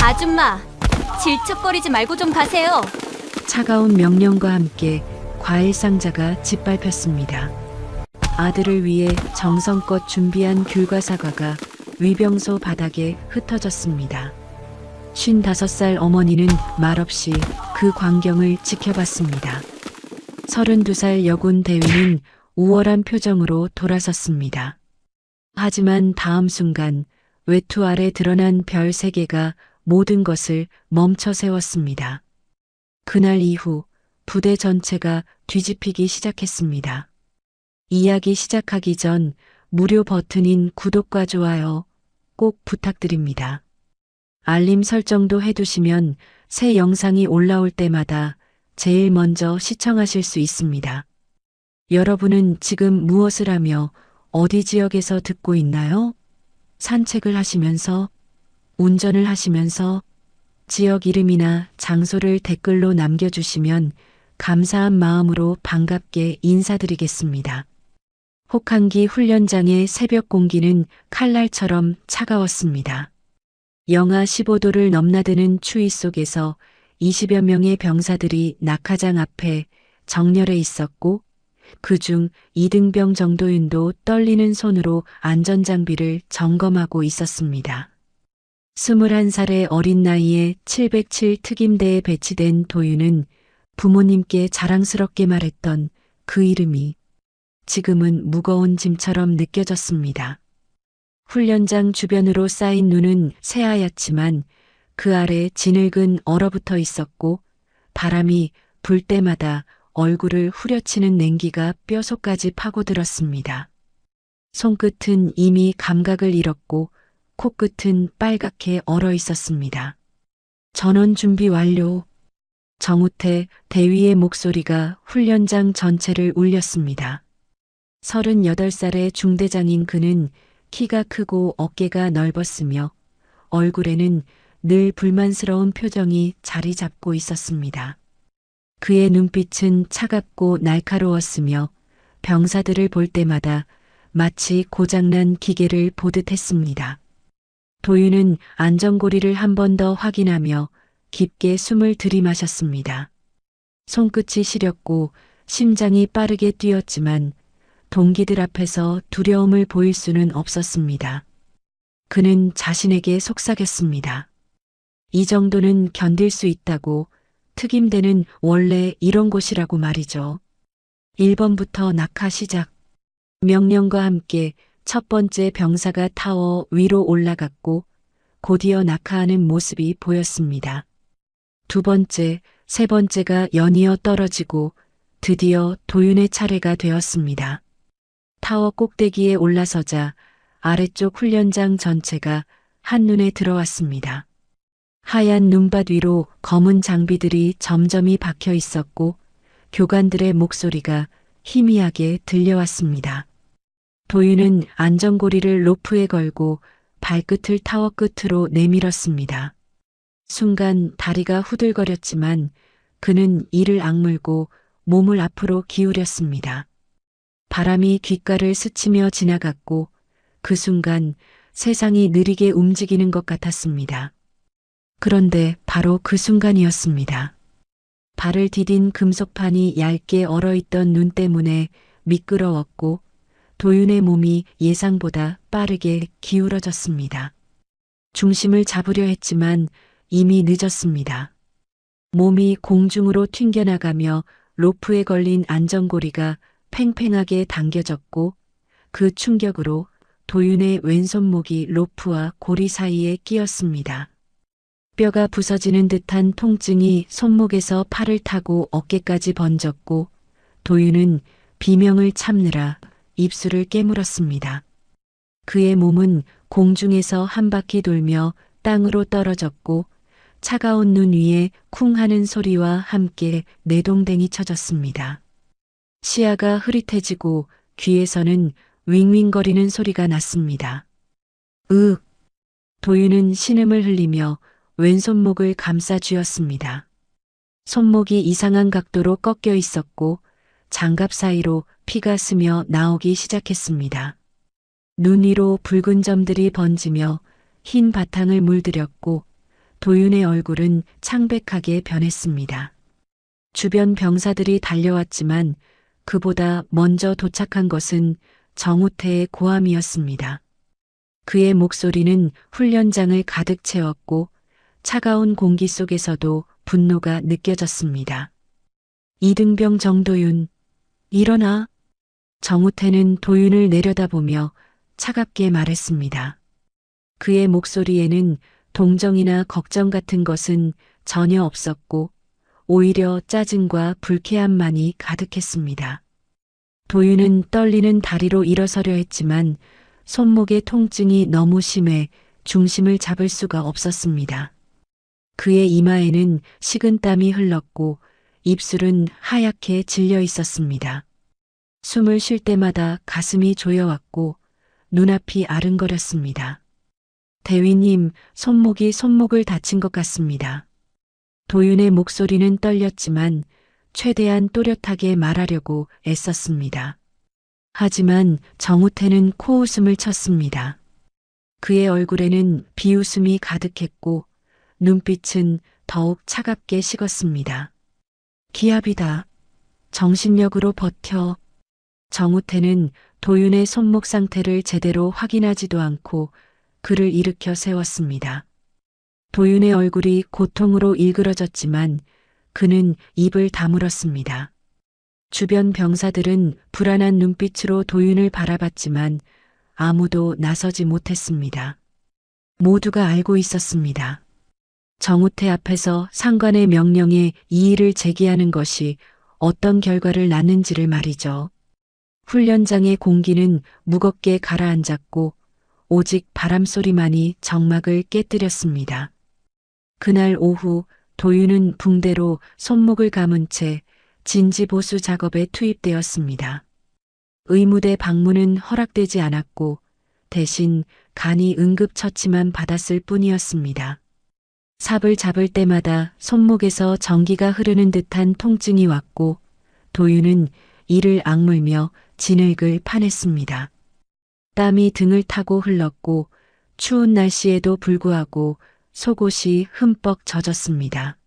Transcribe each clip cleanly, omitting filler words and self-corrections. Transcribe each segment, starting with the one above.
아줌마, 질척거리지 말고 좀 가세요. 차가운 명령과 함께 과일 상자가 짓밟혔습니다. 아들을 위해 정성껏 준비한 귤과 사과가 위병소 바닥에 흩어졌습니다. 55살 어머니는 말없이 그 광경을 지켜봤습니다. 32살 여군 대위는 우월한 표정으로 돌아섰습니다. 하지만 다음 순간 외투 아래 드러난 별 3개가 모든 것을 멈춰 세웠습니다. 그날 이후 부대 전체가 뒤집히기 시작했습니다. 이야기 시작하기 전 무료 버튼인 구독과 좋아요 꼭 부탁드립니다. 알림 설정도 해두시면 새 영상이 올라올 때마다 제일 먼저 시청하실 수 있습니다. 여러분은 지금 무엇을 하며 어디 지역에서 듣고 있나요? 산책을 하시면서, 운전을 하시면서, 지역 이름이나 장소를 댓글로 남겨주시면 감사한 마음으로 반갑게 인사드리겠습니다. 혹한기 훈련장의 새벽 공기는 칼날처럼 차가웠습니다. 영하 15도를 넘나드는 추위 속에서 20여 명의 병사들이 낙하장 앞에 정렬해 있었고, 그중 이등병 정도윤도 떨리는 손으로 안전장비를 점검하고 있었습니다. 21살의 어린 나이에 707 특임대에 배치된 도윤은 부모님께 자랑스럽게 말했던 그 이름이 지금은 무거운 짐처럼 느껴졌습니다. 훈련장 주변으로 쌓인 눈은 새하얗지만 그 아래 진흙은 얼어붙어 있었고 바람이 불 때마다 얼굴을 후려치는 냉기가 뼈속까지 파고들었습니다. 손끝은 이미 감각을 잃었고 코끝은 빨갛게 얼어 있었습니다. 전원 준비 완료. 정우태 대위의 목소리가 훈련장 전체를 울렸습니다. 38살의 중대장인 그는 키가 크고 어깨가 넓었으며 얼굴에는 늘 불만스러운 표정이 자리 잡고 있었습니다. 그의 눈빛은 차갑고 날카로웠으며 병사들을 볼 때마다 마치 고장난 기계를 보듯 했습니다. 도윤은 안전고리를 한 번 더 확인하며 깊게 숨을 들이마셨습니다. 손끝이 시렸고 심장이 빠르게 뛰었지만 동기들 앞에서 두려움을 보일 수는 없었습니다. 그는 자신에게 속삭였습니다. 이 정도는 견딜 수 있다고. 특임대는 원래 이런 곳이라고 말이죠. 1번부터 낙하 시작. 명령과 함께 첫 번째 병사가 타워 위로 올라갔고 곧이어 낙하하는 모습이 보였습니다. 두 번째, 세 번째가 연이어 떨어지고 드디어 도윤의 차례가 되었습니다. 타워 꼭대기에 올라서자 아래쪽 훈련장 전체가 한눈에 들어왔습니다. 하얀 눈밭 위로 검은 장비들이 점점이 박혀 있었고 교관들의 목소리가 희미하게 들려왔습니다. 도윤은 안전고리를 로프에 걸고 발끝을 타워 끝으로 내밀었습니다. 순간 다리가 후들거렸지만 그는 이를 악물고 몸을 앞으로 기울였습니다. 바람이 귓가를 스치며 지나갔고 그 순간 세상이 느리게 움직이는 것 같았습니다. 그런데 바로 그 순간이었습니다. 발을 디딘 금속판이 얇게 얼어있던 눈 때문에 미끄러웠고 도윤의 몸이 예상보다 빠르게 기울어졌습니다. 중심을 잡으려 했지만 이미 늦었습니다. 몸이 공중으로 튕겨나가며 로프에 걸린 안전고리가 팽팽하게 당겨졌고 그 충격으로 도윤의 왼손목이 로프와 고리 사이에 끼었습니다. 뼈가 부서지는 듯한 통증이 손목에서 팔을 타고 어깨까지 번졌고 도윤은 비명을 참느라 입술을 깨물었습니다. 그의 몸은 공중에서 한 바퀴 돌며 땅으로 떨어졌고 차가운 눈 위에 쿵 하는 소리와 함께 내동댕이 쳐졌습니다. 시야가 흐릿해지고 귀에서는 윙윙거리는 소리가 났습니다. 으윽! 도윤은 신음을 흘리며 왼손목을 감싸 쥐었습니다. 손목이 이상한 각도로 꺾여 있었고 장갑 사이로 피가 스며 나오기 시작했습니다. 눈 위로 붉은 점들이 번지며 흰 바탕을 물들였고 도윤의 얼굴은 창백하게 변했습니다. 주변 병사들이 달려왔지만 그보다 먼저 도착한 것은 정우태의 고함이었습니다. 그의 목소리는 훈련장을 가득 채웠고 차가운 공기 속에서도 분노가 느껴졌습니다. 이등병 정도윤, 일어나. 정우태는 도윤을 내려다보며 차갑게 말했습니다. 그의 목소리에는 동정이나 걱정 같은 것은 전혀 없었고 오히려 짜증과 불쾌함만이 가득했습니다. 도윤은 떨리는 다리로 일어서려 했지만 손목의 통증이 너무 심해 중심을 잡을 수가 없었습니다. 그의 이마에는 식은땀이 흘렀고 입술은 하얗게 질려 있었습니다. 숨을 쉴 때마다 가슴이 조여왔고 눈앞이 아른거렸습니다. 대위님, 손목을 다친 것 같습니다. 도윤의 목소리는 떨렸지만 최대한 또렷하게 말하려고 애썼습니다. 하지만 정우태는 코웃음을 쳤습니다. 그의 얼굴에는 비웃음이 가득했고 눈빛은 더욱 차갑게 식었습니다. 기합이다. 정신력으로 버텨. 정우태는 도윤의 손목 상태를 제대로 확인하지도 않고 그를 일으켜 세웠습니다. 도윤의 얼굴이 고통으로 일그러졌지만 그는 입을 다물었습니다. 주변 병사들은 불안한 눈빛으로 도윤을 바라봤지만 아무도 나서지 못했습니다. 모두가 알고 있었습니다. 정우태 앞에서 상관의 명령에 이의를 제기하는 것이 어떤 결과를 낳는지를 말이죠. 훈련장의 공기는 무겁게 가라앉았고 오직 바람소리만이 정막을 깨뜨렸습니다. 그날 오후 도윤은 붕대로 손목을 감은 채 진지보수 작업에 투입되었습니다. 의무대 방문은 허락되지 않았고 대신 간이 응급처치만 받았을 뿐이었습니다. 삽을 잡을 때마다 손목에서 전기가 흐르는 듯한 통증이 왔고 도윤은 이를 악물며 진흙을 파냈습니다. 땀이 등을 타고 흘렀고 추운 날씨에도 불구하고 속옷이 흠뻑 젖었습니다.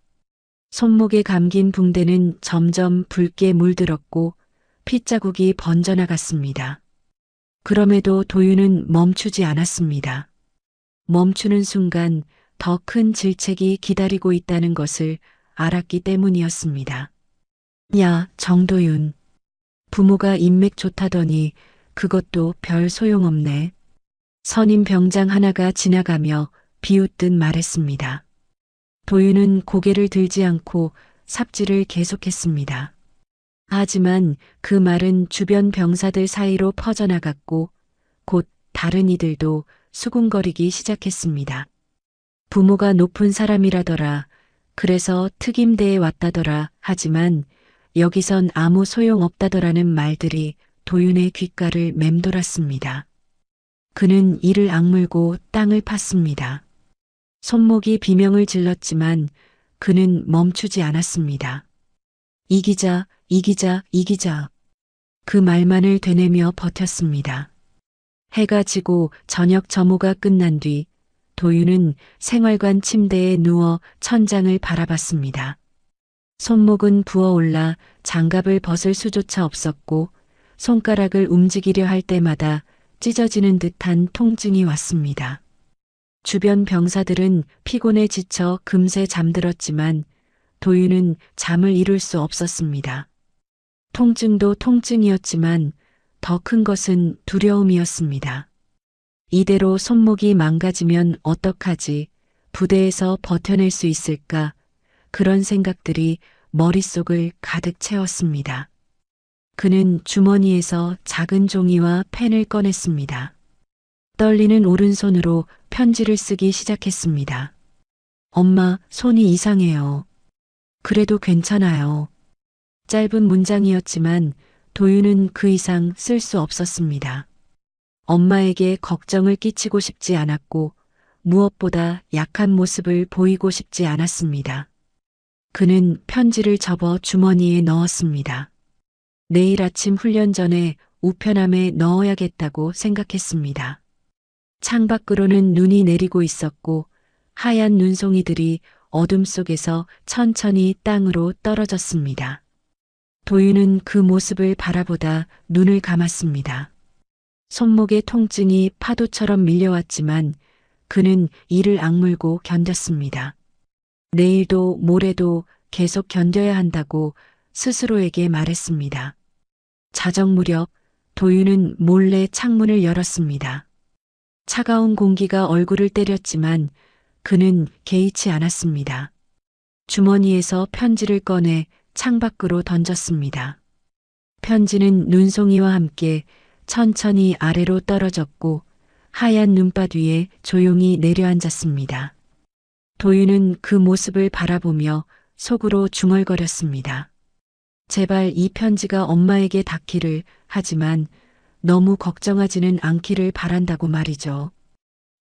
손목에 감긴 붕대는 점점 붉게 물들었고 핏자국이 번져나갔습니다. 그럼에도 도윤은 멈추지 않았습니다. 멈추는 순간 더 큰 질책이 기다리고 있다는 것을 알았기 때문이었습니다. 야, 정도윤. 부모가 인맥 좋다더니 그것도 별 소용없네. 선임 병장 하나가 지나가며 비웃듯 말했습니다. 도윤은 고개를 들지 않고 삽질을 계속했습니다. 하지만 그 말은 주변 병사들 사이로 퍼져나갔고 곧 다른 이들도 수군거리기 시작했습니다. 부모가 높은 사람이라더라. 그래서 특임대에 왔다더라. 하지만 여기선 아무 소용없다더라는 말들이 도윤의 귓가를 맴돌았습니다. 그는 이를 악물고 땅을 팠습니다. 손목이 비명을 질렀지만 그는 멈추지 않았습니다. 이기자, 이기자, 이기자. 그 말만을 되뇌며 버텼습니다. 해가 지고 저녁 점호가 끝난 뒤 도윤은 생활관 침대에 누워 천장을 바라봤습니다. 손목은 부어올라 장갑을 벗을 수조차 없었고 손가락을 움직이려 할 때마다 찢어지는 듯한 통증이 왔습니다. 주변 병사들은 피곤에 지쳐 금세 잠들었지만 도윤은 잠을 이룰 수 없었습니다. 통증도 통증이었지만 더 큰 것은 두려움이었습니다. 이대로 손목이 망가지면 어떡하지? 부대에서 버텨낼 수 있을까? 그런 생각들이 머릿속을 가득 채웠습니다. 그는 주머니에서 작은 종이와 펜을 꺼냈습니다. 떨리는 오른손으로 편지를 쓰기 시작했습니다. 엄마, 손이 이상해요. 그래도 괜찮아요. 짧은 문장이었지만 도윤은 그 이상 쓸 수 없었습니다. 엄마에게 걱정을 끼치고 싶지 않았고 무엇보다 약한 모습을 보이고 싶지 않았습니다. 그는 편지를 접어 주머니에 넣었습니다. 내일 아침 훈련 전에 우편함에 넣어야겠다고 생각했습니다. 창밖으로는 눈이 내리고 있었고 하얀 눈송이들이 어둠 속에서 천천히 땅으로 떨어졌습니다. 도윤은 그 모습을 바라보다 눈을 감았습니다. 손목의 통증이 파도처럼 밀려왔지만 그는 이를 악물고 견뎠습니다. 내일도 모레도 계속 견뎌야 한다고 스스로에게 말했습니다. 자정 무렵 도윤은 몰래 창문을 열었습니다. 차가운 공기가 얼굴을 때렸지만 그는 개의치 않았습니다. 주머니에서 편지를 꺼내 창밖으로 던졌습니다. 편지는 눈송이와 함께 천천히 아래로 떨어졌고 하얀 눈밭 위에 조용히 내려앉았습니다. 도윤은 그 모습을 바라보며 속으로 중얼거렸습니다. 제발 이 편지가 엄마에게 닿기를, 하지만 너무 걱정하지는 않기를 바란다고 말이죠.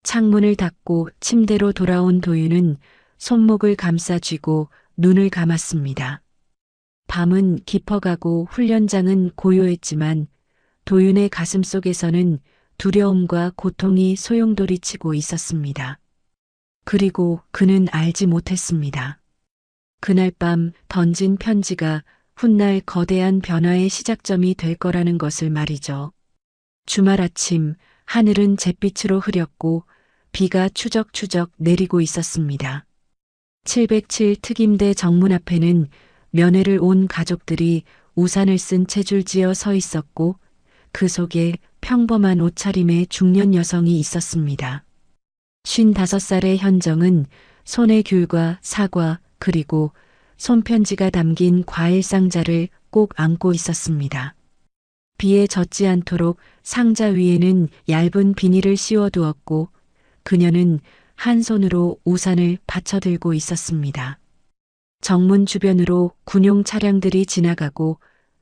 창문을 닫고 침대로 돌아온 도윤은 손목을 감싸 쥐고 눈을 감았습니다. 밤은 깊어가고 훈련장은 고요했지만 도윤의 가슴 속에서는 두려움과 고통이 소용돌이치고 있었습니다. 그리고 그는 알지 못했습니다. 그날 밤 던진 편지가 훗날 거대한 변화의 시작점이 될 거라는 것을 말이죠. 주말 아침 하늘은 잿빛으로 흐렸고 비가 추적추적 내리고 있었습니다. 707 특임대 정문 앞에는 면회를 온 가족들이 우산을 쓴 채 줄지어 서 있었고 그 속에 평범한 옷차림의 중년 여성이 있었습니다. 55살의 현정은 손에 귤과 사과 그리고 손편지가 담긴 과일 상자를 꼭 안고 있었습니다. 비에 젖지 않도록 상자 위에는 얇은 비닐을 씌워두었고 그녀는 한 손으로 우산을 받쳐들고 있었습니다. 정문 주변으로 군용 차량들이 지나가고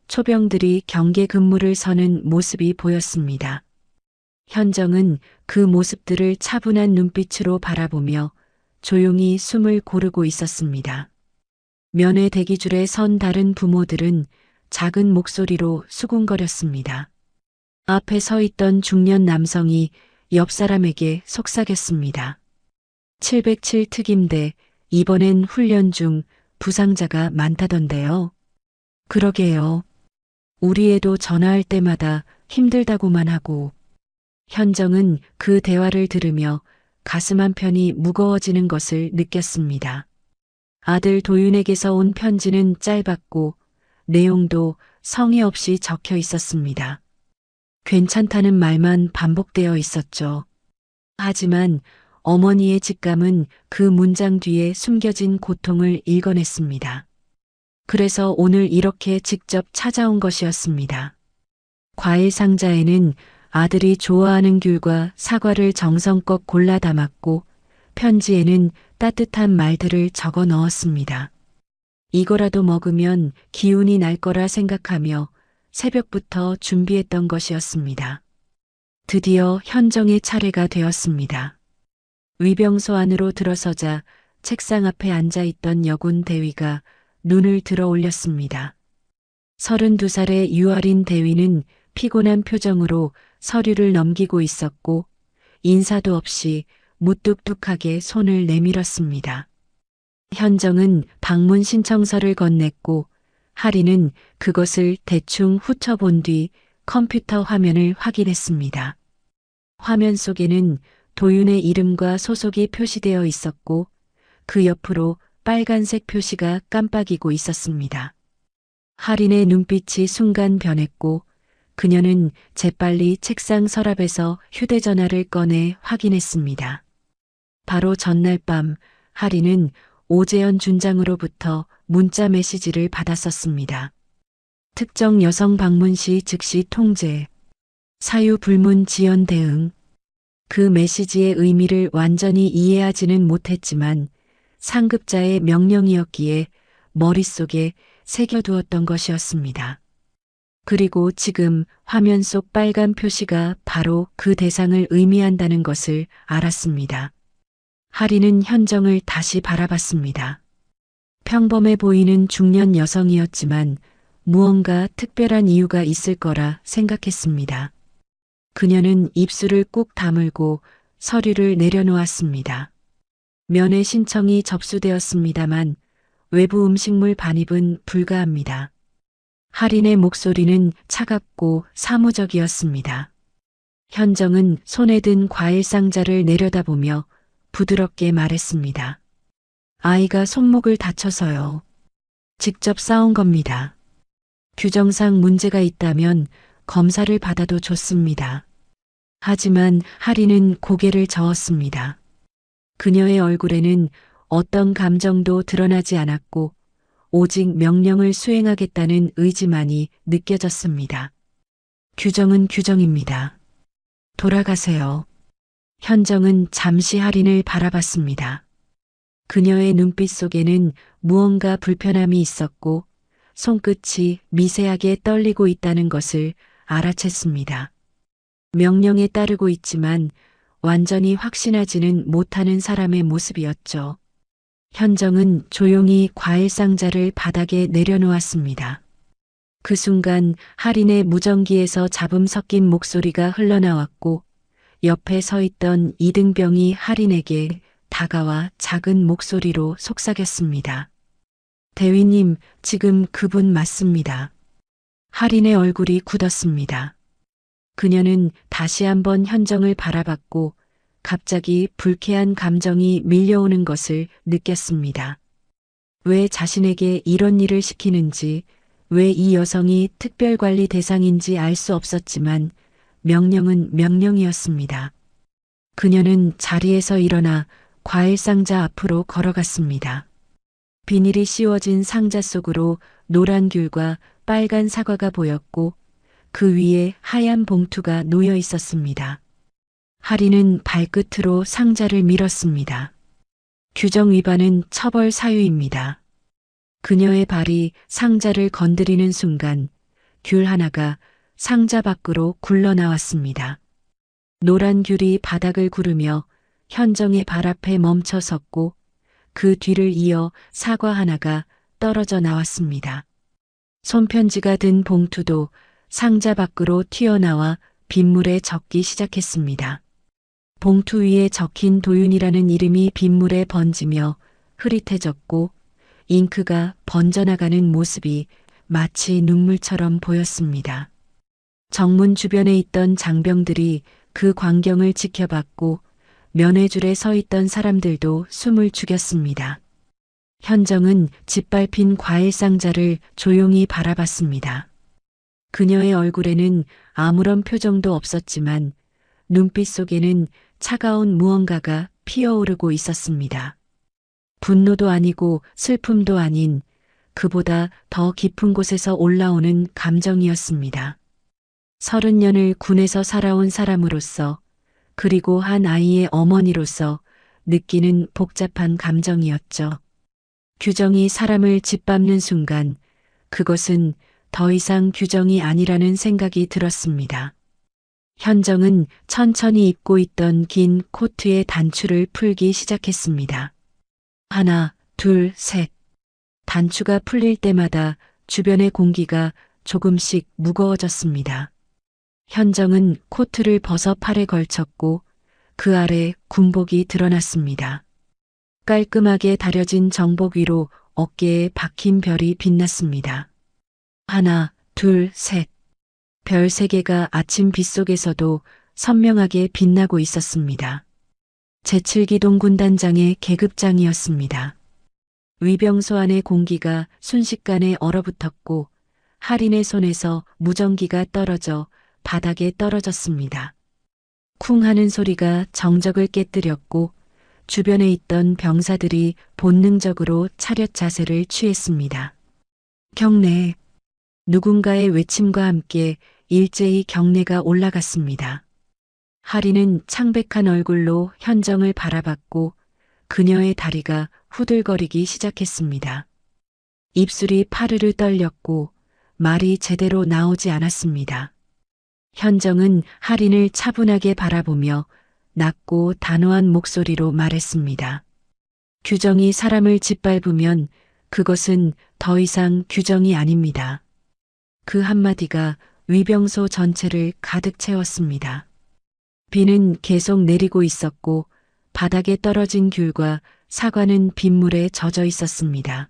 초병들이 경계 근무를 서는 모습이 보였습니다. 현정은 그 모습들을 차분한 눈빛으로 바라보며 조용히 숨을 고르고 있었습니다. 면회 대기줄에 선 다른 부모들은 작은 목소리로 수군거렸습니다. 앞에 서 있던 중년 남성이 옆 사람에게 속삭였습니다. 707 특임대, 이번엔 훈련 중 부상자가 많다던데요. 그러게요. 우리 애도 전화할 때마다 힘들다고만 하고. 현정은 그 대화를 들으며 가슴 한편이 무거워지는 것을 느꼈습니다. 아들 도윤에게서 온 편지는 짧았고 내용도 성의 없이 적혀 있었습니다. 괜찮다는 말만 반복되어 있었죠. 하지만 어머니의 직감은 그 문장 뒤에 숨겨진 고통을 읽어냈습니다. 그래서 오늘 이렇게 직접 찾아온 것이었습니다. 과일 상자에는 아들이 좋아하는 귤과 사과를 정성껏 골라 담았고 편지에는 따뜻한 말들을 적어 넣었습니다. 이거라도 먹으면 기운이 날 거라 생각하며 새벽부터 준비했던 것이었습니다. 드디어 현정의 차례가 되었습니다. 위병소 안으로 들어서자 책상 앞에 앉아있던 여군 대위가 눈을 들어 올렸습니다. 32살의 유아린 대위는 피곤한 표정으로 서류를 넘기고 있었고 인사도 없이 무뚝뚝하게 손을 내밀었습니다. 현정은 방문 신청서를 건넸고 하리는 그것을 대충 훑어본 뒤 컴퓨터 화면을 확인했습니다. 화면 속에는 도윤의 이름과 소속이 표시되어 있었고 그 옆으로 빨간색 표시가 깜빡이고 있었습니다. 하린의 눈빛이 순간 변했고 그녀는 재빨리 책상 서랍에서 휴대전화를 꺼내 확인했습니다. 바로 전날 밤 하린은 오재현 준장으로부터 문자 메시지를 받았었습니다. 특정 여성 방문 시 즉시 통제, 사유 불문 지연 대응. 그 메시지의 의미를 완전히 이해하지는 못했지만 상급자의 명령이었기에 머릿속에 새겨두었던 것이었습니다. 그리고 지금 화면 속 빨간 표시가 바로 그 대상을 의미한다는 것을 알았습니다. 하리는 현정을 다시 바라봤습니다. 평범해 보이는 중년 여성이었지만 무언가 특별한 이유가 있을 거라 생각했습니다. 그녀는 입술을 꾹 다물고 서류를 내려놓았습니다. 면회 신청이 접수되었습니다만 외부 음식물 반입은 불가합니다. 할인의 목소리는 차갑고 사무적이었습니다. 현정은 손에 든 과일 상자를 내려다보며 부드럽게 말했습니다. 아이가 손목을 다쳐서요. 직접 싸운 겁니다. 규정상 문제가 있다면 검사를 받아도 좋습니다. 하지만 할인은 고개를 저었습니다. 그녀의 얼굴에는 어떤 감정도 드러나지 않았고 오직 명령을 수행하겠다는 의지만이 느껴졌습니다. 규정은 규정입니다. 돌아가세요. 현정은 잠시 할인을 바라봤습니다. 그녀의 눈빛 속에는 무언가 불편함이 있었고 손끝이 미세하게 떨리고 있다는 것을 알아챘습니다. 명령에 따르고 있지만 완전히 확신하지는 못하는 사람의 모습이었죠. 현정은 조용히 과일 상자를 바닥에 내려놓았습니다. 그 순간 할인의 무전기에서 잡음 섞인 목소리가 흘러나왔고 옆에 서 있던 이등병이 할인에게 다가와 작은 목소리로 속삭였습니다. 대위님, 지금 그분 맞습니다. 할인의 얼굴이 굳었습니다. 그녀는 다시 한번 현정을 바라봤고 갑자기 불쾌한 감정이 밀려오는 것을 느꼈습니다. 왜 자신에게 이런 일을 시키는지, 왜 이 여성이 특별관리 대상인지 알 수 없었지만 명령은 명령이었습니다. 그녀는 자리에서 일어나 과일 상자 앞으로 걸어갔습니다. 비닐이 씌워진 상자 속으로 노란 귤과 빨간 사과가 보였고 그 위에 하얀 봉투가 놓여 있었습니다. 할인은 발끝으로 상자를 밀었습니다. 규정 위반은 처벌 사유입니다. 그녀의 발이 상자를 건드리는 순간 귤 하나가 상자 밖으로 굴러나왔습니다. 노란 귤이 바닥을 구르며 현정의 발 앞에 멈춰 섰고 그 뒤를 이어 사과 하나가 떨어져 나왔습니다. 손편지가 든 봉투도 상자 밖으로 튀어나와 빗물에 젖기 시작했습니다. 봉투 위에 적힌 도윤이라는 이름이 빗물에 번지며 흐릿해졌고 잉크가 번져나가는 모습이 마치 눈물처럼 보였습니다. 정문 주변에 있던 장병들이 그 광경을 지켜봤고 면회줄에 서 있던 사람들도 숨을 죽였습니다. 현정은 짓밟힌 과일 상자를 조용히 바라봤습니다. 그녀의 얼굴에는 아무런 표정도 없었지만 눈빛 속에는 차가운 무언가가 피어오르고 있었습니다. 분노도 아니고 슬픔도 아닌 그보다 더 깊은 곳에서 올라오는 감정이었습니다. 30년을 군에서 살아온 사람으로서 그리고 한 아이의 어머니로서 느끼는 복잡한 감정이었죠. 규정이 사람을 짓밟는 순간 그것은 더 이상 규정이 아니라는 생각이 들었습니다. 현정은 천천히 입고 있던 긴 코트의 단추를 풀기 시작했습니다. 하나, 둘, 셋. 단추가 풀릴 때마다 주변의 공기가 조금씩 무거워졌습니다. 현정은 코트를 벗어 팔에 걸쳤고 그 아래 군복이 드러났습니다. 깔끔하게 다려진 정복 위로 어깨에 박힌 별이 빛났습니다. 하나, 둘, 셋. 별 3개가 아침 빛 속에서도 선명하게 빛나고 있었습니다. 제7기동 군단장의 계급장이었습니다. 위병소 안의 공기가 순식간에 얼어붙었고 할인의 손에서 무전기가 떨어져 바닥에 떨어졌습니다. 쿵 하는 소리가 정적을 깨뜨렸고 주변에 있던 병사들이 본능적으로 차렷 자세를 취했습니다. 경례. 누군가의 외침과 함께 일제히 경례가 올라갔습니다. 할인은 창백한 얼굴로 현정을 바라봤고 그녀의 다리가 후들거리기 시작했습니다. 입술이 파르르 떨렸고 말이 제대로 나오지 않았습니다. 현정은 할인을 차분하게 바라보며 낮고 단호한 목소리로 말했습니다. 규정이 사람을 짓밟으면 그것은 더 이상 규정이 아닙니다. 그 한마디가 위병소 전체를 가득 채웠습니다. 비는 계속 내리고 있었고 바닥에 떨어진 귤과 사과는 빗물에 젖어 있었습니다.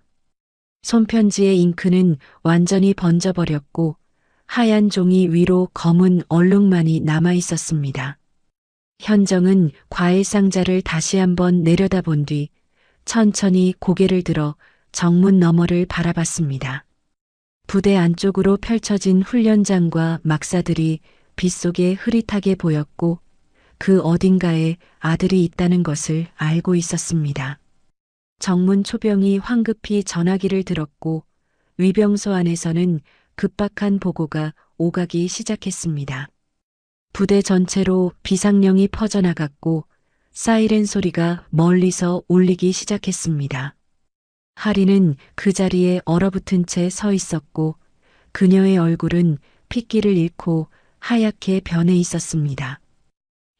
손편지의 잉크는 완전히 번져버렸고 하얀 종이 위로 검은 얼룩만이 남아 있었습니다. 현정은 과일 상자를 다시 한번 내려다본 뒤 천천히 고개를 들어 정문 너머를 바라봤습니다. 부대 안쪽으로 펼쳐진 훈련장과 막사들이 빗속에 흐릿하게 보였고 그 어딘가에 아들이 있다는 것을 알고 있었습니다. 정문 초병이 황급히 전화기를 들었고 위병소 안에서는 급박한 보고가 오가기 시작했습니다. 부대 전체로 비상령이 퍼져나갔고 사이렌 소리가 멀리서 울리기 시작했습니다. 하리는 그 자리에 얼어붙은 채 서 있었고 그녀의 얼굴은 핏기를 잃고 하얗게 변해 있었습니다.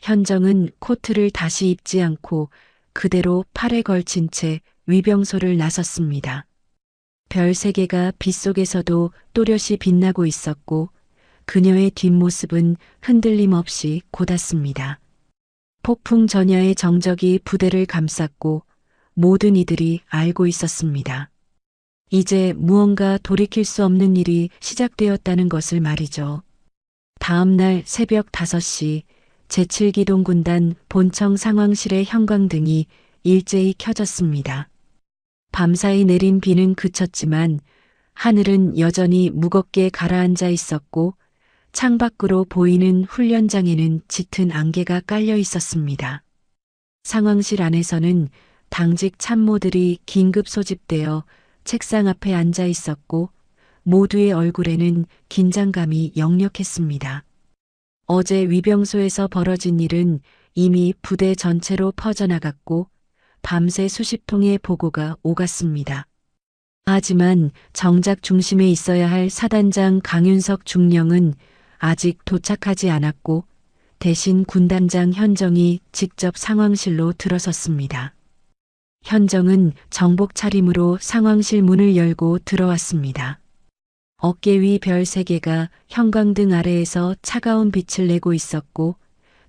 현정은 코트를 다시 입지 않고 그대로 팔에 걸친 채 위병소를 나섰습니다. 별 3개가 빗속에서도 또렷이 빛나고 있었고 그녀의 뒷모습은 흔들림 없이 곧았습니다. 폭풍 전야의 정적이 부대를 감쌌고 모든 이들이 알고 있었습니다. 이제 무언가 돌이킬 수 없는 일이 시작되었다는 것을 말이죠. 다음 날 새벽 5시 제7기동 군단 본청 상황실의 형광등이 일제히 켜졌습니다. 밤사이 내린 비는 그쳤지만 하늘은 여전히 무겁게 가라앉아 있었고 창밖으로 보이는 훈련장에는 짙은 안개가 깔려 있었습니다. 상황실 안에서는 당직 참모들이 긴급 소집되어 책상 앞에 앉아 있었고 모두의 얼굴에는 긴장감이 역력했습니다. 어제 위병소에서 벌어진 일은 이미 부대 전체로 퍼져나갔고 밤새 수십 통의 보고가 오갔습니다. 하지만 정작 중심에 있어야 할 사단장 강윤석 중령은 아직 도착하지 않았고 대신 군단장 현정이 직접 상황실로 들어섰습니다. 현정은 정복 차림으로 상황실 문을 열고 들어왔습니다. 어깨 위 별 3개가 형광등 아래에서 차가운 빛을 내고 있었고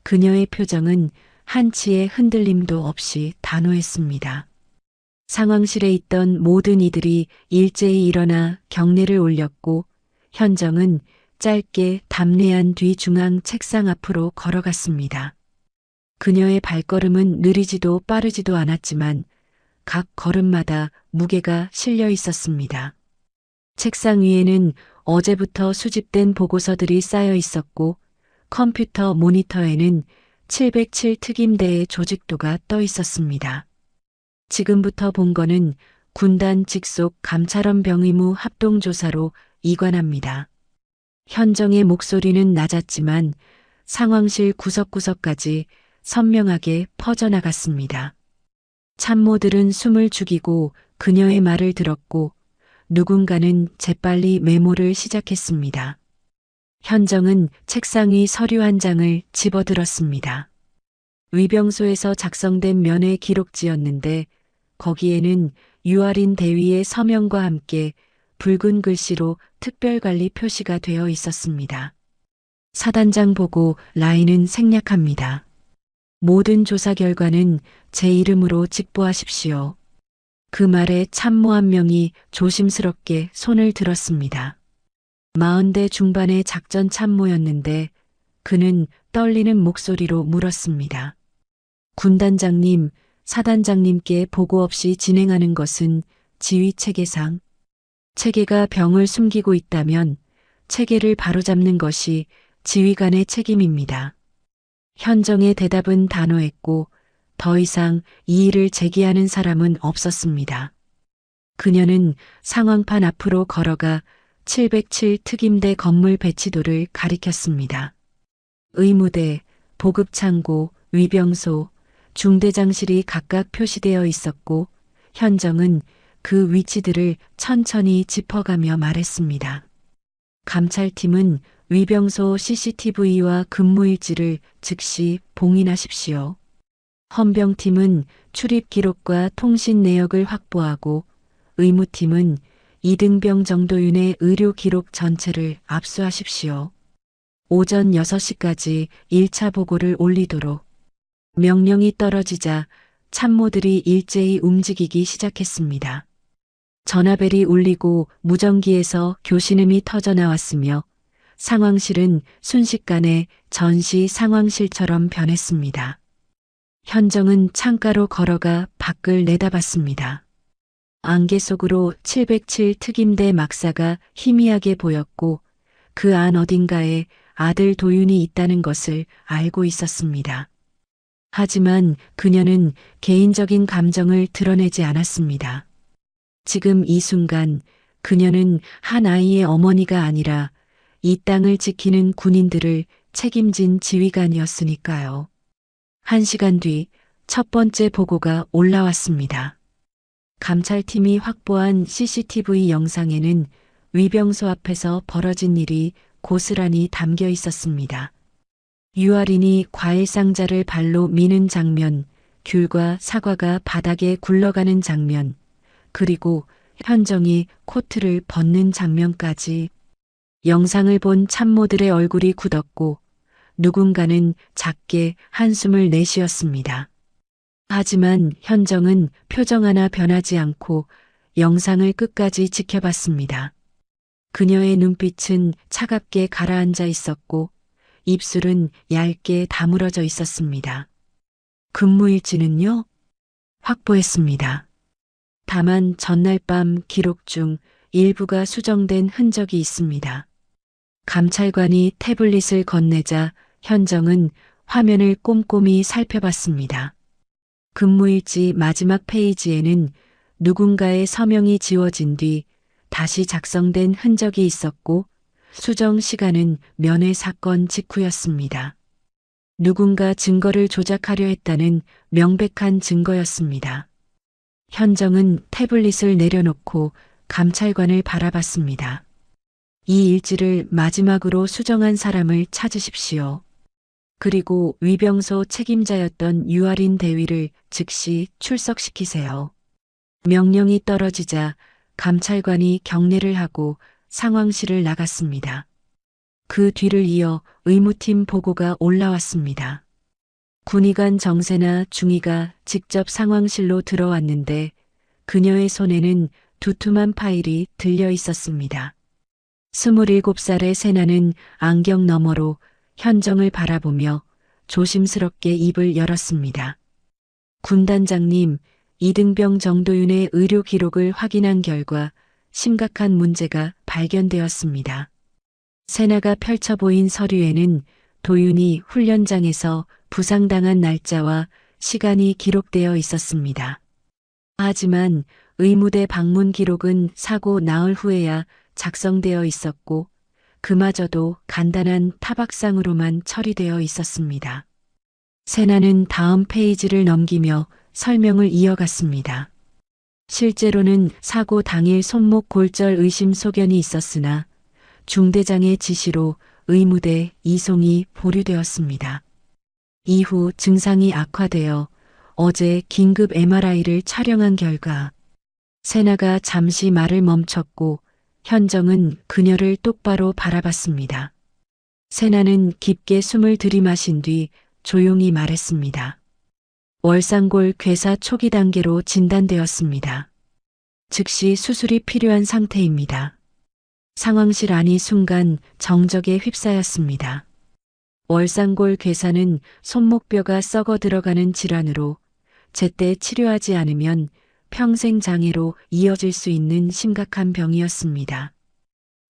그녀의 표정은 한치의 흔들림도 없이 단호했습니다. 상황실에 있던 모든 이들이 일제히 일어나 경례를 올렸고 현정은 짧게 담례한 뒤 중앙 책상 앞으로 걸어갔습니다. 그녀의 발걸음은 느리지도 빠르지도 않았지만 각 걸음마다 무게가 실려 있었습니다. 책상 위에는 어제부터 수집된 보고서들이 쌓여 있었고 컴퓨터 모니터에는 707 특임대의 조직도가 떠 있었습니다. 지금부터 본거는 군단 직속 감찰원 병의무 합동조사로 이관합니다. 현정의 목소리는 낮았지만 상황실 구석구석까지 선명하게 퍼져나갔습니다. 참모들은 숨을 죽이고 그녀의 말을 들었고 누군가는 재빨리 메모를 시작했습니다. 현정은 책상 위 서류 한 장을 집어들었습니다. 위병소에서 작성된 면회 기록지였는데 거기에는 유아린 대위의 서명과 함께 붉은 글씨로 특별관리 표시가 되어 있었습니다. 사단장 보고 라인은 생략합니다. 모든 조사 결과는 제 이름으로 직보하십시오. 그 말에 참모 한 명이 조심스럽게 손을 들었습니다. 40대 중반의 작전 참모였는데 그는 떨리는 목소리로 물었습니다. 군단장님, 사단장님께 보고 없이 진행하는 것은 지휘 체계상 체계가 병을 숨기고 있다면 체계를 바로잡는 것이 지휘관의 책임입니다. 현정의 대답은 단호했고 더 이상 이 일을 제기하는 사람은 없었습니다. 그녀는 상황판 앞으로 걸어가 707 특임대 건물 배치도를 가리켰습니다. 의무대, 보급창고, 위병소, 중대장실이 각각 표시되어 있었고 현정은 그 위치들을 천천히 짚어가며 말했습니다. 감찰팀은 위병소 CCTV와 근무일지를 즉시 봉인하십시오. 헌병팀은 출입 기록과 통신 내역을 확보하고 의무팀은 이등병 정도윤의 의료 기록 전체를 압수하십시오. 오전 6시까지 1차 보고를 올리도록. 명령이 떨어지자 참모들이 일제히 움직이기 시작했습니다. 전화벨이 울리고 무전기에서 교신음이 터져 나왔으며 상황실은 순식간에 전시 상황실처럼 변했습니다. 현정은 창가로 걸어가 밖을 내다봤습니다. 안개 속으로 707 특임대 막사가 희미하게 보였고 그 안 어딘가에 아들 도윤이 있다는 것을 알고 있었습니다. 하지만 그녀는 개인적인 감정을 드러내지 않았습니다. 지금 이 순간 그녀는 한 아이의 어머니가 아니라 이 땅을 지키는 군인들을 책임진 지휘관이었으니까요. 1시간 뒤 첫 번째 보고가 올라왔습니다. 감찰팀이 확보한 CCTV 영상에는 위병소 앞에서 벌어진 일이 고스란히 담겨 있었습니다. 유아린이 과일 상자를 발로 미는 장면, 귤과 사과가 바닥에 굴러가는 장면, 그리고 현정이 코트를 벗는 장면까지. 영상을 본 참모들의 얼굴이 굳었고 누군가는 작게 한숨을 내쉬었습니다. 하지만 현정은 표정 하나 변하지 않고 영상을 끝까지 지켜봤습니다. 그녀의 눈빛은 차갑게 가라앉아 있었고 입술은 얇게 다물어져 있었습니다. 근무일지는요? 확보했습니다. 다만 전날 밤 기록 중 일부가 수정된 흔적이 있습니다. 감찰관이 태블릿을 건네자 현정은 화면을 꼼꼼히 살펴봤습니다. 근무일지 마지막 페이지에는 누군가의 서명이 지워진 뒤 다시 작성된 흔적이 있었고 수정 시간은 면회 사건 직후였습니다. 누군가 증거를 조작하려 했다는 명백한 증거였습니다. 현정은 태블릿을 내려놓고 감찰관을 바라봤습니다. 이 일지를 마지막으로 수정한 사람을 찾으십시오. 그리고 위병소 책임자였던 유아린 대위를 즉시 출석시키세요. 명령이 떨어지자 감찰관이 경례를 하고 상황실을 나갔습니다. 그 뒤를 이어 의무팀 보고가 올라왔습니다. 군의관 정세나 중위가 직접 상황실로 들어왔는데 그녀의 손에는 두툼한 파일이 들려 있었습니다. 27살의 세나는 안경 너머로 현정을 바라보며 조심스럽게 입을 열었습니다. 군단장님, 이등병 정도윤의 의료 기록을 확인한 결과 심각한 문제가 발견되었습니다. 세나가 펼쳐 보인 서류에는 도윤이 훈련장에서 부상당한 날짜와 시간이 기록되어 있었습니다. 하지만 의무대 방문 기록은 사고 나흘 후에야 작성되어 있었고 그마저도 간단한 타박상으로만 처리되어 있었습니다. 세나는 다음 페이지를 넘기며 설명을 이어갔습니다. 실제로는 사고 당일 손목 골절 의심 소견이 있었으나 중대장의 지시로 의무대 이송이 보류되었습니다. 이후 증상이 악화되어 어제 긴급 MRI를 촬영한 결과 세나가 잠시 말을 멈췄고 현정은 그녀를 똑바로 바라봤습니다. 세나는 깊게 숨을 들이마신 뒤 조용히 말했습니다. 월상골 괴사 초기 단계로 진단되었습니다. 즉시 수술이 필요한 상태입니다. 상황실 안이 순간 정적에 휩싸였습니다. 월상골 괴사는 손목뼈가 썩어 들어가는 질환으로 제때 치료하지 않으면 평생 장애로 이어질 수 있는 심각한 병이었습니다.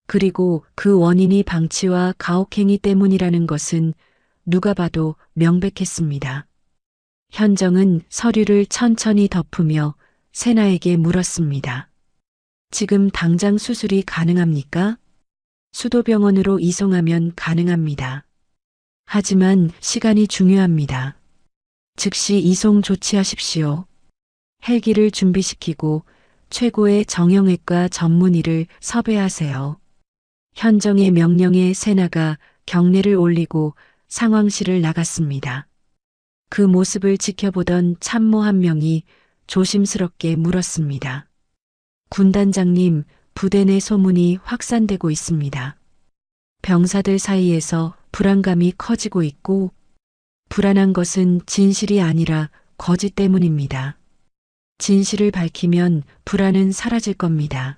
그리고 그 원인이 방치와 가혹행위 때문이라는 것은 누가 봐도 명백했습니다. 현정은 서류를 천천히 덮으며 세나에게 물었습니다. 지금 당장 수술이 가능합니까? 수도병원으로 이송하면 가능합니다. 하지만 시간이 중요합니다. 즉시 이송 조치하십시오. 헬기를 준비시키고 최고의 정형외과 전문의를 섭외하세요. 현정의 명령에 세나가 경례를 올리고 상황실을 나갔습니다. 그 모습을 지켜보던 참모 한 명이 조심스럽게 물었습니다. 군단장님, 부대 내 소문이 확산되고 있습니다. 병사들 사이에서 불안감이 커지고 있고 불안한 것은 진실이 아니라 거짓 때문입니다. 진실을 밝히면 불안은 사라질 겁니다.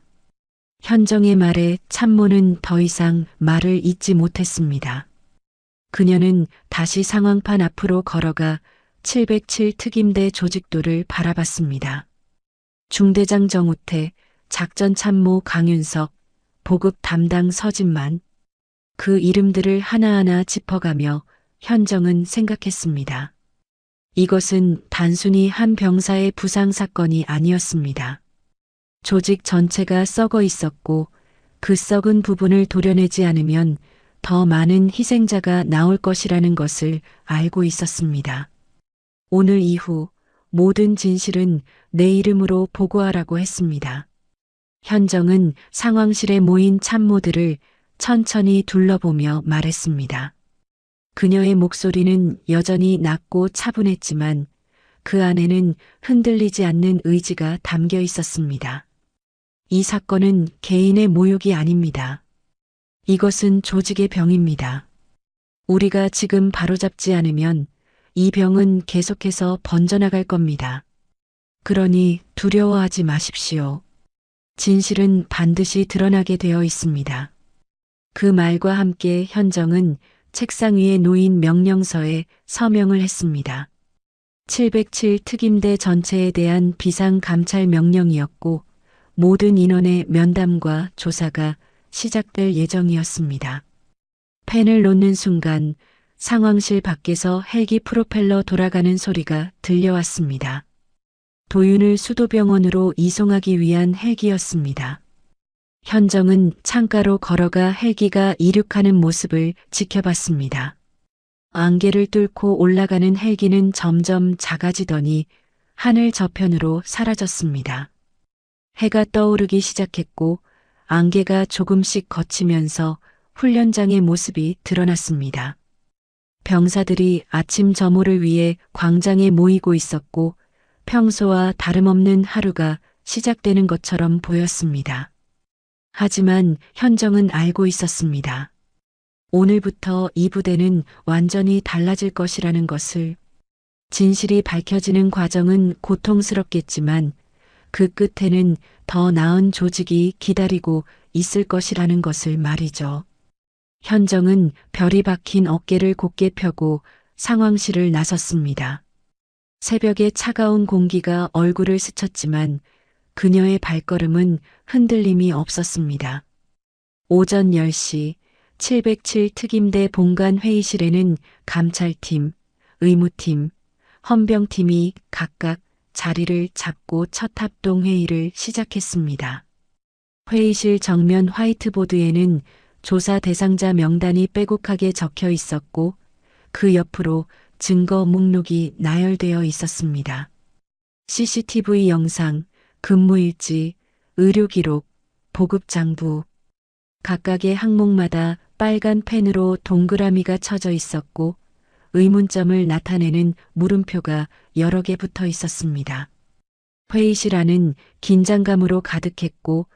현정의 말에 참모는 더 이상 말을 잇지 못했습니다. 그녀는 다시 상황판 앞으로 걸어가 707 특임대 조직도를 바라봤습니다. 중대장 정우태, 작전참모 강윤석, 보급 담당 서진만, 그 이름들을 하나하나 짚어가며 현정은 생각했습니다. 이것은 단순히 한 병사의 부상 사건이 아니었습니다. 조직 전체가 썩어 있었고 그 썩은 부분을 도려내지 않으면 더 많은 희생자가 나올 것이라는 것을 알고 있었습니다. 오늘 이후 모든 진실은 내 이름으로 보고하라고 했습니다. 현정은 상황실에 모인 참모들을 천천히 둘러보며 말했습니다. 그녀의 목소리는 여전히 낮고 차분했지만 그 안에는 흔들리지 않는 의지가 담겨 있었습니다. 이 사건은 개인의 모욕이 아닙니다. 이것은 조직의 병입니다. 우리가 지금 바로잡지 않으면 이 병은 계속해서 번져나갈 겁니다. 그러니 두려워하지 마십시오. 진실은 반드시 드러나게 되어 있습니다. 그 말과 함께 현정은 책상 위에 놓인 명령서에 서명을 했습니다. 707 특임대 전체에 대한 비상감찰 명령이었고 모든 인원의 면담과 조사가 시작될 예정이었습니다. 펜을 놓는 순간 상황실 밖에서 헬기 프로펠러 돌아가는 소리가 들려왔습니다. 도윤을 수도병원으로 이송하기 위한 헬기였습니다. 현정은 창가로 걸어가 헬기가 이륙하는 모습을 지켜봤습니다. 안개를 뚫고 올라가는 헬기는 점점 작아지더니 하늘 저편으로 사라졌습니다. 해가 떠오르기 시작했고 안개가 조금씩 걷히면서 훈련장의 모습이 드러났습니다. 병사들이 아침 점호를 위해 광장에 모이고 있었고 평소와 다름없는 하루가 시작되는 것처럼 보였습니다. 하지만 현정은 알고 있었습니다. 오늘부터 이 부대는 완전히 달라질 것이라는 것을. 진실이 밝혀지는 과정은 고통스럽겠지만 그 끝에는 더 나은 조직이 기다리고 있을 것이라는 것을 말이죠. 현정은 별이 박힌 어깨를 곧게 펴고 상황실을 나섰습니다. 새벽의 차가운 공기가 얼굴을 스쳤지만 그녀의 발걸음은 흔들림이 없었습니다. 오전 10시 707 특임대 본관 회의실에는 감찰팀, 의무팀, 헌병팀이 각각 자리를 잡고 첫 합동 회의를 시작했습니다. 회의실 정면 화이트보드에는 조사 대상자 명단이 빼곡하게 적혀 있었고 그 옆으로 증거 목록이 나열되어 있었습니다. CCTV 영상, 근무일지, 의료기록, 보급장부. 각각의 항목마다 빨간 펜으로 동그라미가 쳐져 있었고 의문점을 나타내는 물음표가 여러 개 붙어 있었습니다. 회의실 안은 긴장감으로 가득했고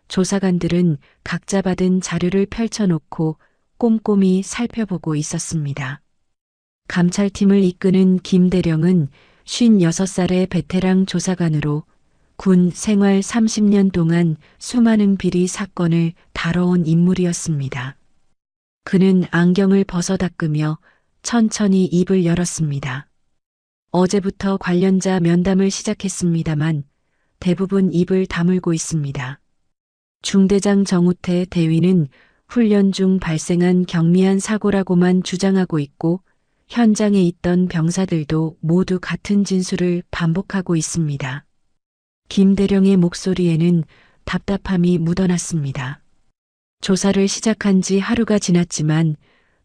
조사관들은 각자 받은 자료를 펼쳐놓고 꼼꼼히 살펴보고 있었습니다. 감찰팀을 이끄는 김대령은 56살의 베테랑 조사관으로 군 생활 30년 동안 수많은 비리 사건을 다뤄온 인물이었습니다. 그는 안경을 벗어 닦으며 천천히 입을 열었습니다. 어제부터 관련자 면담을 시작했습니다만 대부분 입을 다물고 있습니다. 중대장 정우태 대위는 훈련 중 발생한 경미한 사고라고만 주장하고 있고 현장에 있던 병사들도 모두 같은 진술을 반복하고 있습니다. 김대령의 목소리에는 답답함이 묻어났습니다. 조사를 시작한 지 하루가 지났지만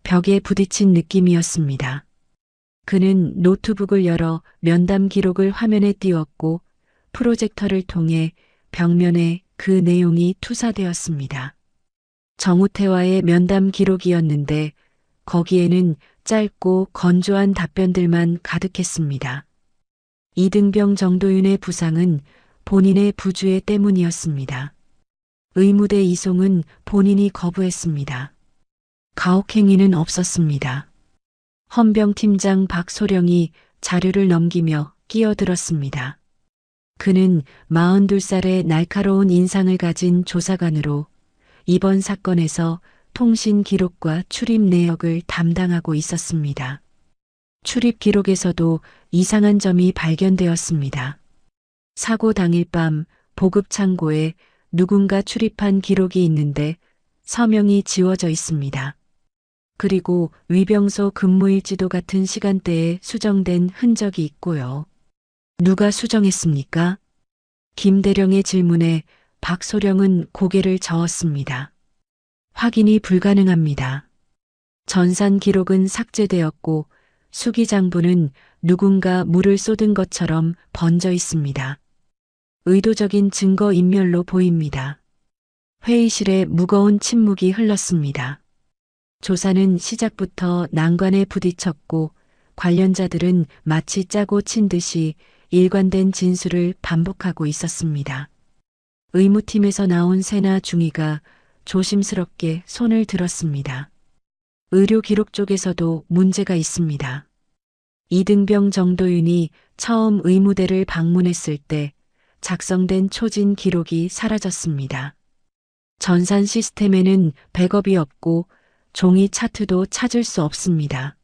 벽에 부딪힌 느낌이었습니다. 그는 노트북을 열어 면담 기록을 화면에 띄웠고 프로젝터를 통해 벽면에 그 내용이 투사되었습니다. 정우태와의 면담 기록이었는데 거기에는 짧고 건조한 답변들만 가득했습니다. 이등병 정도윤의 부상은 본인의 부주의 때문이었습니다. 의무대 이송은 본인이 거부했습니다. 가혹행위는 없었습니다. 헌병팀장 박소령이 자료를 넘기며 끼어들었습니다. 그는 42살의 날카로운 인상을 가진 조사관으로 이번 사건에서 통신 기록과 출입 내역을 담당하고 있었습니다. 출입 기록에서도 이상한 점이 발견되었습니다. 사고 당일 밤 보급 창고에 누군가 출입한 기록이 있는데 서명이 지워져 있습니다. 그리고 위병소 근무일지도 같은 시간대에 수정된 흔적이 있고요. 누가 수정했습니까? 김대령의 질문에 박소령은 고개를 저었습니다. 확인이 불가능합니다. 전산 기록은 삭제되었고 수기장부는 누군가 물을 쏟은 것처럼 번져 있습니다. 의도적인 증거 인멸로 보입니다. 회의실에 무거운 침묵이 흘렀습니다. 조사는 시작부터 난관에 부딪혔고 관련자들은 마치 짜고 친 듯이 일관된 진술을 반복하고 있었습니다. 의무팀에서 나온 세나 중위가 조심스럽게 손을 들었습니다. 의료 기록 쪽에서도 문제가 있습니다. 이등병 정도윤이 처음 의무대를 방문했을 때 작성된 초진 기록이 사라졌습니다. 전산 시스템에는 백업이 없고 종이 차트도 찾을 수 없습니다.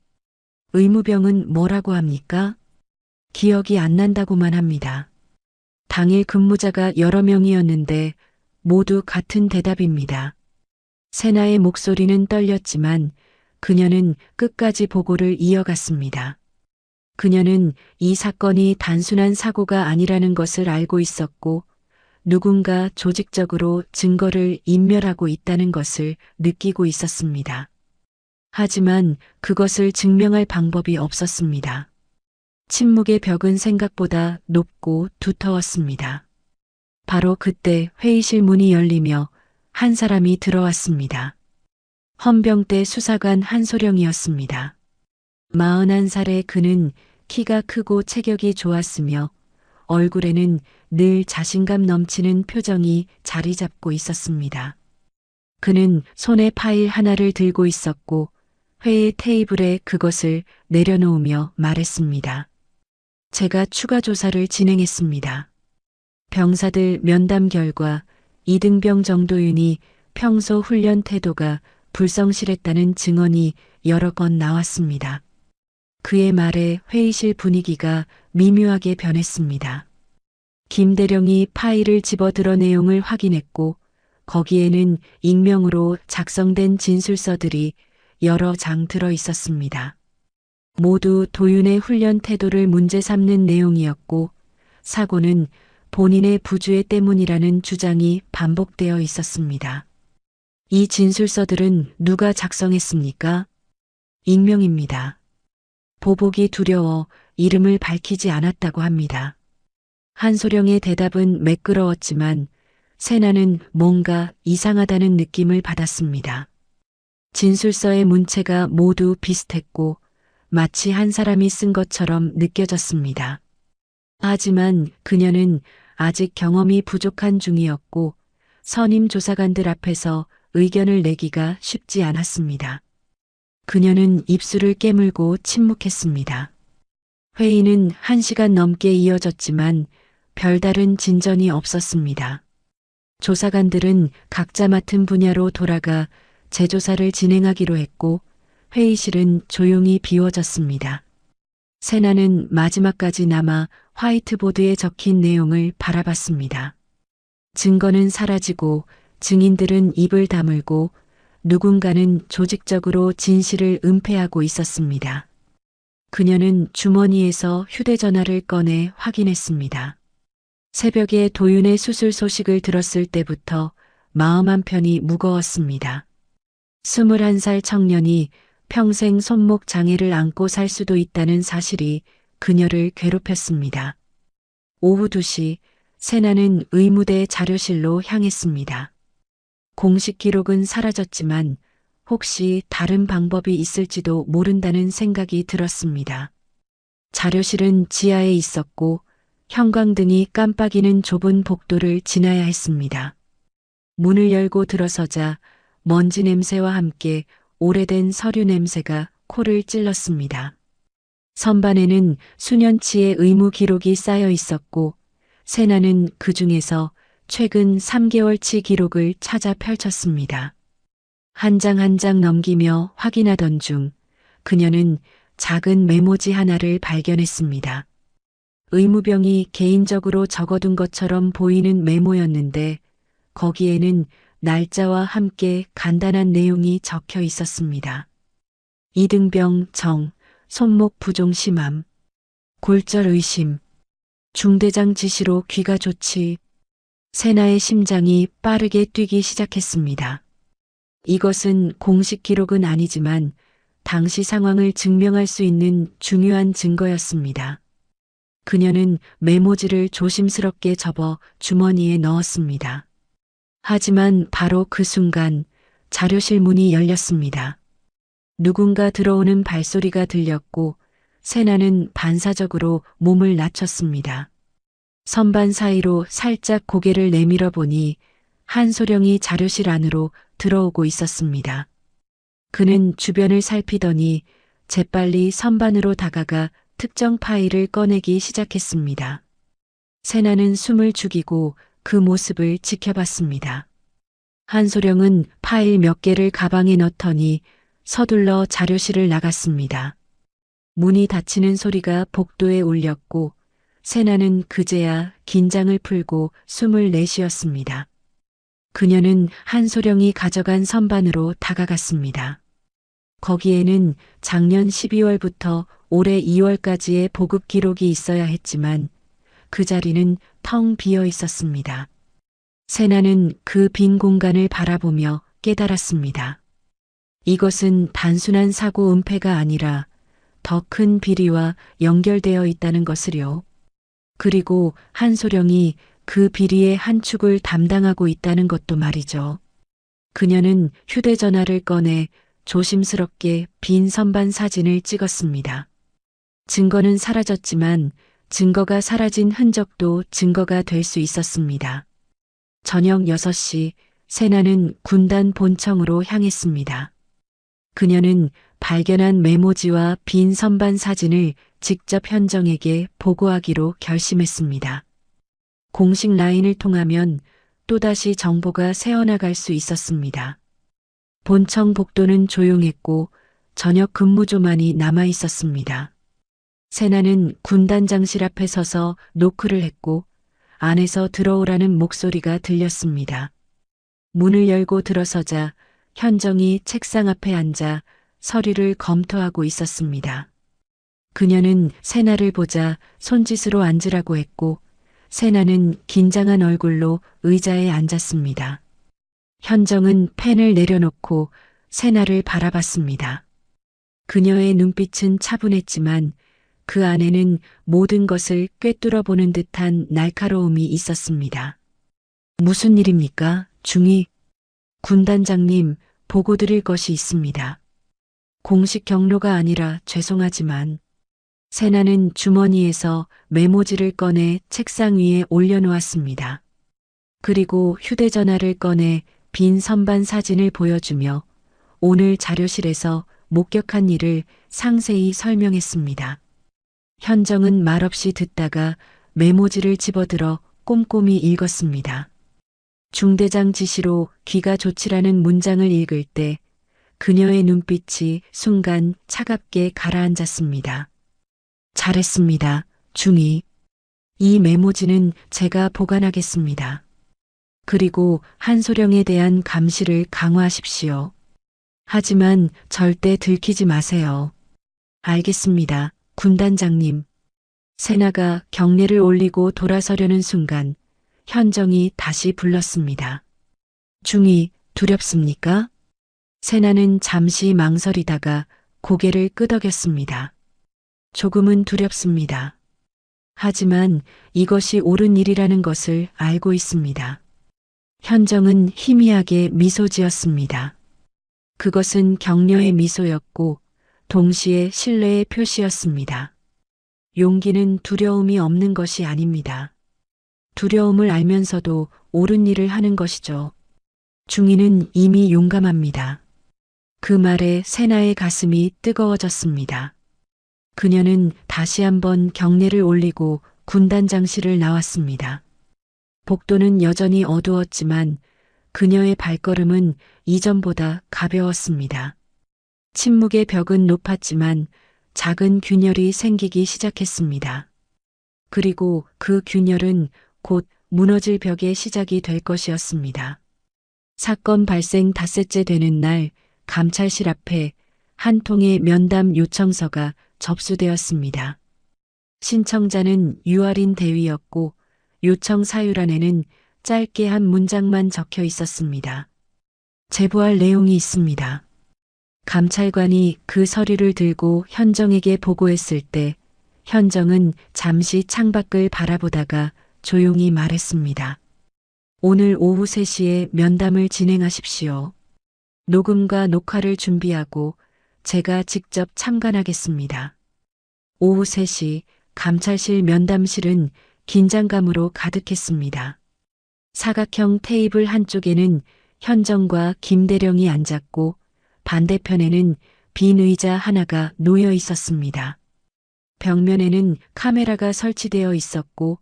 의무병은 뭐라고 합니까? 기억이 안 난다고만 합니다. 당일 근무자가 여러 명이었는데 모두 같은 대답입니다. 세나의 목소리는 떨렸지만 그녀는 끝까지 보고를 이어갔습니다. 그녀는 이 사건이 단순한 사고가 아니라는 것을 알고 있었고 누군가 조직적으로 증거를 인멸하고 있다는 것을 느끼고 있었습니다. 하지만 그것을 증명할 방법이 없었습니다. 침묵의 벽은 생각보다 높고 두터웠습니다. 바로 그때 회의실 문이 열리며 한 사람이 들어왔습니다. 헌병대 수사관 한소령이었습니다. 41살의 그는 키가 크고 체격이 좋았으며 얼굴에는 늘 자신감 넘치는 표정이 자리 잡고 있었습니다. 그는 손에 파일 하나를 들고 있었고 회의 테이블에 그것을 내려놓으며 말했습니다. 제가 추가 조사를 진행했습니다. 병사들 면담 결과 이등병 정도윤이 평소 훈련 태도가 불성실했다는 증언이 여러 번 나왔습니다. 그의 말에 회의실 분위기가 미묘하게 변했습니다. 김대령이 파일을 집어들어 내용을 확인했고 거기에는 익명으로 작성된 진술서들이 여러 장 들어 있었습니다. 모두 도윤의 훈련 태도를 문제 삼는 내용이었고 사고는 본인의 부주의 때문이라는 주장이 반복되어 있었습니다. 이 진술서들은 누가 작성했습니까? 익명입니다. 보복이 두려워 이름을 밝히지 않았다고 합니다. 한소령의 대답은 매끄러웠지만 세나는 뭔가 이상하다는 느낌을 받았습니다. 진술서의 문체가 모두 비슷했고 마치 한 사람이 쓴 것처럼 느껴졌습니다. 하지만 그녀는 아직 경험이 부족한 중이었고 선임 조사관들 앞에서 의견을 내기가 쉽지 않았습니다. 그녀는 입술을 깨물고 침묵했습니다. 회의는 1시간 넘게 이어졌지만 별다른 진전이 없었습니다. 조사관들은 각자 맡은 분야로 돌아가 재조사를 진행하기로 했고 회의실은 조용히 비워졌습니다. 세나는 마지막까지 남아 화이트보드에 적힌 내용을 바라봤습니다. 증거는 사라지고 증인들은 입을 다물고 누군가는 조직적으로 진실을 은폐하고 있었습니다. 그녀는 주머니에서 휴대전화를 꺼내 확인했습니다. 새벽에 도윤의 수술 소식을 들었을 때부터 마음 한편이 무거웠습니다. 21살 청년이 평생 손목 장애를 안고 살 수도 있다는 사실이 그녀를 괴롭혔습니다. 오후 2시 세나는 의무대 자료실로 향했습니다. 공식 기록은 사라졌지만 혹시 다른 방법이 있을지도 모른다는 생각이 들었습니다. 자료실은 지하에 있었고 형광등이 깜빡이는 좁은 복도를 지나야 했습니다. 문을 열고 들어서자 먼지 냄새와 함께 오래된 서류 냄새가 코를 찔렀습니다. 선반에는 수년치의 의무 기록이 쌓여 있었고 세나는 그 중에서 최근 3개월치 기록을 찾아 펼쳤습니다. 한 장 한 장 넘기며 확인하던 중 그녀는 작은 메모지 하나를 발견했습니다. 의무병이 개인적으로 적어둔 것처럼 보이는 메모였는데 거기에는 날짜와 함께 간단한 내용이 적혀 있었습니다. 이등병 정, 손목 부종 심함, 골절 의심, 중대장 지시로 귀가 조치. 세나의 심장이 빠르게 뛰기 시작했습니다. 이것은 공식 기록은 아니지만 당시 상황을 증명할 수 있는 중요한 증거였습니다. 그녀는 메모지를 조심스럽게 접어 주머니에 넣었습니다. 하지만 바로 그 순간 자료실 문이 열렸습니다. 누군가 들어오는 발소리가 들렸고 세나는 반사적으로 몸을 낮췄습니다. 선반 사이로 살짝 고개를 내밀어 보니 한소령이 자료실 안으로 들어오고 있었습니다. 그는 주변을 살피더니 재빨리 선반으로 다가가 특정 파일을 꺼내기 시작했습니다. 세나는 숨을 죽이고 그 모습을 지켜봤습니다. 한소령은 파일 몇 개를 가방에 넣더니 서둘러 자료실을 나갔습니다. 문이 닫히는 소리가 복도에 울렸고 세나는 그제야 긴장을 풀고 숨을 내쉬었습니다. 그녀는 한소령이 가져간 선반으로 다가갔습니다. 거기에는 작년 12월부터 올해 2월까지의 보급 기록이 있어야 했지만 그 자리는 텅 비어 있었습니다. 세나는 그 빈 공간을 바라보며 깨달았습니다. 이것은 단순한 사고 은폐가 아니라 더 큰 비리와 연결되어 있다는 것을요. 그리고 한소령이 그 비리의 한 축을 담당하고 있다는 것도 말이죠. 그녀는 휴대전화를 꺼내 조심스럽게 빈 선반 사진을 찍었습니다. 증거는 사라졌지만 증거가 사라진 흔적도 증거가 될 수 있었습니다. 저녁 6시 세나는 군단 본청으로 향했습니다. 그녀는 발견한 메모지와 빈 선반 사진을 직접 현정에게 보고하기로 결심했습니다. 공식 라인을 통하면 또다시 정보가 새어나갈 수 있었습니다. 본청 복도는 조용했고 저녁 근무조만이 남아 있었습니다. 세나는 군단장실 앞에 서서 노크를 했고 안에서 들어오라는 목소리가 들렸습니다. 문을 열고 들어서자 현정이 책상 앞에 앉아 서류를 검토하고 있었습니다. 그녀는 세나를 보자 손짓으로 앉으라고 했고 세나는 긴장한 얼굴로 의자에 앉았습니다. 현정은 펜을 내려놓고 세나를 바라봤습니다. 그녀의 눈빛은 차분했지만 그 안에는 모든 것을 꿰뚫어 보는 듯한 날카로움이 있었습니다. 무슨 일입니까, 중위? 군단장님, 보고 드릴 것이 있습니다. 공식 경로가 아니라 죄송하지만 세나는 주머니에서 메모지를 꺼내 책상 위에 올려놓았습니다. 그리고 휴대전화를 꺼내 빈 선반 사진을 보여주며 오늘 자료실에서 목격한 일을 상세히 설명했습니다. 현정은 말없이 듣다가 메모지를 집어들어 꼼꼼히 읽었습니다. 중대장 지시로 귀가 조치라는 문장을 읽을 때 그녀의 눈빛이 순간 차갑게 가라앉았습니다. 잘했습니다, 중위. 이 메모지는 제가 보관하겠습니다. 그리고 한소령에 대한 감시를 강화하십시오. 하지만 절대 들키지 마세요. 알겠습니다, 군단장님. 세나가 경례를 올리고 돌아서려는 순간 현정이 다시 불렀습니다. 중위, 두렵습니까? 세나는 잠시 망설이다가 고개를 끄덕였습니다. 조금은 두렵습니다. 하지만 이것이 옳은 일이라는 것을 알고 있습니다. 현정은 희미하게 미소 지었습니다. 그것은 격려의 미소였고 동시에 신뢰의 표시였습니다. 용기는 두려움이 없는 것이 아닙니다. 두려움을 알면서도 옳은 일을 하는 것이죠. 중위는 이미 용감합니다. 그 말에 세나의 가슴이 뜨거워졌습니다. 그녀는 다시 한번 경례를 올리고 군단장실을 나왔습니다. 복도는 여전히 어두웠지만 그녀의 발걸음은 이전보다 가벼웠습니다. 침묵의 벽은 높았지만 작은 균열이 생기기 시작했습니다. 그리고 그 균열은 곧 무너질 벽의 시작이 될 것이었습니다. 사건 발생 닷새째 되는 날 감찰실 앞에 한 통의 면담 요청서가 접수되었습니다. 신청자는 유아린 대위였고 요청 사유란에는 짧게 한 문장만 적혀 있었습니다. 제보할 내용이 있습니다. 감찰관이 그 서류를 들고 현정에게 보고했을 때 현정은 잠시 창밖을 바라보다가 조용히 말했습니다. 오늘 오후 3시에 면담을 진행하십시오. 녹음과 녹화를 준비하고 제가 직접 참관하겠습니다. 오후 3시 감찰실 면담실은 긴장감으로 가득했습니다. 사각형 테이블 한쪽에는 현정과 김대령이 앉았고 반대편에는 빈 의자 하나가 놓여 있었습니다. 벽면에는 카메라가 설치되어 있었고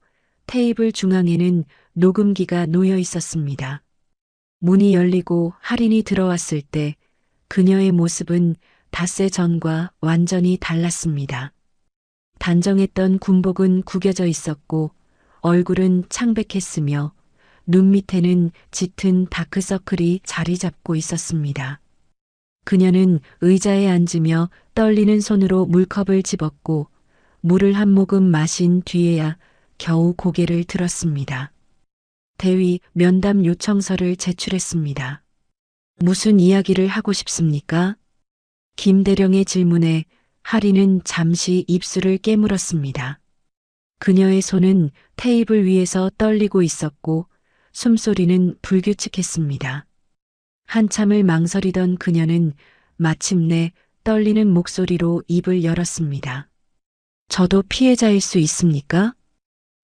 테이블 중앙에는 녹음기가 놓여 있었습니다. 문이 열리고 할인이 들어왔을 때 그녀의 모습은 닷새 전과 완전히 달랐습니다. 단정했던 군복은 구겨져 있었고 얼굴은 창백했으며 눈 밑에는 짙은 다크서클이 자리 잡고 있었습니다. 그녀는 의자에 앉으며 떨리는 손으로 물컵을 집었고 물을 한 모금 마신 뒤에야 겨우 고개를 들었습니다. 대위 면담 요청서를 제출했습니다. 무슨 이야기를 하고 싶습니까? 김대령의 질문에 할인은 잠시 입술을 깨물었습니다. 그녀의 손은 테이블 위에서 떨리고 있었고 숨소리는 불규칙했습니다. 한참을 망설이던 그녀는 마침내 떨리는 목소리로 입을 열었습니다. 저도 피해자일 수 있습니까?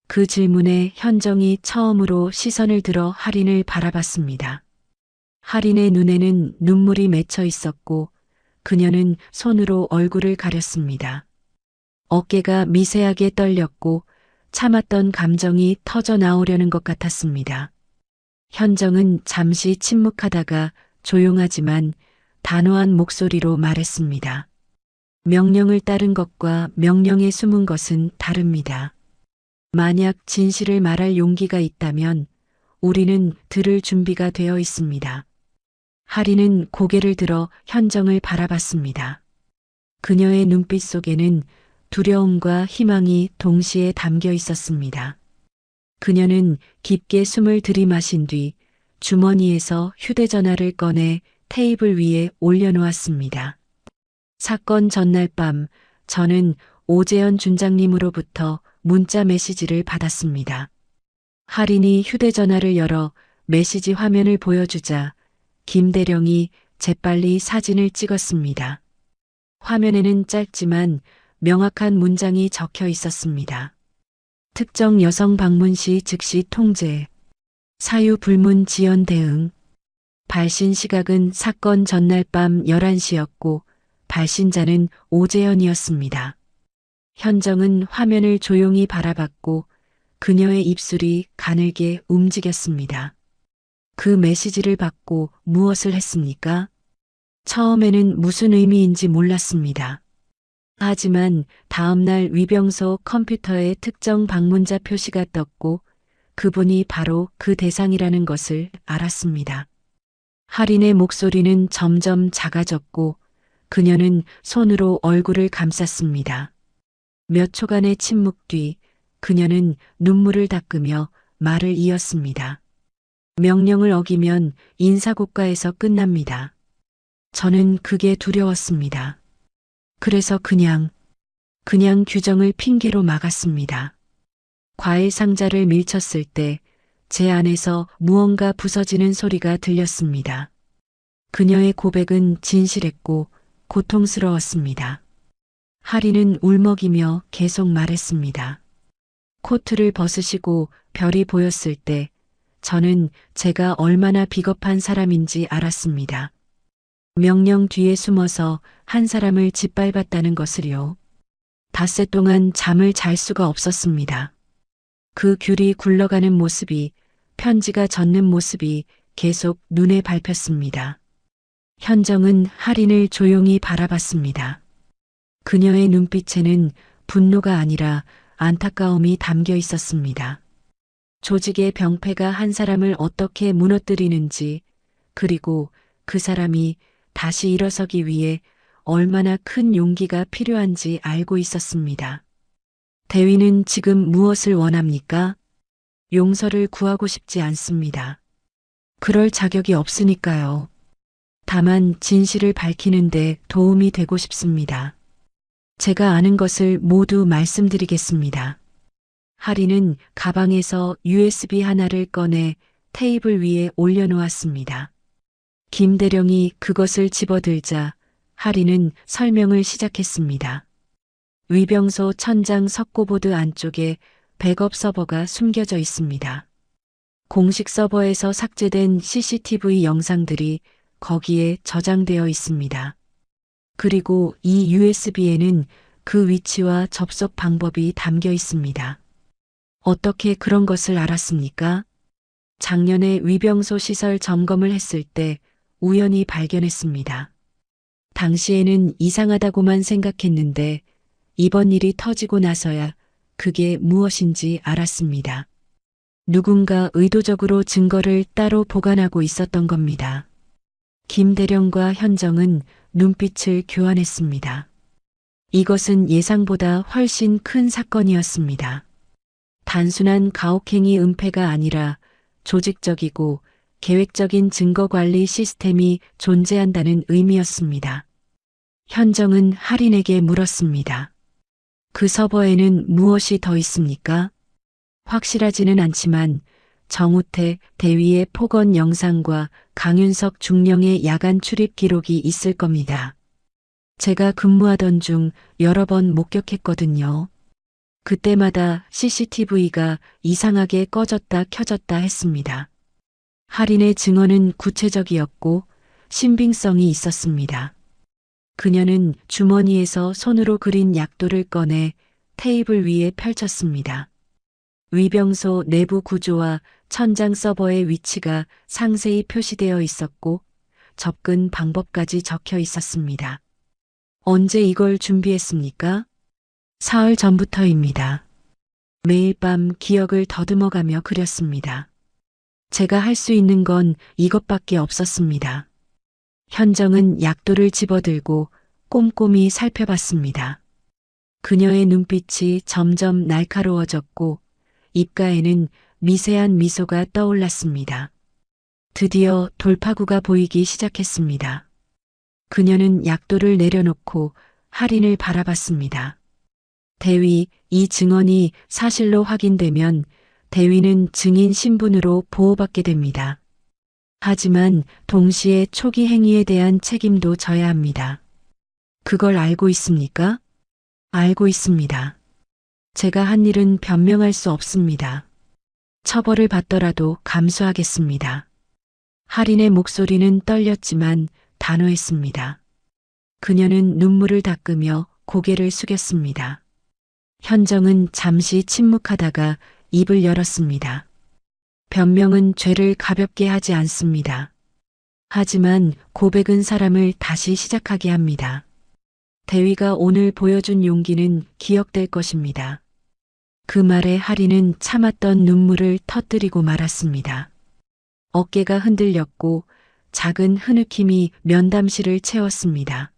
그 질문에 현정이 처음으로 시선을 들어 할인을 바라봤습니다. 할인의 눈에는 눈물이 맺혀 있었고 그녀는 손으로 얼굴을 가렸습니다. 어깨가 미세하게 떨렸고 참았던 감정이 터져 나오려는 것 같았습니다. 현정은 잠시 침묵하다가 조용하지만 단호한 목소리로 말했습니다. 명령을 따른 것과 명령에 숨은 것은 다릅니다. 만약 진실을 말할 용기가 있다면 우리는 들을 준비가 되어 있습니다. 할인은 고개를 들어 현정을 바라봤습니다. 그녀의 눈빛 속에는 두려움과 희망이 동시에 담겨 있었습니다. 그녀는 깊게 숨을 들이마신 뒤 주머니에서 휴대전화를 꺼내 테이블 위에 올려놓았습니다. 사건 전날 밤 저는 오재현 준장님으로부터 문자 메시지를 받았습니다. 할인이 휴대전화를 열어 메시지 화면을 보여주자 김대령이 재빨리 사진을 찍었습니다. 화면에는 짧지만 명확한 문장이 적혀 있었습니다. 특정 여성 방문 시 즉시 통제, 사유 불문 지연 대응. 발신 시각은 사건 전날 밤 11시였고 발신자는 오재현이었습니다. 현정은 화면을 조용히 바라봤고 그녀의 입술이 가늘게 움직였습니다. 그 메시지를 받고 무엇을 했습니까? 처음에는 무슨 의미인지 몰랐습니다. 하지만 다음날 위병소 컴퓨터에 특정 방문자 표시가 떴고 그분이 바로 그 대상이라는 것을 알았습니다. 할인의 목소리는 점점 작아졌고 그녀는 손으로 얼굴을 감쌌습니다. 몇 초간의 침묵 뒤 그녀는 눈물을 닦으며 말을 이었습니다. 명령을 어기면 인사고과에서 끝납니다. 저는 그게 두려웠습니다. 그래서 그냥 규정을 핑계로 막았습니다. 과일 상자를 밀쳤을 때 제 안에서 무언가 부서지는 소리가 들렸습니다. 그녀의 고백은 진실했고 고통스러웠습니다. 할인은 울먹이며 계속 말했습니다. 코트를 벗으시고 별이 보였을 때 저는 제가 얼마나 비겁한 사람인지 알았습니다. 명령 뒤에 숨어서 한 사람을 짓밟았다는 것을요. 닷새 동안 잠을 잘 수가 없었습니다. 그 귤이 굴러가는 모습이, 편지가 젖는 모습이 계속 눈에 밟혔습니다. 현정은 할인을 조용히 바라봤습니다. 그녀의 눈빛에는 분노가 아니라 안타까움이 담겨 있었습니다. 조직의 병폐가 한 사람을 어떻게 무너뜨리는지, 그리고 그 사람이 다시 일어서기 위해 얼마나 큰 용기가 필요한지 알고 있었습니다. 대위는 지금 무엇을 원합니까? 용서를 구하고 싶지 않습니다. 그럴 자격이 없으니까요. 다만 진실을 밝히는데 도움이 되고 싶습니다. 제가 아는 것을 모두 말씀드리겠습니다. 하리는 가방에서 USB 하나를 꺼내 테이블 위에 올려놓았습니다. 김대령이 그것을 집어들자 하리는 설명을 시작했습니다. 위병소 천장 석고보드 안쪽에 백업 서버가 숨겨져 있습니다. 공식 서버에서 삭제된 CCTV 영상들이 거기에 저장되어 있습니다. 그리고 이 USB에는 그 위치와 접속 방법이 담겨 있습니다. 어떻게 그런 것을 알았습니까? 작년에 위병소 시설 점검을 했을 때 우연히 발견했습니다. 당시에는 이상하다고만 생각했는데 이번 일이 터지고 나서야 그게 무엇인지 알았습니다. 누군가 의도적으로 증거를 따로 보관하고 있었던 겁니다. 김대령과 현정은 눈빛을 교환했습니다. 이것은 예상보다 훨씬 큰 사건이었습니다. 단순한 가혹행위 은폐가 아니라 조직적이고 계획적인 증거관리 시스템이 존재한다는 의미였습니다. 현정은 할인에게 물었습니다. 그 서버에는 무엇이 더 있습니까? 확실하지는 않지만 정우태 대위의 폭언 영상과 강윤석 중령의 야간 출입 기록이 있을 겁니다. 제가 근무하던 중 여러 번 목격했거든요. 그때마다 CCTV가 이상하게 꺼졌다 켜졌다 했습니다. 할인의 증언은 구체적이었고 신빙성이 있었습니다. 그녀는 주머니에서 손으로 그린 약도를 꺼내 테이블 위에 펼쳤습니다. 위병소 내부 구조와 천장 서버의 위치가 상세히 표시되어 있었고 접근 방법까지 적혀 있었습니다. 언제 이걸 준비했습니까? 사흘 전부터입니다. 매일 밤 기억을 더듬어가며 그렸습니다. 제가 할 수 있는 건 이것밖에 없었습니다. 현정은 약도를 집어들고 꼼꼼히 살펴봤습니다. 그녀의 눈빛이 점점 날카로워졌고 입가에는 미세한 미소가 떠올랐습니다. 드디어 돌파구가 보이기 시작했습니다. 그녀는 약도를 내려놓고 할인을 바라봤습니다. 대위, 이 증언이 사실로 확인되면 대위는 증인 신분으로 보호받게 됩니다. 하지만 동시에 초기 행위에 대한 책임도 져야 합니다. 그걸 알고 있습니까? 알고 있습니다. 제가 한 일은 변명할 수 없습니다. 처벌을 받더라도 감수하겠습니다. 할인의 목소리는 떨렸지만 단호했습니다. 그녀는 눈물을 닦으며 고개를 숙였습니다. 현정은 잠시 침묵하다가 입을 열었습니다. 변명은 죄를 가볍게 하지 않습니다. 하지만 고백은 사람을 다시 시작하게 합니다. 대위가 오늘 보여준 용기는 기억될 것입니다. 그 말에 할인은 참았던 눈물을 터뜨리고 말았습니다. 어깨가 흔들렸고 작은 흐느낌이 면담실을 채웠습니다.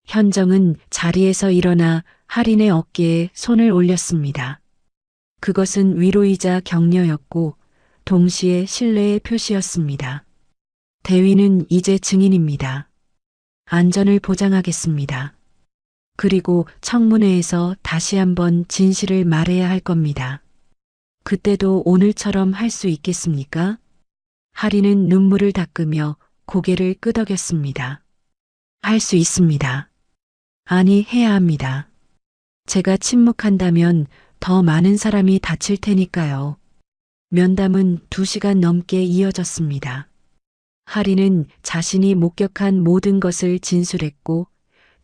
현정은 자리에서 일어나 할인의 어깨에 손을 올렸습니다. 그것은 위로이자 격려였고 동시에 신뢰의 표시였습니다. 대위는 이제 증인입니다. 안전을 보장하겠습니다. 그리고 청문회에서 다시 한번 진실을 말해야 할 겁니다. 그때도 오늘처럼 할 수 있겠습니까? 할인은 눈물을 닦으며 고개를 끄덕였습니다. 할 수 있습니다. 아니, 해야 합니다. 제가 침묵한다면 더 많은 사람이 다칠 테니까요. 면담은 2시간 넘게 이어졌습니다. 할인은 자신이 목격한 모든 것을 진술했고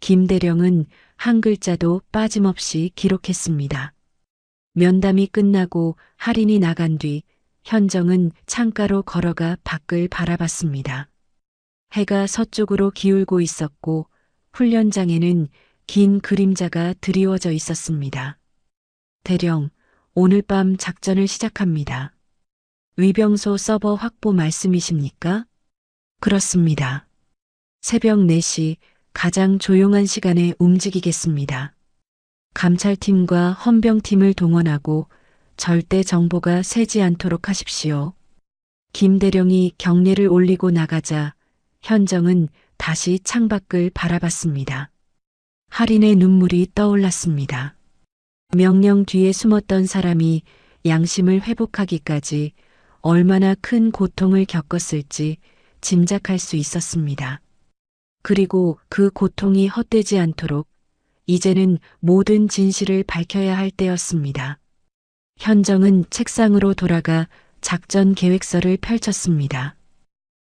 김대령은 한 글자도 빠짐없이 기록했습니다. 면담이 끝나고 할인이 나간 뒤 현정은 창가로 걸어가 밖을 바라봤습니다. 해가 서쪽으로 기울고 있었고 훈련장에는 긴 그림자가 드리워져 있었습니다. 대령, 오늘 밤 작전을 시작합니다. 위병소 서버 확보 말씀이십니까? 그렇습니다. 새벽 4시 가장 조용한 시간에 움직이겠습니다. 감찰팀과 헌병팀을 동원하고 절대 정보가 새지 않도록 하십시오. 김 대령이 경례를 올리고 나가자 현정은 다시 창밖을 바라봤습니다. 할인의 눈물이 떠올랐습니다. 명령 뒤에 숨었던 사람이 양심을 회복하기까지 얼마나 큰 고통을 겪었을지 짐작할 수 있었습니다. 그리고 그 고통이 헛되지 않도록 이제는 모든 진실을 밝혀야 할 때였습니다. 현정은 책상으로 돌아가 작전 계획서를 펼쳤습니다.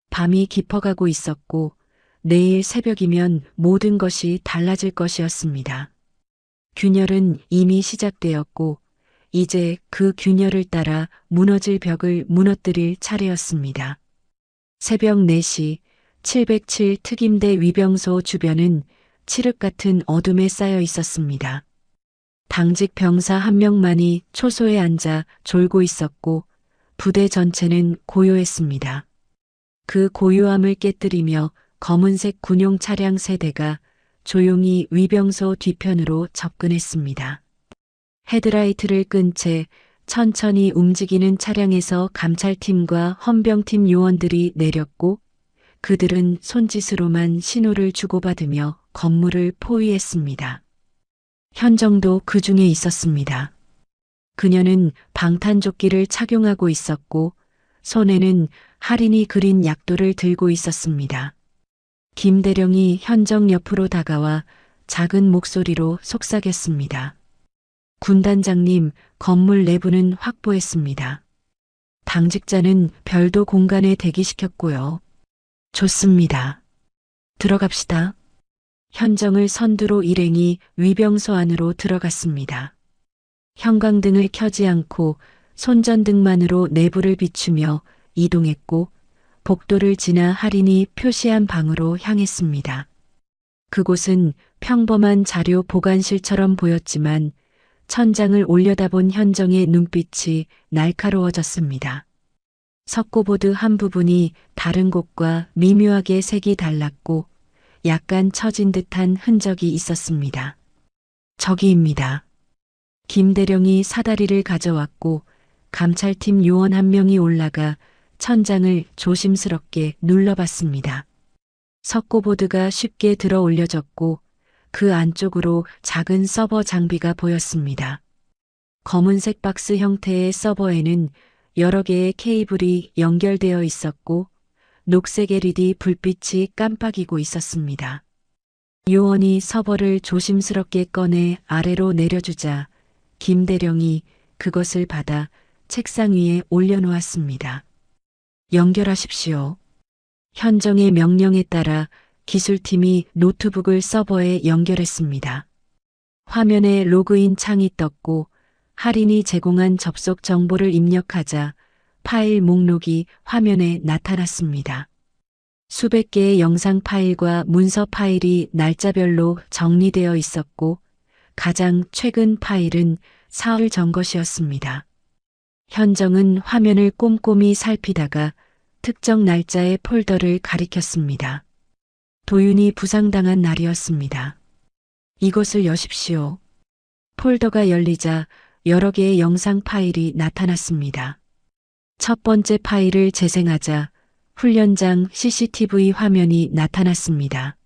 밤이 깊어가고 있었고 내일 새벽이면 모든 것이 달라질 것이었습니다. 균열은 이미 시작되었고 이제 그 균열을 따라 무너질 벽을 무너뜨릴 차례였습니다. 새벽 4시 707 특임대 위병소 주변은 칠흑 같은 어둠에 쌓여 있었습니다. 당직 병사 한 명만이 초소에 앉아 졸고 있었고 부대 전체는 고요했습니다. 그 고요함을 깨뜨리며 검은색 군용 차량 3대가 조용히 위병소 뒤편으로 접근했습니다. 헤드라이트를 끈 채 천천히 움직이는 차량에서 감찰팀과 헌병팀 요원들이 내렸고 그들은 손짓으로만 신호를 주고받으며 건물을 포위했습니다. 현정도 그 중에 있었습니다. 그녀는 방탄조끼를 착용하고 있었고 손에는 할인이 그린 약도를 들고 있었습니다. 김 대령이 현정 옆으로 다가와 작은 목소리로 속삭였습니다. 군단장님, 건물 내부는 확보했습니다. 당직자는 별도 공간에 대기시켰고요. 좋습니다. 들어갑시다. 현정을 선두로 일행이 위병소 안으로 들어갔습니다. 형광등을 켜지 않고 손전등만으로 내부를 비추며 이동했고 복도를 지나 할인이 표시한 방으로 향했습니다. 그곳은 평범한 자료 보관실처럼 보였지만 천장을 올려다본 현정의 눈빛이 날카로워졌습니다. 석고보드 한 부분이 다른 곳과 미묘하게 색이 달랐고 약간 처진 듯한 흔적이 있었습니다. 저기입니다. 김 대령이 사다리를 가져왔고 감찰팀 요원 한 명이 올라가 천장을 조심스럽게 눌러봤습니다. 석고보드가 쉽게 들어 올려졌고 그 안쪽으로 작은 서버 장비가 보였습니다. 검은색 박스 형태의 서버에는 여러 개의 케이블이 연결되어 있었고 녹색 LED 불빛이 깜빡이고 있었습니다. 요원이 서버를 조심스럽게 꺼내 아래로 내려주자 김 대령이 그것을 받아 책상 위에 올려놓았습니다. 연결하십시오. 현정의 명령에 따라 기술팀이 노트북을 서버에 연결했습니다. 화면에 로그인 창이 떴고 할인이 제공한 접속 정보를 입력하자 파일 목록이 화면에 나타났습니다. 수백 개의 영상 파일과 문서 파일이 날짜별로 정리되어 있었고 가장 최근 파일은 사흘 전 것이었습니다. 현정은 화면을 꼼꼼히 살피다가 특정 날짜의 폴더를 가리켰습니다. 도윤이 부상당한 날이었습니다. 이것을 여십시오. 폴더가 열리자 여러 개의 영상 파일이 나타났습니다. 첫 번째 파일을 재생하자 훈련장 CCTV 화면이 나타났습니다.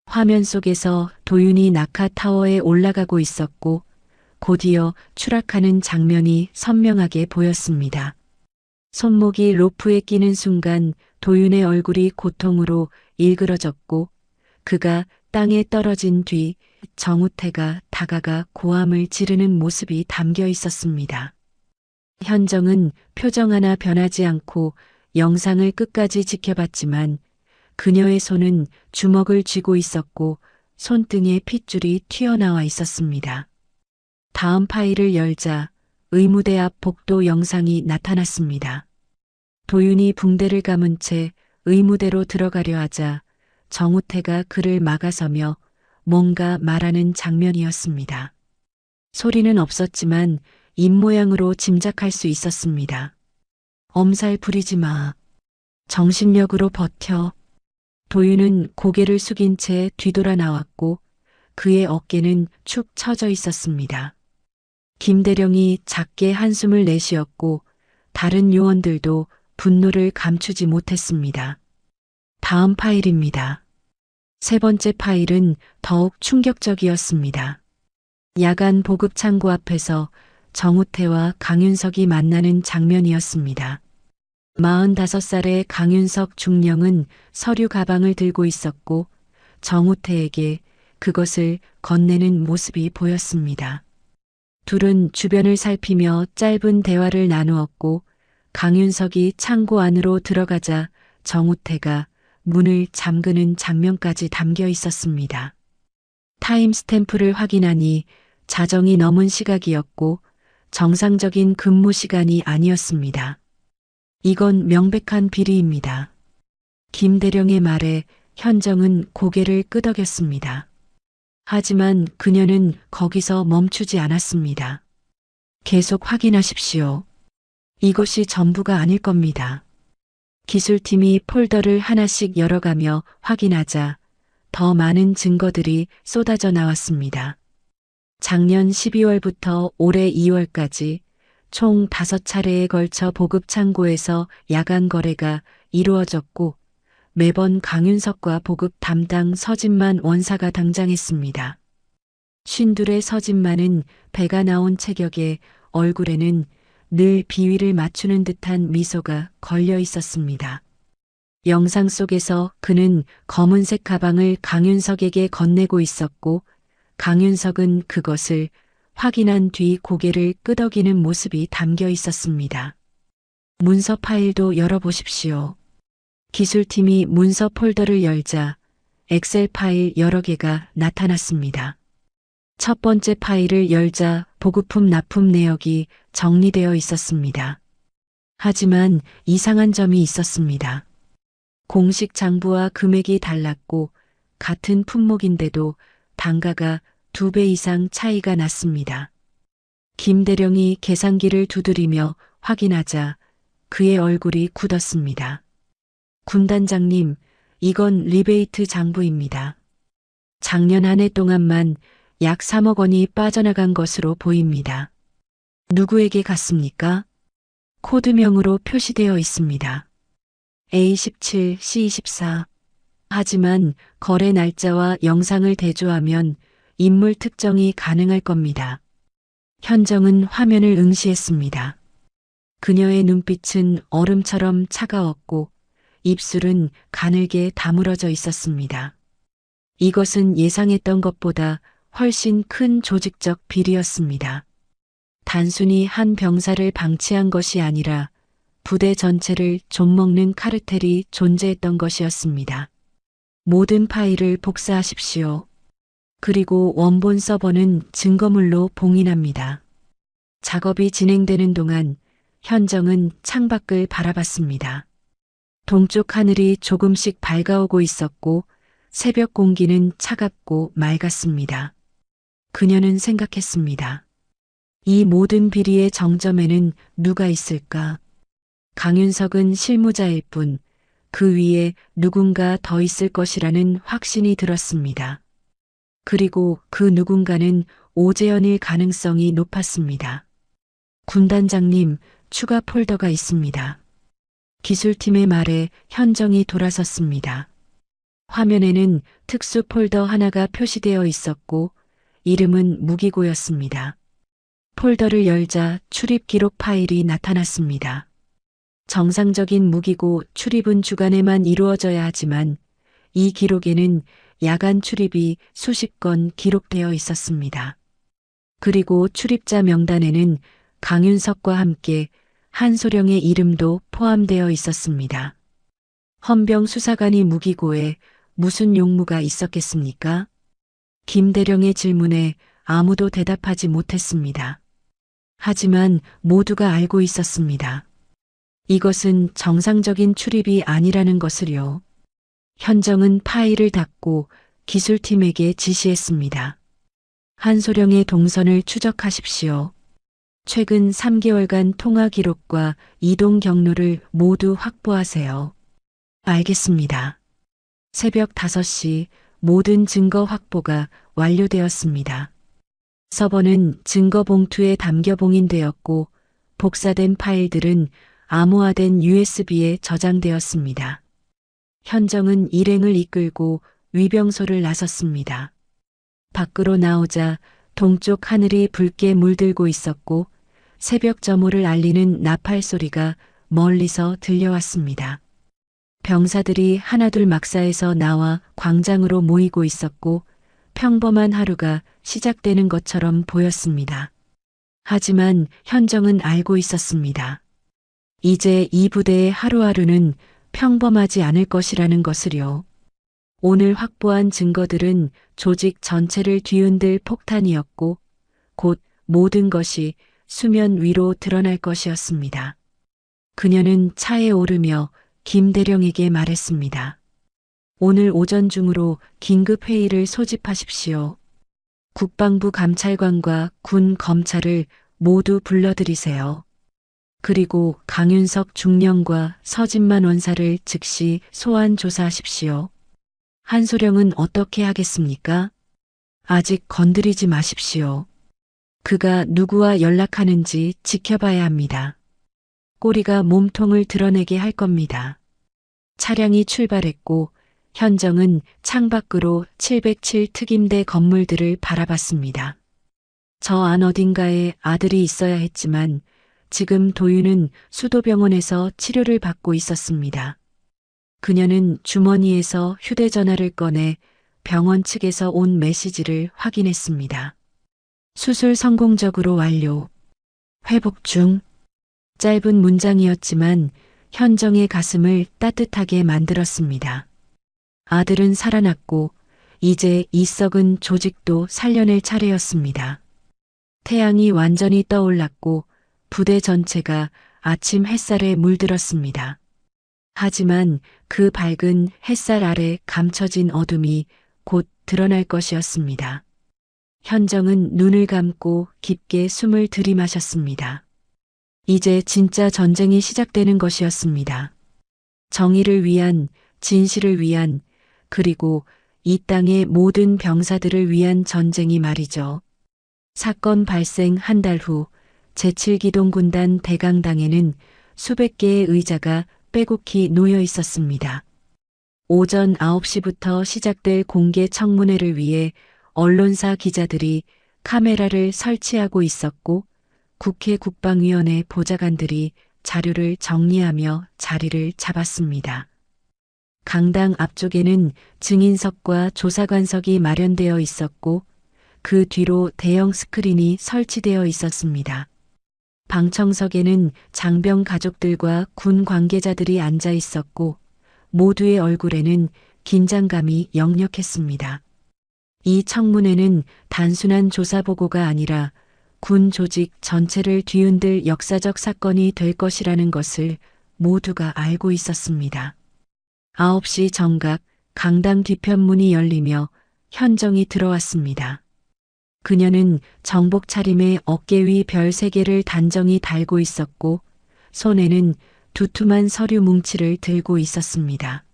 화면 속에서 도윤이 낙하타워에 올라가고 있었고 곧이어 추락하는 장면이 선명하게 보였습니다. 손목이 로프에 끼는 순간 도윤의 얼굴이 고통으로 일그러졌고 그가 땅에 떨어진 뒤 정우태가 다가가 고함을 지르는 모습이 담겨 있었습니다. 현정은 표정 하나 변하지 않고 영상을 끝까지 지켜봤지만 그녀의 손은 주먹을 쥐고 있었고 손등에 핏줄이 튀어나와 있었습니다. 다음 파일을 열자 의무대 앞 복도 영상이 나타났습니다. 도윤이 붕대를 감은 채 의무대로 들어가려 하자 정우태가 그를 막아서며 뭔가 말하는 장면이었습니다. 소리는 없었지만 입모양으로 짐작할 수 있었습니다. 엄살 부리지 마. 정신력으로 버텨. 도윤은 고개를 숙인 채 뒤돌아 나왔고 그의 어깨는 축 처져 있었습니다. 김대령이 작게 한숨을 내쉬었고 다른 요원들도 분노를 감추지 못했습니다. 다음 파일입니다. 세 번째 파일은 더욱 충격적이었습니다. 야간 보급 창고 앞에서 정우태와 강윤석이 만나는 장면이었습니다. 45살의 강윤석 중령은 서류 가방을 들고 있었고 정우태에게 그것을 건네는 모습이 보였습니다. 둘은 주변을 살피며 짧은 대화를 나누었고 강윤석이 창고 안으로 들어가자 정우태가 문을 잠그는 장면까지 담겨 있었습니다. 타임스탬프를 확인하니 자정이 넘은 시각이었고 정상적인 근무 시간이 아니었습니다. 이건 명백한 비리입니다. 김대령의 말에 현정은 고개를 끄덕였습니다. 하지만 그녀는 거기서 멈추지 않았습니다. 계속 확인하십시오. 이것이 전부가 아닐 겁니다. 기술팀이 폴더를 하나씩 열어가며 확인하자 더 많은 증거들이 쏟아져 나왔습니다. 작년 12월부터 올해 2월까지 총 5차례에 걸쳐 보급 창고에서 야간 거래가 이루어졌고 매번 강윤석과 보급 담당 서진만 원사가 등장했습니다. 쉰둘의 서진만은 배가 나온 체격에 얼굴에는 늘 비위를 맞추는 듯한 미소가 걸려 있었습니다. 영상 속에서 그는 검은색 가방을 강윤석에게 건네고 있었고 강윤석은 그것을 확인한 뒤 고개를 끄덕이는 모습이 담겨 있었습니다. 문서 파일도 열어보십시오. 기술팀이 문서 폴더를 열자 엑셀 파일 여러 개가 나타났습니다. 첫 번째 파일을 열자 보급품 납품 내역이 정리되어 있었습니다. 하지만 이상한 점이 있었습니다. 공식 장부와 금액이 달랐고 같은 품목인데도 단가가 2배 이상 차이가 났습니다. 김대령이 계산기를 두드리며 확인하자 그의 얼굴이 굳었습니다. 군단장님, 이건 리베이트 장부입니다. 작년 한 해 동안만 약 3억 원이 빠져나간 것으로 보입니다. 누구에게 갔습니까? 코드명으로 표시되어 있습니다. A17, C24. 하지만 거래 날짜와 영상을 대조하면 인물 특정이 가능할 겁니다. 현정은 화면을 응시했습니다. 그녀의 눈빛은 얼음처럼 차가웠고 입술은 가늘게 다물어져 있었습니다. 이것은 예상했던 것보다 훨씬 큰 조직적 비리였습니다. 단순히 한 병사를 방치한 것이 아니라 부대 전체를 좀먹는 카르텔이 존재했던 것이었습니다. 모든 파일을 복사하십시오. 그리고 원본 서버는 증거물로 봉인합니다. 작업이 진행되는 동안 현정은 창밖을 바라봤습니다. 동쪽 하늘이 조금씩 밝아오고 있었고 새벽 공기는 차갑고 맑았습니다. 그녀는 생각했습니다. 이 모든 비리의 정점에는 누가 있을까? 강윤석은 실무자일 뿐 그 위에 누군가 더 있을 것이라는 확신이 들었습니다. 그리고 그 누군가는 오재현일 가능성이 높았습니다. 군단장님, 추가 폴더가 있습니다. 기술팀의 말에 현정이 돌아섰습니다. 화면에는 특수 폴더 하나가 표시되어 있었고 이름은 무기고였습니다. 폴더를 열자 출입 기록 파일이 나타났습니다. 정상적인 무기고 출입은 주간에만 이루어져야 하지만 이 기록에는 야간 출입이 수십 건 기록되어 있었습니다. 그리고 출입자 명단에는 강윤석과 함께 한소령의 이름도 포함되어 있었습니다. 헌병 수사관이 무기고에 무슨 용무가 있었겠습니까? 김대령의 질문에 아무도 대답하지 못했습니다. 하지만 모두가 알고 있었습니다. 이것은 정상적인 출입이 아니라는 것을요. 현정은 파일을 닫고 기술팀에게 지시했습니다. 한소령의 동선을 추적하십시오. 최근 3개월간 통화 기록과 이동 경로를 모두 확보하세요. 알겠습니다. 새벽 5시 모든 증거 확보가 완료되었습니다. 서버는 증거 봉투에 담겨 봉인되었고 복사된 파일들은 암호화된 USB에 저장되었습니다. 현정은 일행을 이끌고 위병소를 나섰습니다. 밖으로 나오자 동쪽 하늘이 붉게 물들고 있었고 새벽 점호를 알리는 나팔 소리가 멀리서 들려왔습니다. 병사들이 하나둘 막사에서 나와 광장으로 모이고 있었고 평범한 하루가 시작되는 것처럼 보였습니다. 하지만 현정은 알고 있었습니다. 이제 이 부대의 하루하루는 평범하지 않을 것이라는 것을요. 오늘 확보한 증거들은 조직 전체를 뒤흔들 폭탄이었고 곧 모든 것이 수면 위로 드러날 것이었습니다. 그녀는 차에 오르며 김대령에게 말했습니다. 오늘 오전 중으로 긴급 회의를 소집하십시오. 국방부 감찰관과 군 검찰을 모두 불러들이세요. 그리고 강윤석 중령과 서진만 원사를 즉시 소환 조사하십시오. 한소령은 어떻게 하겠습니까? 아직 건드리지 마십시오. 그가 누구와 연락하는지 지켜봐야 합니다. 꼬리가 몸통을 드러내게 할 겁니다. 차량이 출발했고 현정은 창밖으로 707 특임대 건물들을 바라봤습니다. 저 안 어딘가에 아들이 있어야 했지만 지금 도윤은 수도병원에서 치료를 받고 있었습니다. 그녀는 주머니에서 휴대전화를 꺼내 병원 측에서 온 메시지를 확인했습니다. 수술 성공적으로 완료. 회복 중. 짧은 문장이었지만 현정의 가슴을 따뜻하게 만들었습니다. 아들은 살아났고 이제 이 썩은 조직도 살려낼 차례였습니다. 태양이 완전히 떠올랐고 부대 전체가 아침 햇살에 물들었습니다. 하지만 그 밝은 햇살 아래 감춰진 어둠이 곧 드러날 것이었습니다. 현정은 눈을 감고 깊게 숨을 들이마셨습니다. 이제 진짜 전쟁이 시작되는 것이었습니다. 정의를 위한, 진실을 위한, 그리고 이 땅의 모든 병사들을 위한 전쟁이 말이죠. 사건 발생 한 달 후 제7기동군단 대강당에는 수백 개의 의자가 빼곡히 놓여 있었습니다. 오전 9시부터 시작될 공개 청문회를 위해 언론사 기자들이 카메라를 설치하고 있었고 국회 국방위원회 보좌관들이 자료를 정리하며 자리를 잡았습니다. 강당 앞쪽에는 증인석과 조사관석이 마련되어 있었고 그 뒤로 대형 스크린이 설치되어 있었습니다. 방청석에는 장병 가족들과 군 관계자들이 앉아 있었고 모두의 얼굴에는 긴장감이 역력했습니다. 이 청문회는 단순한 조사 보고가 아니라 군 조직 전체를 뒤흔들 역사적 사건이 될 것이라는 것을 모두가 알고 있었습니다. 9시 정각 강당 뒤편문이 열리며 현정이 들어왔습니다. 그녀는 정복 차림에 어깨 위 별 3개를 단정히 달고 있었고 손에는 두툼한 서류 뭉치를 들고 있었습니다.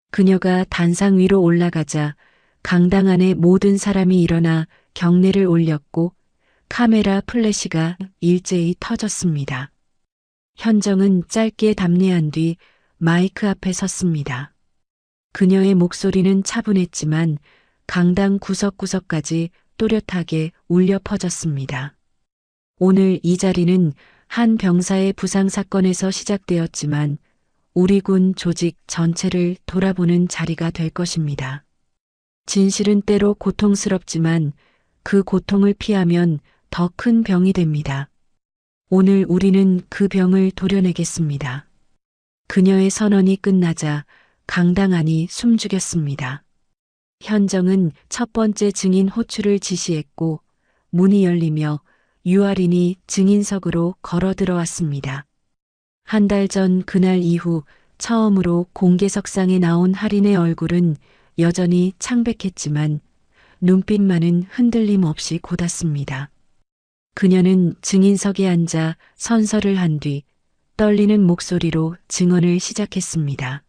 그녀가 단상 위로 올라가자 강당 안의 모든 사람이 일어나 경례를 올렸고 카메라 플래시가 일제히 터졌습니다. 현정은 짧게 답례한 뒤 마이크 앞에 섰습니다. 그녀의 목소리는 차분했지만 강당 구석구석까지 또렷하게 울려 퍼졌습니다. 오늘 이 자리는 한 병사의 부상 사건에서 시작되었지만 우리 군 조직 전체를 돌아보는 자리가 될 것입니다. 진실은 때로 고통스럽지만 그 고통을 피하면 더 큰 병이 됩니다. 오늘 우리는 그 병을 도려내겠습니다. 그녀의 선언이 끝나자 강당 안이 숨죽였습니다. 현정은 첫 번째 증인 호출을 지시했고 문이 열리며 유아린이 증인석으로 걸어 들어왔습니다. 한 달 전 그날 이후 처음으로 공개석상에 나온 할인의 얼굴은 여전히 창백했지만 눈빛만은 흔들림 없이 곧았습니다. 그녀는 증인석에 앉아 선서를 한 뒤 떨리는 목소리로 증언을 시작했습니다.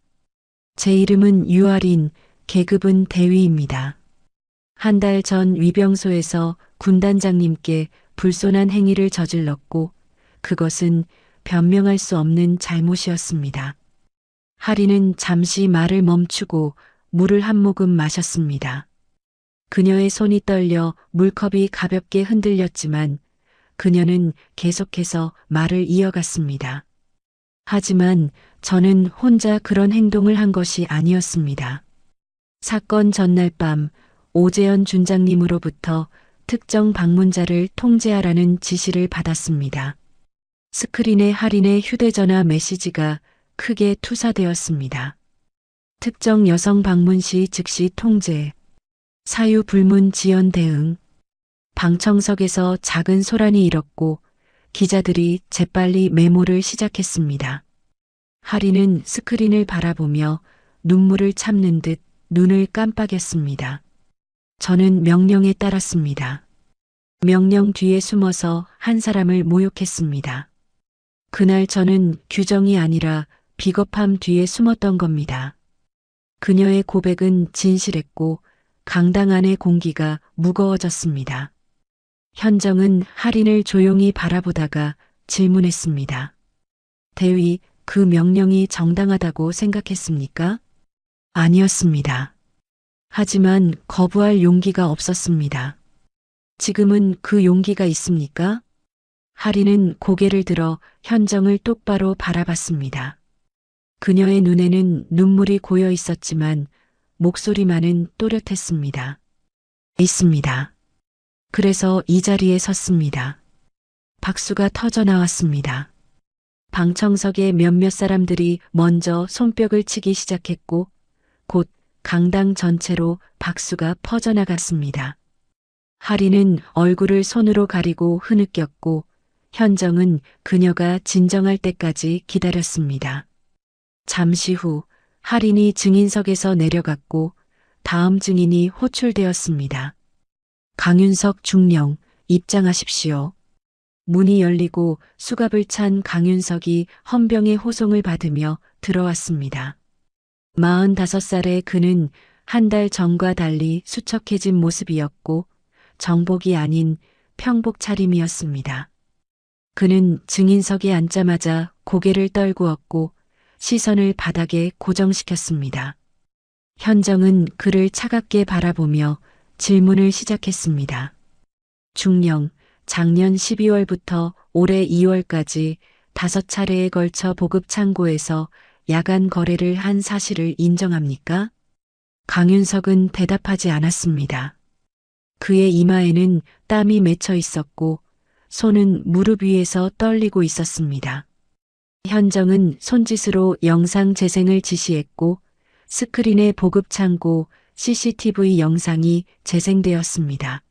제 이름은 유아린, 계급은 대위입니다. 한 달 전 위병소에서 군단장님께 불손한 행위를 저질렀고 그것은 변명할 수 없는 잘못이었습니다. 할인은 잠시 말을 멈추고 물을 한 모금 마셨습니다. 그녀의 손이 떨려 물컵이 가볍게 흔들렸지만 그녀는 계속해서 말을 이어갔습니다. 하지만 저는 혼자 그런 행동을 한 것이 아니었습니다. 사건 전날 밤 오재현 준장님으로부터 특정 방문자를 통제하라는 지시를 받았습니다. 스크린에 할인의 휴대전화 메시지가 크게 투사되었습니다. 특정 여성 방문 시 즉시 통제, 사유 불문 지연 대응. 방청석에서 작은 소란이 일었고 기자들이 재빨리 메모를 시작했습니다. 할인은 스크린을 바라보며 눈물을 참는 듯 눈을 깜빡였습니다. 저는 명령에 따랐습니다. 명령 뒤에 숨어서 한 사람을 모욕했습니다. 그날 저는 규정이 아니라 비겁함 뒤에 숨었던 겁니다. 그녀의 고백은 진실했고 강당 안의 공기가 무거워졌습니다. 현정은 할인을 조용히 바라보다가 질문했습니다. 대위, 그 명령이 정당하다고 생각했습니까? 아니었습니다. 하지만 거부할 용기가 없었습니다. 지금은 그 용기가 있습니까? 할인은 고개를 들어 현정을 똑바로 바라봤습니다. 그녀의 눈에는 눈물이 고여 있었지만 목소리만은 또렷했습니다. 있습니다. 그래서 이 자리에 섰습니다. 박수가 터져 나왔습니다. 방청석의 몇몇 사람들이 먼저 손뼉을 치기 시작했고 곧 강당 전체로 박수가 퍼져나갔습니다. 할인은 얼굴을 손으로 가리고 흐느꼈고 현정은 그녀가 진정할 때까지 기다렸습니다. 잠시 후 할인이 증인석에서 내려갔고 다음 증인이 호출되었습니다. 강윤석 중령, 입장하십시오. 문이 열리고 수갑을 찬 강윤석이 헌병의 호송을 받으며 들어왔습니다. 45살의 그는 한 달 전과 달리 수척해진 모습이었고 정복이 아닌 평복 차림이었습니다. 그는 증인석에 앉자마자 고개를 떨구었고 시선을 바닥에 고정시켰습니다. 현정은 그를 차갑게 바라보며 질문을 시작했습니다. 중령, 작년 12월부터 올해 2월까지 5차례에 걸쳐 보급 창고에서 야간 거래를 한 사실을 인정합니까? 강윤석은 대답하지 않았습니다. 그의 이마에는 땀이 맺혀 있었고 손은 무릎 위에서 떨리고 있었습니다. 현정은 손짓으로 영상 재생을 지시했고 스크린의 보급 창고 CCTV 영상이 재생되었습니다.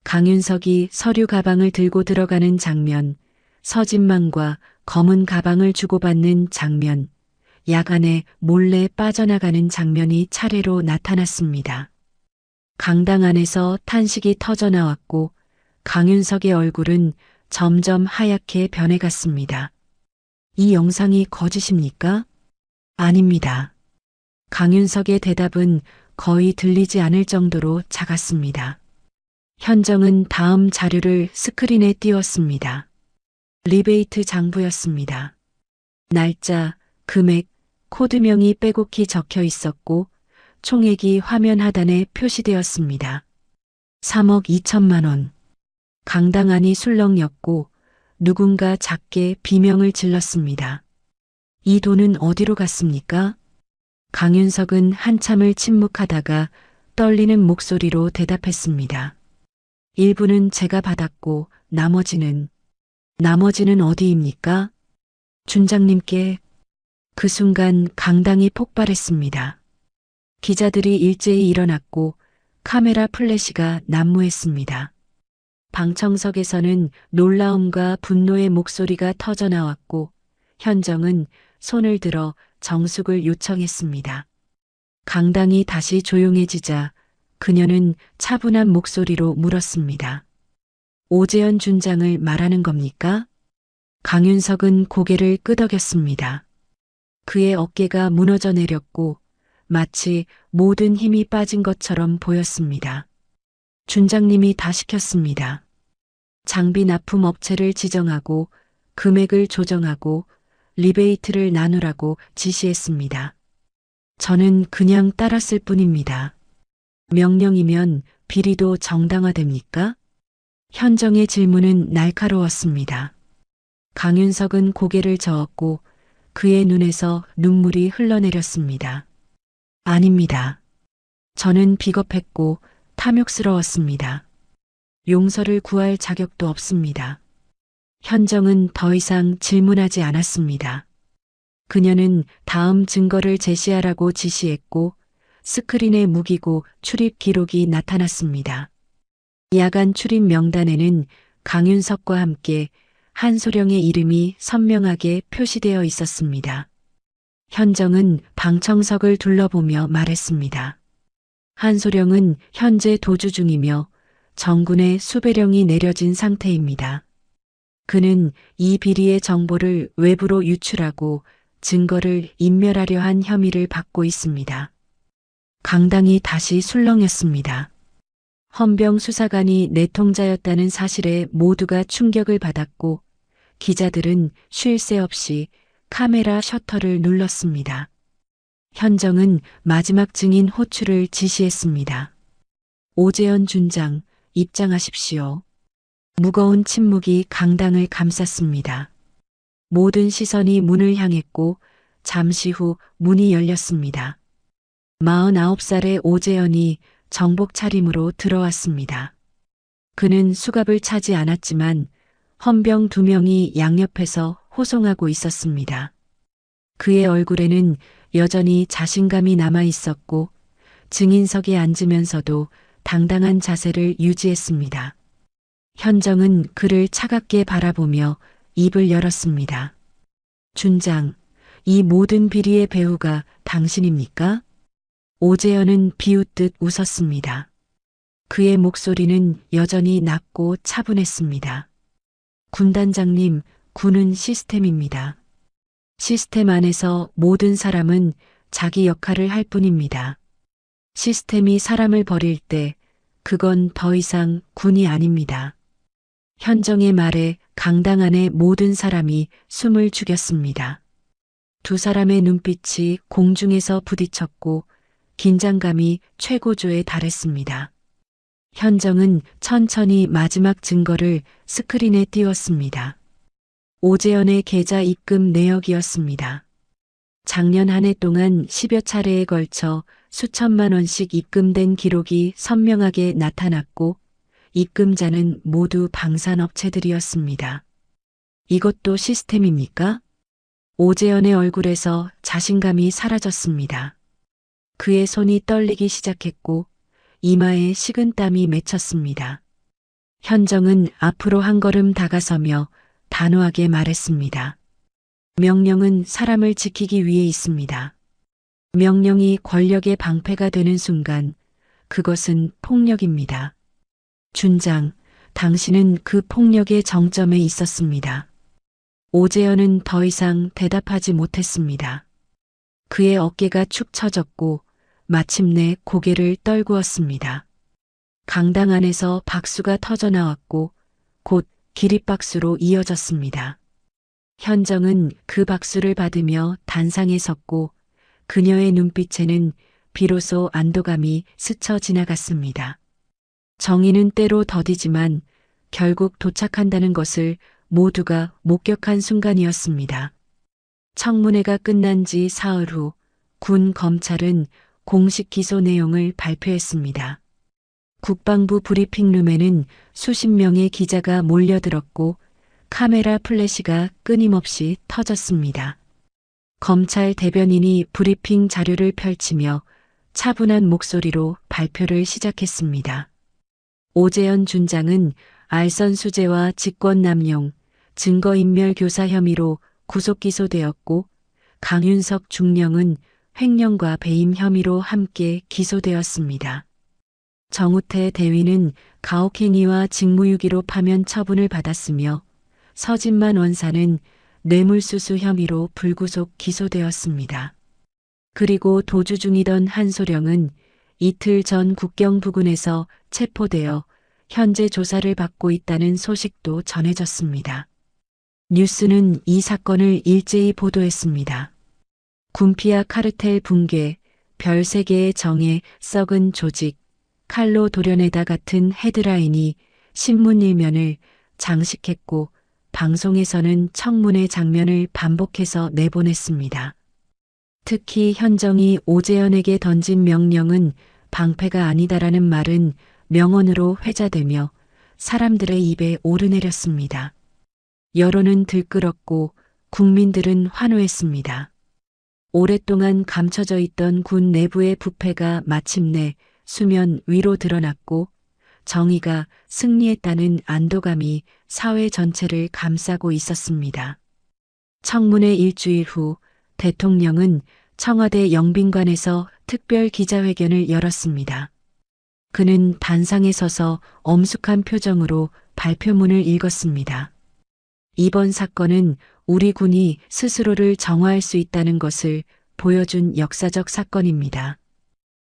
강윤석이 서류 가방을 들고 들어가는 장면, 서진만과 검은 가방을 주고받는 장면, 야간에 몰래 빠져나가는 장면이 차례로 나타났습니다. 강당 안에서 탄식이 터져나왔고 강윤석의 얼굴은 점점 하얗게 변해갔습니다. 이 영상이 거짓입니까? 아닙니다. 강윤석의 대답은 거의 들리지 않을 정도로 작았습니다. 현정은 다음 자료를 스크린에 띄웠습니다. 리베이트 장부였습니다. 날짜, 금액, 코드명이 빼곡히 적혀 있었고 총액이 화면 하단에 표시되었습니다. 3억 2천만 원. 강당 안이 술렁였고 누군가 작게 비명을 질렀습니다. 이 돈은 어디로 갔습니까? 강윤석은 한참을 침묵하다가 떨리는 목소리로 대답했습니다. 일부는 제가 받았고 나머지는 어디입니까? 준장님께. 그 순간 강당이 폭발했습니다. 기자들이 일제히 일어났고 카메라 플래시가 난무했습니다. 방청석에서는 놀라움과 분노의 목소리가 터져나왔고 현정은 손을 들어 정숙을 요청했습니다. 강당이 다시 조용해지자 그녀는 차분한 목소리로 물었습니다. 오재현 준장을 말하는 겁니까? 강윤석은 고개를 끄덕였습니다. 그의 어깨가 무너져 내렸고 마치 모든 힘이 빠진 것처럼 보였습니다. 준장님이 다 시켰습니다. 장비 납품 업체를 지정하고 금액을 조정하고 리베이트를 나누라고 지시했습니다. 저는 그냥 따랐을 뿐입니다. 명령이면 비리도 정당화됩니까? 현정의 질문은 날카로웠습니다. 강윤석은 고개를 저었고 그의 눈에서 눈물이 흘러내렸습니다. 아닙니다. 저는 비겁했고 탐욕스러웠습니다. 용서를 구할 자격도 없습니다. 현정은 더 이상 질문하지 않았습니다. 그녀는 다음 증거를 제시하라고 지시했고 스크린에 무기고 출입 기록이 나타났습니다. 야간 출입 명단에는 강윤석과 함께 한소령의 이름이 선명하게 표시되어 있었습니다. 현정은 방청석을 둘러보며 말했습니다. 한소령은 현재 도주 중이며 정군의 수배령이 내려진 상태입니다. 그는 이 비리의 정보를 외부로 유출하고 증거를 인멸하려 한 혐의를 받고 있습니다. 강당이 다시 술렁였습니다. 헌병 수사관이 내통자였다는 사실에 모두가 충격을 받았고 기자들은 쉴 새 없이 카메라 셔터를 눌렀습니다. 현정은 마지막 증인 호출을 지시했습니다. 오재현 준장, 입장하십시오. 무거운 침묵이 강당을 감쌌습니다. 모든 시선이 문을 향했고 잠시 후 문이 열렸습니다. 49살의 오재현이 정복 차림으로 들어왔습니다. 그는 수갑을 차지 않았지만 헌병 2명이 양옆에서 호송하고 있었습니다. 그의 얼굴에는 여전히 자신감이 남아 있었고 증인석에 앉으면서도 당당한 자세를 유지했습니다. 현정은 그를 차갑게 바라보며 입을 열었습니다. 준장, 이 모든 비리의 배후가 당신입니까? 오재현은 비웃듯 웃었습니다. 그의 목소리는 여전히 낮고 차분했습니다. 군단장님, 군은 시스템입니다. 시스템 안에서 모든 사람은 자기 역할을 할 뿐입니다. 시스템이 사람을 버릴 때 그건 더 이상 군이 아닙니다. 현정의 말에 강당 안의 모든 사람이 숨을 죽였습니다. 두 사람의 눈빛이 공중에서 부딪혔고 긴장감이 최고조에 달했습니다. 현정은 천천히 마지막 증거를 스크린에 띄웠습니다. 오재현의 계좌 입금 내역이었습니다. 작년 한 해 동안 10여 차례에 걸쳐 수천만 원씩 입금된 기록이 선명하게 나타났고 입금자는 모두 방산업체들이었습니다. 이것도 시스템입니까? 오재현의 얼굴에서 자신감이 사라졌습니다. 그의 손이 떨리기 시작했고 이마에 식은땀이 맺혔습니다. 현정은 앞으로 한 걸음 다가서며 단호하게 말했습니다. 명령은 사람을 지키기 위해 있습니다. 명령이 권력의 방패가 되는 순간 그것은 폭력입니다. 준장, 당신은 그 폭력의 정점에 있었습니다. 오재현은 더 이상 대답하지 못했습니다. 그의 어깨가 축 처졌고 마침내 고개를 떨구었습니다. 강당 안에서 박수가 터져나왔고 곧 기립박수로 이어졌습니다. 현정은 그 박수를 받으며 단상에 섰고 그녀의 눈빛에는 비로소 안도감이 스쳐 지나갔습니다. 정의는 때로 더디지만 결국 도착한다는 것을 모두가 목격한 순간이었습니다. 청문회가 끝난 지 사흘 후 군 검찰은 공식 기소 내용을 발표했습니다. 국방부 브리핑룸에는 수십 명의 기자가 몰려들었고 카메라 플래시가 끊임없이 터졌습니다. 검찰 대변인이 브리핑 자료를 펼치며 차분한 목소리로 발표를 시작했습니다. 오재현 준장은 알선 수재와 직권남용, 증거인멸 교사 혐의로 구속 기소되었고 강윤석 중령은 횡령과 배임 혐의로 함께 기소되었습니다. 정우태 대위는 가혹행위와 직무유기로 파면 처분을 받았으며 서진만 원사는 뇌물수수 혐의로 불구속 기소되었습니다. 그리고 도주 중이던 한소령은 이틀 전 국경 부근에서 체포되어 현재 조사를 받고 있다는 소식도 전해졌습니다. 뉴스는 이 사건을 일제히 보도했습니다. 군피아 카르텔 붕괴, 별 3개의 정에 썩은 조직, 칼로 도려내다 같은 헤드라인이 신문 일면을 장식했고 방송에서는 청문회 장면을 반복해서 내보냈습니다. 특히 현정이 오재현에게 던진 명령은 방패가 아니다라는 말은 명언으로 회자되며 사람들의 입에 오르내렸습니다. 여론은 들끓었고 국민들은 환호했습니다. 오랫동안 감춰져 있던 군 내부의 부패가 마침내 수면 위로 드러났고 정의가 승리했다는 안도감이 사회 전체를 감싸고 있었습니다. 청문회 일주일 후 대통령은 청와대 영빈관에서 특별 기자회견을 열었습니다. 그는 단상에 서서 엄숙한 표정으로 발표문을 읽었습니다. 이번 사건은 우리 군이 스스로를 정화할 수 있다는 것을 보여준 역사적 사건입니다.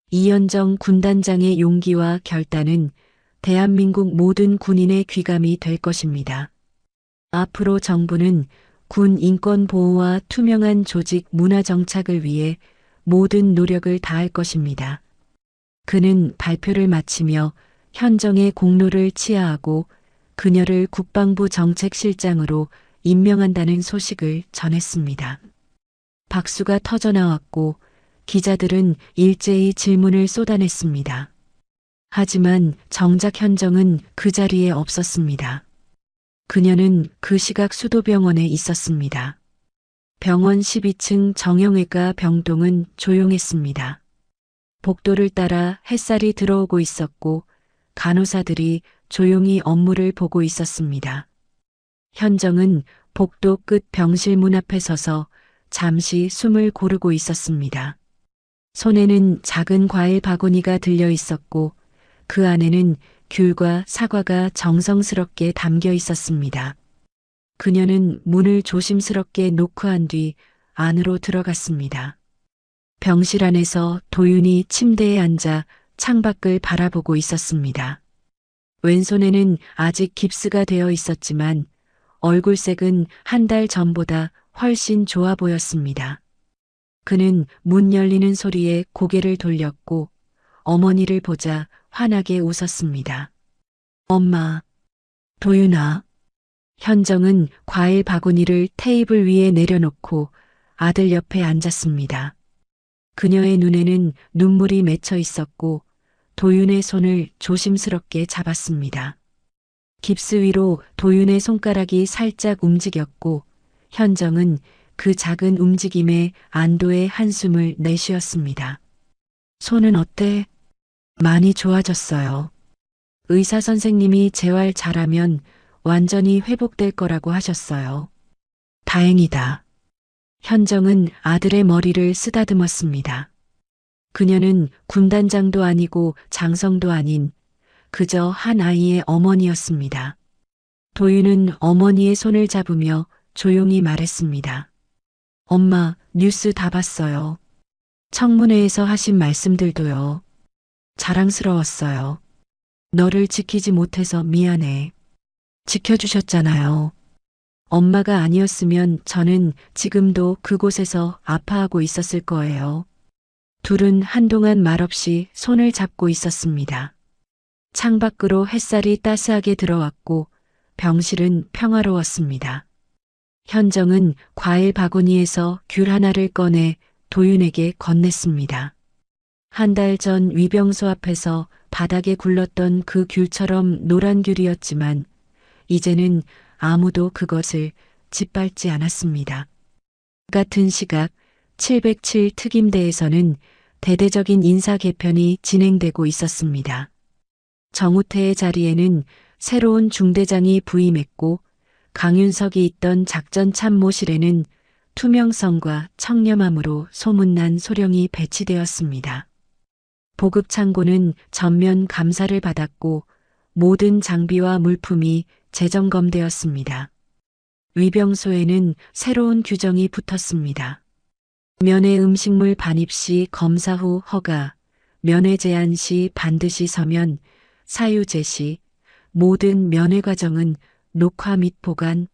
이현정 군단장의 용기와 결단은 대한민국 모든 군인의 귀감이 될 것입니다. 앞으로 정부는 군 인권 보호와 투명한 조직 문화 정착을 위해 모든 노력을 다할 것입니다. 그는 발표를 마치며 현정의 공로를 치하하고 그녀를 국방부 정책실장으로 임명한다는 소식을 전했습니다. 박수가 터져나왔고 기자들은 일제히 질문을 쏟아냈습니다. 하지만 정작 현정은 그 자리에 없었습니다. 그녀는 그 시각 수도병원에 있었습니다. 병원 12층 정형외과 병동은 조용했습니다. 복도를 따라 햇살이 들어오고 있었고 간호사들이 조용히 업무를 보고 있었습니다. 현정은 복도 끝 병실 문 앞에 서서 잠시 숨을 고르고 있었습니다. 손에는 작은 과일 바구니가 들려 있었고 그 안에는 귤과 사과가 정성스럽게 담겨 있었습니다. 그녀는 문을 조심스럽게 노크한 뒤 안으로 들어갔습니다. 병실 안에서 도윤이 침대에 앉아 창밖을 바라보고 있었습니다. 왼손에는 아직 깁스가 되어 있었지만 얼굴색은 한 달 전보다 훨씬 좋아 보였습니다. 그는 문 열리는 소리에 고개를 돌렸고 어머니를 보자 환하게 웃었습니다. 엄마, 도윤아. 현정은 과일 바구니를 테이블 위에 내려놓고 아들 옆에 앉았습니다. 그녀의 눈에는 눈물이 맺혀 있었고 도윤의 손을 조심스럽게 잡았습니다. 깁스 위로 도윤의 손가락이 살짝 움직였고 현정은 그 작은 움직임에 안도의 한숨을 내쉬었습니다. 손은 어때? 많이 좋아졌어요. 의사 선생님이 재활 잘하면 완전히 회복될 거라고 하셨어요. 다행이다. 현정은 아들의 머리를 쓰다듬었습니다. 그녀는 군단장도 아니고 장성도 아닌 그저 한 아이의 어머니였습니다. 도윤은 어머니의 손을 잡으며 조용히 말했습니다. 엄마, 뉴스 다 봤어요. 청문회에서 하신 말씀들도요. 자랑스러웠어요. 너를 지키지 못해서 미안해. 지켜주셨잖아요. 엄마가 아니었으면 저는 지금도 그곳에서 아파하고 있었을 거예요. 둘은 한동안 말없이 손을 잡고 있었습니다. 창밖으로 햇살이 따스하게 들어왔고 병실은 평화로웠습니다. 현정은 과일 바구니에서 귤 하나를 꺼내 도윤에게 건넸습니다. 한 달 전 위병소 앞에서 바닥에 굴렀던 그 귤처럼 노란 귤이었지만 이제는 아무도 그것을 짓밟지 않았습니다. 같은 시각 707 특임대에서는 대대적인 인사 개편이 진행되고 있었습니다. 정우태의 자리에는 새로운 중대장이 부임했고 강윤석이 있던 작전참모실에는 투명성과 청렴함으로 소문난 소령이 배치되었습니다. 보급창고는 전면 감사를 받았고 모든 장비와 물품이 재점검되었습니다. 위병소에는 새로운 규정이 붙었습니다. 면회 음식물 반입 시 검사 후 허가, 면회 제한 시 반드시 서면, 사유 제시, 모든 면회 과정은 녹화 및 보관,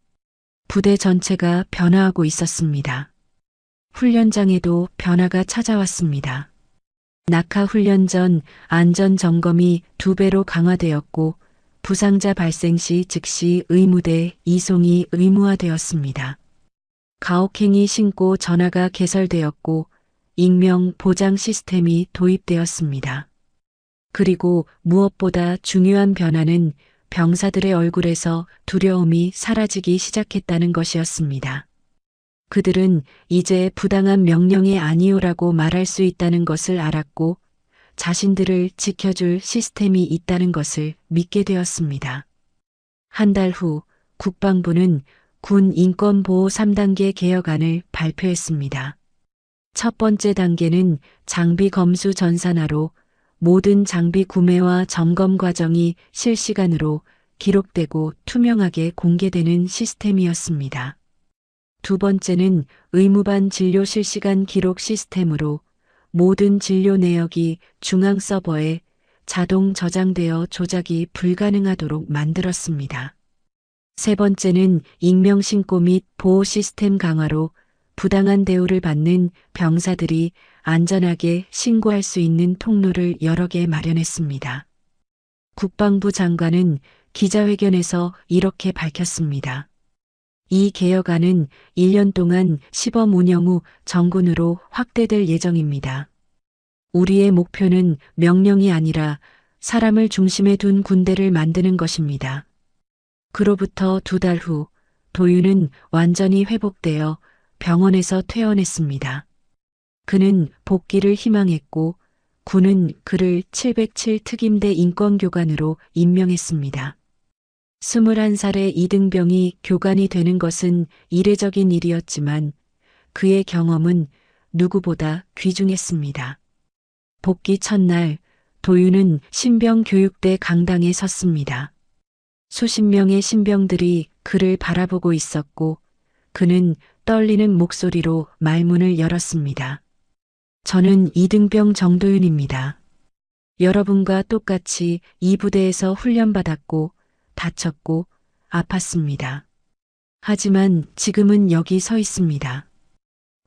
부대 전체가 변화하고 있었습니다. 훈련장에도 변화가 찾아왔습니다. 낙하 훈련 전 안전 점검이 2배로 강화되었고 부상자 발생 시 즉시 의무대 이송이 의무화되었습니다. 가혹행위 신고 전화가 개설되었고 익명 보장 시스템이 도입되었습니다. 그리고 무엇보다 중요한 변화는 병사들의 얼굴에서 두려움이 사라지기 시작했다는 것이었습니다. 그들은 이제 부당한 명령이 아니오라고 말할 수 있다는 것을 알았고 자신들을 지켜줄 시스템이 있다는 것을 믿게 되었습니다. 한 달 후 국방부는 군 인권보호 3단계 개혁안을 발표했습니다. 첫 번째 단계는 장비 검수 전산화로 모든 장비 구매와 점검 과정이 실시간으로 기록되고 투명하게 공개되는 시스템이었습니다. 두 번째는 의무반 진료 실시간 기록 시스템으로 모든 진료 내역이 중앙 서버에 자동 저장되어 조작이 불가능하도록 만들었습니다. 세 번째는 익명 신고 및 보호 시스템 강화로 부당한 대우를 받는 병사들이 안전하게 신고할 수 있는 통로를 여러 개 마련했습니다. 국방부 장관은 기자회견에서 이렇게 밝혔습니다. 이 개혁안은 1년 동안 시범 운영 후 정군으로 확대될 예정입니다. 우리의 목표는 명령이 아니라 사람을 중심에 둔 군대를 만드는 것입니다. 그로부터 2달 후 도윤은 완전히 회복되어 병원에서 퇴원했습니다. 그는 복귀를 희망했고 군은 그를 707 특임대 인권교관으로 임명했습니다. 21살의 이등병이 교관이 되는 것은 이례적인 일이었지만 그의 경험은 누구보다 귀중했습니다. 복귀 첫날 도윤은 신병교육대 강당에 섰습니다. 수십 명의 신병들이 그를 바라보고 있었고 그는 떨리는 목소리로 말문을 열었습니다. 저는 이등병 정도윤입니다. 여러분과 똑같이 이 부대에서 훈련받았고 다쳤고 아팠습니다. 하지만 지금은 여기 서 있습니다.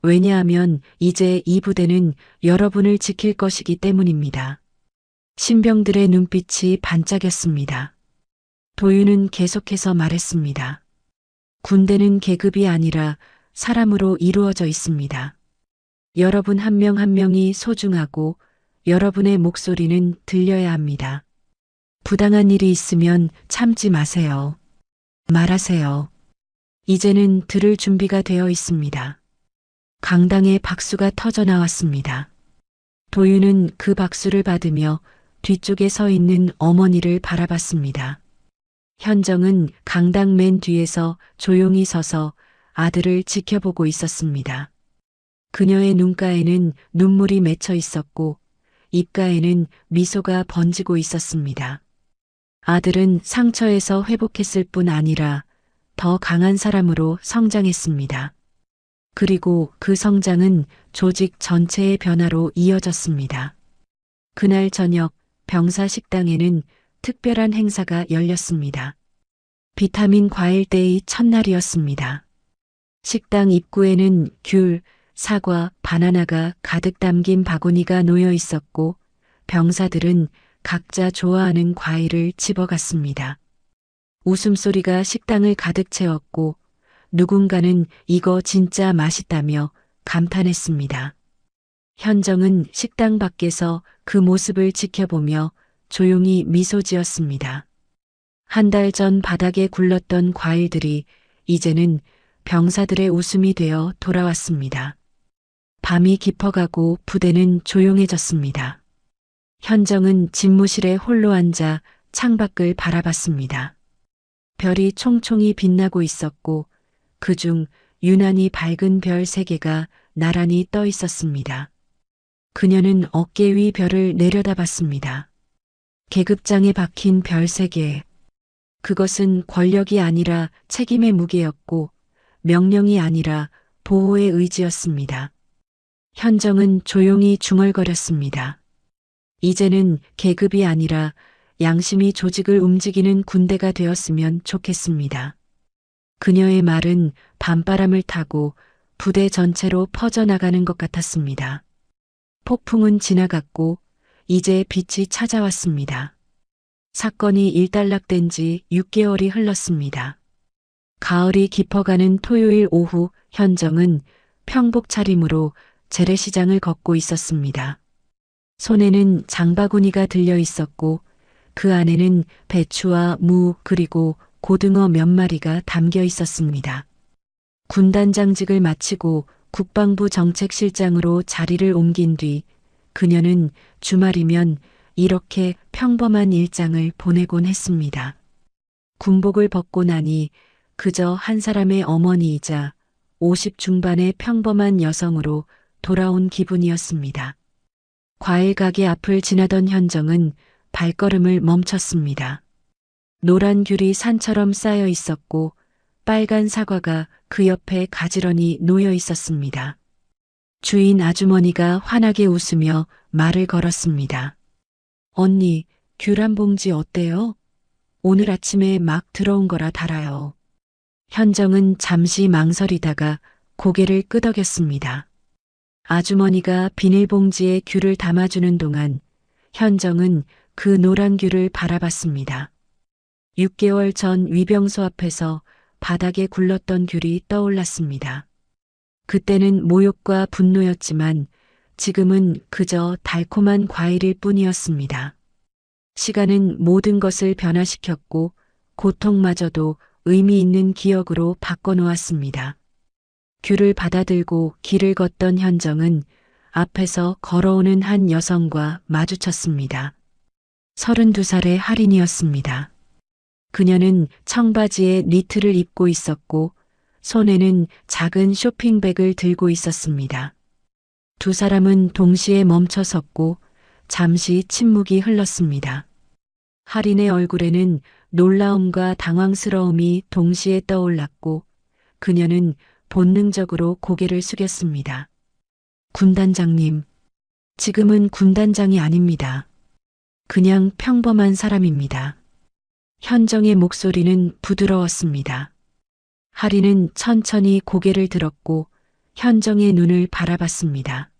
왜냐하면 이제 이 부대는 여러분을 지킬 것이기 때문입니다. 신병들의 눈빛이 반짝였습니다. 도윤은 계속해서 말했습니다. 군대는 계급이 아니라 사람으로 이루어져 있습니다. 여러분 한 명 한 명이 소중하고 여러분의 목소리는 들려야 합니다. 부당한 일이 있으면 참지 마세요. 말하세요. 이제는 들을 준비가 되어 있습니다. 강당에 박수가 터져 나왔습니다. 도윤은 그 박수를 받으며 뒤쪽에 서 있는 어머니를 바라봤습니다. 현정은 강당 맨 뒤에서 조용히 서서 아들을 지켜보고 있었습니다. 그녀의 눈가에는 눈물이 맺혀 있었고 입가에는 미소가 번지고 있었습니다. 아들은 상처에서 회복했을 뿐 아니라 더 강한 사람으로 성장했습니다. 그리고 그 성장은 조직 전체의 변화로 이어졌습니다. 그날 저녁 병사 식당에는 특별한 행사가 열렸습니다. 비타민 과일데이 첫날이었습니다. 식당 입구에는 귤, 사과, 바나나가 가득 담긴 바구니가 놓여 있었고 병사들은 각자 좋아하는 과일을 집어갔습니다. 웃음소리가 식당을 가득 채웠고 누군가는 이거 진짜 맛있다며 감탄했습니다. 현정은 식당 밖에서 그 모습을 지켜보며 조용히 미소 지었습니다. 한 달 전 바닥에 굴렀던 과일들이 이제는 병사들의 웃음이 되어 돌아왔습니다. 밤이 깊어가고 부대는 조용해졌습니다. 현정은 집무실에 홀로 앉아 창밖을 바라봤습니다. 별이 총총히 빛나고 있었고 그중 유난히 밝은 별 3개가 나란히 떠 있었습니다. 그녀는 어깨 위 별을 내려다봤습니다. 계급장에 박힌 별 3개. 그것은 권력이 아니라 책임의 무게였고 명령이 아니라 보호의 의지였습니다. 현정은 조용히 중얼거렸습니다. 이제는 계급이 아니라 양심이 조직을 움직이는 군대가 되었으면 좋겠습니다. 그녀의 말은 밤바람을 타고 부대 전체로 퍼져나가는 것 같았습니다. 폭풍은 지나갔고 이제 빛이 찾아왔습니다. 사건이 일단락된 지 6개월이 흘렀습니다. 가을이 깊어가는 토요일 오후 현정은 평복 차림으로 재래시장을 걷고 있었습니다. 손에는 장바구니가 들려 있었고 그 안에는 배추와 무 그리고 고등어 몇 마리가 담겨 있었습니다. 군단장직을 마치고 국방부 정책실장으로 자리를 옮긴 뒤 그녀는 주말이면 이렇게 평범한 일상을 보내곤 했습니다. 군복을 벗고 나니 그저 한 사람의 어머니이자 50 중반의 평범한 여성으로 돌아온 기분이었습니다. 과일 가게 앞을 지나던 현정은 발걸음을 멈췄습니다. 노란 귤이 산처럼 쌓여 있었고 빨간 사과가 그 옆에 가지런히 놓여 있었습니다. 주인 아주머니가 환하게 웃으며 말을 걸었습니다. 언니, 귤 한 봉지 어때요? 오늘 아침에 막 들어온 거라 달아요. 현정은 잠시 망설이다가 고개를 끄덕였습니다. 아주머니가 비닐봉지에 귤을 담아주는 동안 현정은 그 노란 귤을 바라봤습니다. 6개월 전 위병소 앞에서 바닥에 굴렀던 귤이 떠올랐습니다. 그때는 모욕과 분노였지만 지금은 그저 달콤한 과일일 뿐이었습니다. 시간은 모든 것을 변화시켰고 고통마저도 의미 있는 기억으로 바꿔놓았습니다. 귤을 받아들고 길을 걷던 현정은 앞에서 걸어오는 한 여성과 마주쳤습니다. 32살의 할인이었습니다. 그녀는 청바지에 니트를 입고 있었고 손에는 작은 쇼핑백을 들고 있었습니다. 두 사람은 동시에 멈춰 섰고 잠시 침묵이 흘렀습니다. 할인의 얼굴에는 놀라움과 당황스러움이 동시에 떠올랐고 그녀는 본능적으로 고개를 숙였습니다. 군단장님, 지금은 군단장이 아닙니다. 그냥 평범한 사람입니다. 현정의 목소리는 부드러웠습니다. 할인은 천천히 고개를 들었고 현정의 눈을 바라봤습니다.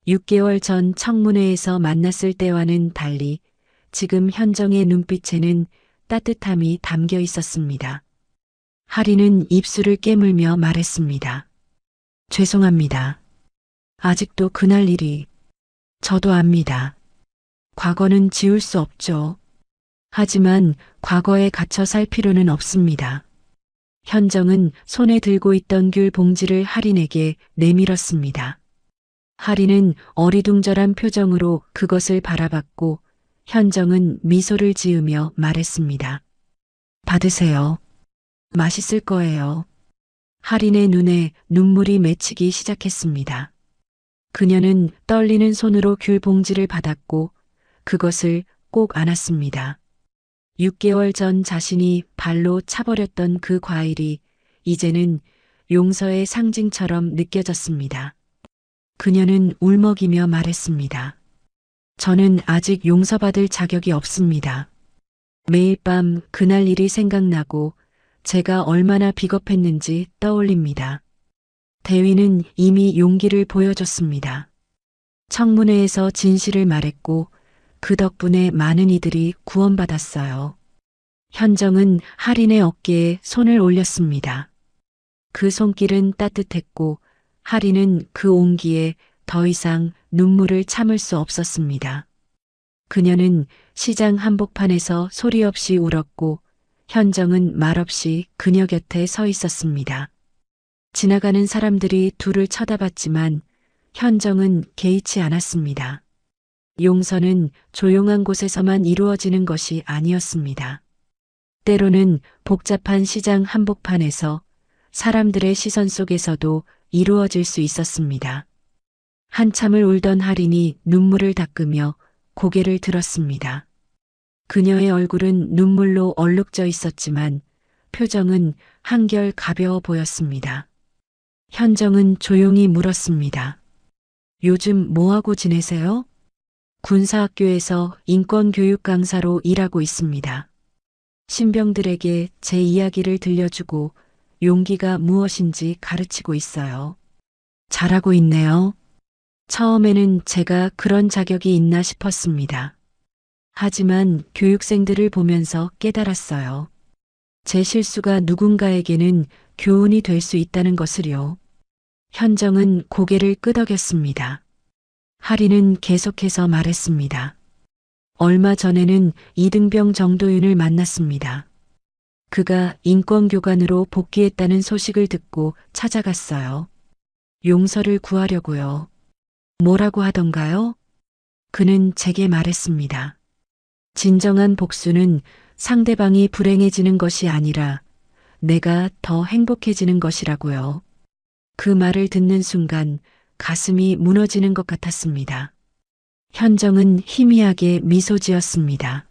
6개월 전 청문회에서 만났을 때와는 달리 지금 현정의 눈빛에는 따뜻함이 담겨 있었습니다. 할인은 입술을 깨물며 말했습니다. 죄송합니다. 아직도 그날 일이 저도 압니다. 과거는 지울 수 없죠. 하지만 과거에 갇혀 살 필요는 없습니다. 현정은 손에 들고 있던 귤 봉지를 할인에게 내밀었습니다. 할인은 어리둥절한 표정으로 그것을 바라봤고 현정은 미소를 지으며 말했습니다. 받으세요. 맛있을 거예요. 할인의 눈에 눈물이 맺히기 시작했습니다. 그녀는 떨리는 손으로 귤 봉지를 받았고 그것을 꼭 안았습니다. 6개월 전 자신이 발로 차버렸던 그 과일이 이제는 용서의 상징처럼 느껴졌습니다. 그녀는 울먹이며 말했습니다. 저는 아직 용서받을 자격이 없습니다. 매일 밤 그날 일이 생각나고 제가 얼마나 비겁했는지 떠올립니다. 대위는 이미 용기를 보여줬습니다. 청문회에서 진실을 말했고 그 덕분에 많은 이들이 구원받았어요. 현정은 할인의 어깨에 손을 올렸습니다. 그 손길은 따뜻했고 할인은 그 온기에 더 이상 눈물을 참을 수 없었습니다. 그녀는 시장 한복판에서 소리 없이 울었고 현정은 말없이 그녀 곁에 서 있었습니다. 지나가는 사람들이 둘을 쳐다봤지만 현정은 개의치 않았습니다. 용서는 조용한 곳에서만 이루어지는 것이 아니었습니다. 때로는 복잡한 시장 한복판에서 사람들의 시선 속에서도 이루어질 수 있었습니다. 한참을 울던 할인이 눈물을 닦으며 고개를 들었습니다. 그녀의 얼굴은 눈물로 얼룩져 있었지만 표정은 한결 가벼워 보였습니다. 현정은 조용히 물었습니다. 요즘 뭐하고 지내세요? 군사학교에서 인권교육 강사로 일하고 있습니다. 신병들에게 제 이야기를 들려주고 용기가 무엇인지 가르치고 있어요. 잘하고 있네요. 처음에는 제가 그런 자격이 있나 싶었습니다. 하지만 교육생들을 보면서 깨달았어요. 제 실수가 누군가에게는 교훈이 될 수 있다는 것을요. 현정은 고개를 끄덕였습니다. 할인은 계속해서 말했습니다. 얼마 전에는 이등병 정도윤을 만났습니다. 그가 인권교관으로 복귀했다는 소식을 듣고 찾아갔어요. 용서를 구하려고요. 뭐라고 하던가요? 그는 제게 말했습니다. 진정한 복수는 상대방이 불행해지는 것이 아니라 내가 더 행복해지는 것이라고요. 그 말을 듣는 순간 가슴이 무너지는 것 같았습니다. 현정은 희미하게 미소 지었습니다.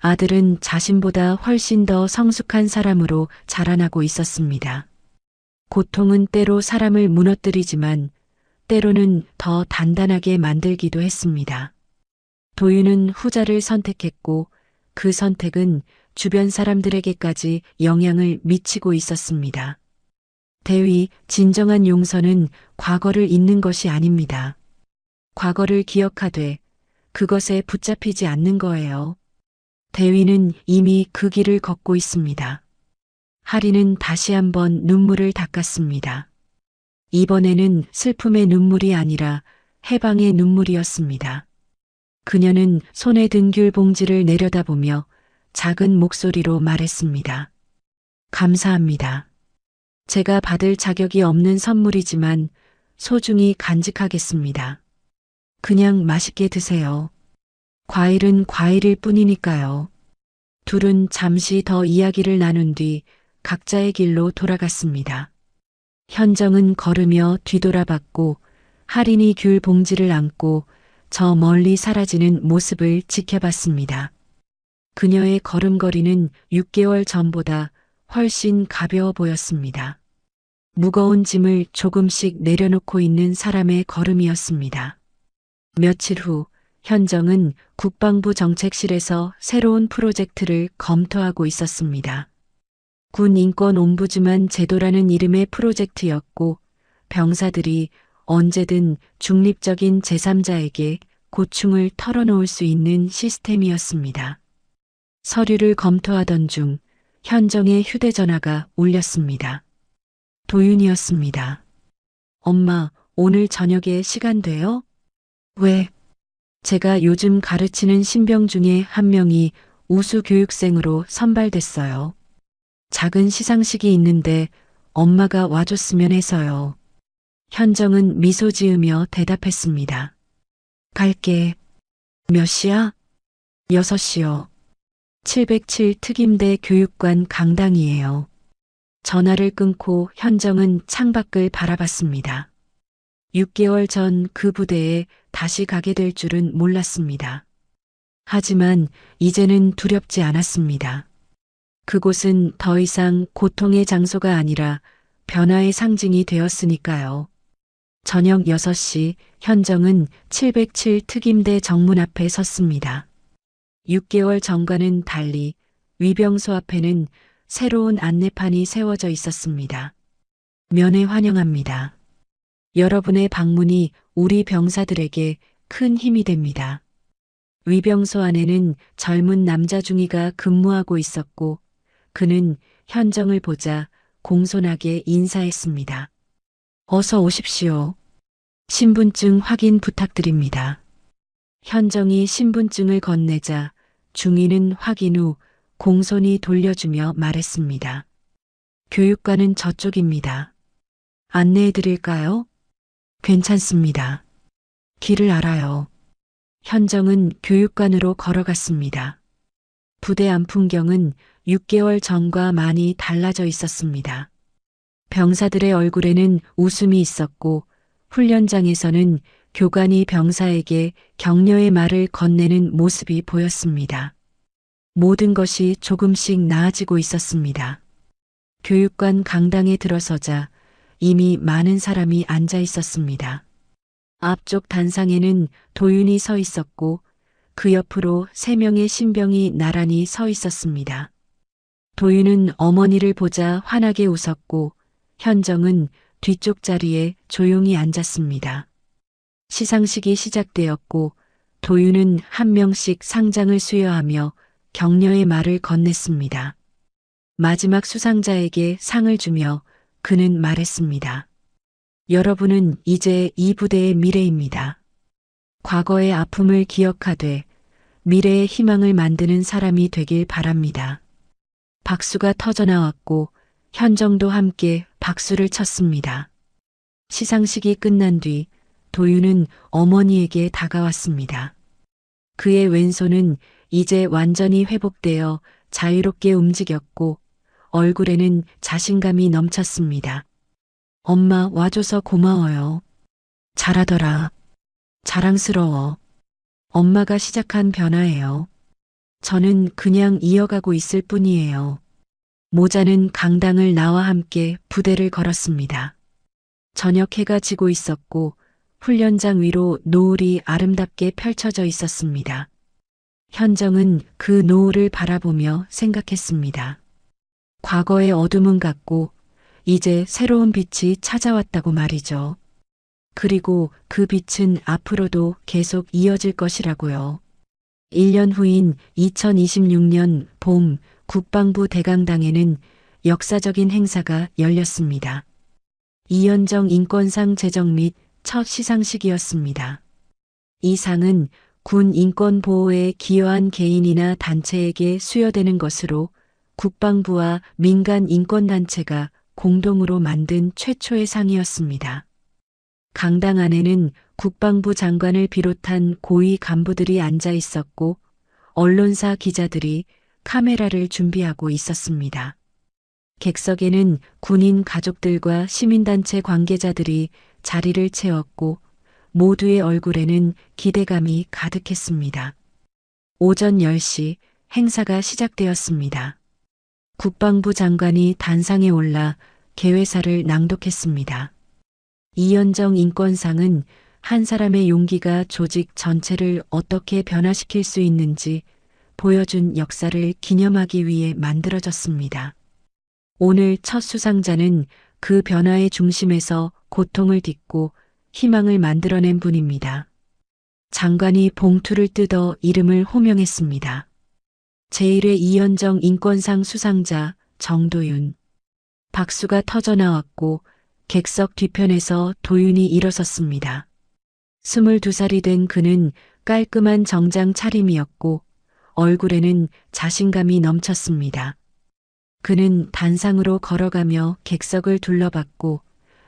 아들은 자신보다 훨씬 더 성숙한 사람으로 자라나고 있었습니다. 고통은 때로 사람을 무너뜨리지만 때로는 더 단단하게 만들기도 했습니다. 도윤은 후자를 선택했고 그 선택은 주변 사람들에게까지 영향을 미치고 있었습니다. 대위, 진정한 용서는 과거를 잊는 것이 아닙니다. 과거를 기억하되 그것에 붙잡히지 않는 거예요. 대위는 이미 그 길을 걷고 있습니다. 할인은 다시 한번 눈물을 닦았습니다. 이번에는 슬픔의 눈물이 아니라 해방의 눈물이었습니다. 그녀는 손에 든 귤 봉지를 내려다보며 작은 목소리로 말했습니다. 감사합니다. 제가 받을 자격이 없는 선물이지만 소중히 간직하겠습니다. 그냥 맛있게 드세요. 과일은 과일일 뿐이니까요. 둘은 잠시 더 이야기를 나눈 뒤 각자의 길로 돌아갔습니다. 현정은 걸으며 뒤돌아봤고 할인이 귤 봉지를 안고 저 멀리 사라지는 모습을 지켜봤습니다. 그녀의 걸음걸이는 6개월 전보다 훨씬 가벼워 보였습니다. 무거운 짐을 조금씩 내려놓고 있는 사람의 걸음이었습니다. 며칠 후 현정은 국방부 정책실에서 새로운 프로젝트를 검토하고 있었습니다. 군 인권 옴부즈만 제도라는 이름의 프로젝트였고 병사들이 언제든 중립적인 제3자에게 고충을 털어놓을 수 있는 시스템이었습니다. 서류를 검토하던 중 현정의 휴대전화가 울렸습니다. 도윤이었습니다. 엄마, 오늘 저녁에 시간 돼요? 왜? 제가 요즘 가르치는 신병 중에 한 명이 우수 교육생으로 선발됐어요. 작은 시상식이 있는데 엄마가 와줬으면 해서요. 현정은 미소 지으며 대답했습니다. 갈게. 몇 시야? 6시요. 707 특임대 교육관 강당이에요. 전화를 끊고 현정은 창밖을 바라봤습니다. 6개월 전 그 부대에 다시 가게 될 줄은 몰랐습니다. 하지만 이제는 두렵지 않았습니다. 그곳은 더 이상 고통의 장소가 아니라 변화의 상징이 되었으니까요. 저녁 6시 현정은 707 특임대 정문 앞에 섰습니다. 6개월 전과는 달리 위병소 앞에는 새로운 안내판이 세워져 있었습니다. 면회 환영합니다. 여러분의 방문이 우리 병사들에게 큰 힘이 됩니다. 위병소 안에는 젊은 남자 중위가 근무하고 있었고 그는 현정을 보자 공손하게 인사했습니다. 어서 오십시오. 신분증 확인 부탁드립니다. 현정이 신분증을 건네자 중위는 확인 후 공손히 돌려주며 말했습니다. 교육관은 저쪽입니다. 안내해 드릴까요? 괜찮습니다. 길을 알아요. 현정은 교육관으로 걸어갔습니다. 부대 안 풍경은 6개월 전과 많이 달라져 있었습니다. 병사들의 얼굴에는 웃음이 있었고 훈련장에서는 교관이 병사에게 격려의 말을 건네는 모습이 보였습니다. 모든 것이 조금씩 나아지고 있었습니다. 교육관 강당에 들어서자 이미 많은 사람이 앉아 있었습니다. 앞쪽 단상에는 도윤이 서 있었고 그 옆으로 3명의 신병이 나란히 서 있었습니다. 도윤은 어머니를 보자 환하게 웃었고 현정은 뒤쪽 자리에 조용히 앉았습니다. 시상식이 시작되었고 도윤은 한 명씩 상장을 수여하며 격려의 말을 건넸습니다. 마지막 수상자에게 상을 주며 그는 말했습니다. 여러분은 이제 이 부대의 미래입니다. 과거의 아픔을 기억하되 미래의 희망을 만드는 사람이 되길 바랍니다. 박수가 터져나왔고 현정도 함께 박수를 쳤습니다. 시상식이 끝난 뒤 도윤은 어머니에게 다가왔습니다. 그의 왼손은 이제 완전히 회복되어 자유롭게 움직였고 얼굴에는 자신감이 넘쳤습니다. 엄마 와줘서 고마워요. 잘하더라. 자랑스러워. 엄마가 시작한 변화예요. 저는 그냥 이어가고 있을 뿐이에요. 모자는 강당을 나와 함께 부대를 걸었습니다. 저녁 해가 지고 있었고 훈련장 위로 노을이 아름답게 펼쳐져 있었습니다. 현정은 그 노을을 바라보며 생각했습니다. 과거의 어둠은 갔고 이제 새로운 빛이 찾아왔다고 말이죠. 그리고 그 빛은 앞으로도 계속 이어질 것이라고요. 1년 후인 2026년 봄 국방부 대강당에는 역사적인 행사가 열렸습니다. 이현정 인권상 제정 및 첫 시상식이었습니다. 이 상은 군 인권 보호에 기여한 개인이나 단체에게 수여되는 것으로 국방부와 민간 인권단체가 공동으로 만든 최초의 상이었습니다. 강당 안에는 국방부 장관을 비롯한 고위 간부들이 앉아 있었고 언론사 기자들이 카메라를 준비하고 있었습니다. 객석에는 군인 가족들과 시민단체 관계자들이 자리를 채웠고 모두의 얼굴에는 기대감이 가득했습니다. 오전 10시 행사가 시작되었습니다. 국방부 장관이 단상에 올라 개회사를 낭독했습니다. 이현정 인권상은 한 사람의 용기가 조직 전체를 어떻게 변화시킬 수 있는지 보여준 역사를 기념하기 위해 만들어졌습니다. 오늘 첫 수상자는 그 변화의 중심에서 고통을 딛고 희망을 만들어낸 분입니다. 장관이 봉투를 뜯어 이름을 호명했습니다. 제1회 이현정 인권상 수상자 정도윤. 박수가 터져나왔고 객석 뒤편에서 도윤이 일어섰습니다. 22살이 된 그는 깔끔한 정장 차림이었고 얼굴에는 자신감이 넘쳤습니다. 그는 단상으로 걸어가며 객석을 둘러봤고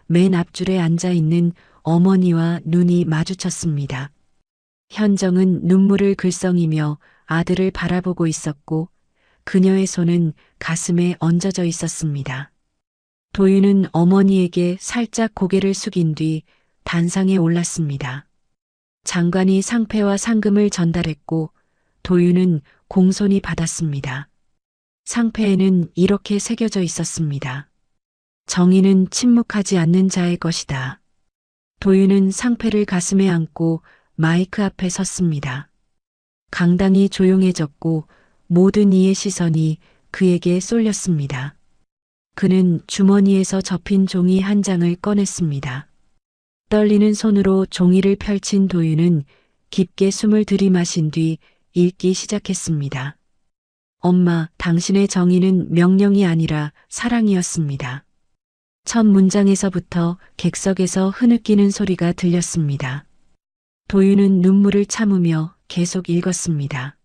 맨 앞줄에 앉아 있는 어머니와 눈이 마주쳤습니다. 현정은 눈물을 글썽이며 아들을 바라보고 있었고 그녀의 손은 가슴에 얹어져 있었습니다. 도윤은 어머니에게 살짝 고개를 숙인 뒤 단상에 올랐습니다. 장관이 상패와 상금을 전달했고 도윤은 공손히 받았습니다. 상패에는 이렇게 새겨져 있었습니다. 정의는 침묵하지 않는 자의 것이다. 도윤은 상패를 가슴에 안고 마이크 앞에 섰습니다. 강당이 조용해졌고 모든 이의 시선이 그에게 쏠렸습니다. 그는 주머니에서 접힌 종이 한 장을 꺼냈습니다. 떨리는 손으로 종이를 펼친 도윤은 깊게 숨을 들이마신 뒤 읽기 시작했습니다. 엄마, 당신의 정의는 명령이 아니라 사랑이었습니다. 첫 문장에서부터 객석에서 흐느끼는 소리가 들렸습니다. 도윤은 눈물을 참으며 계속 읽었습니다.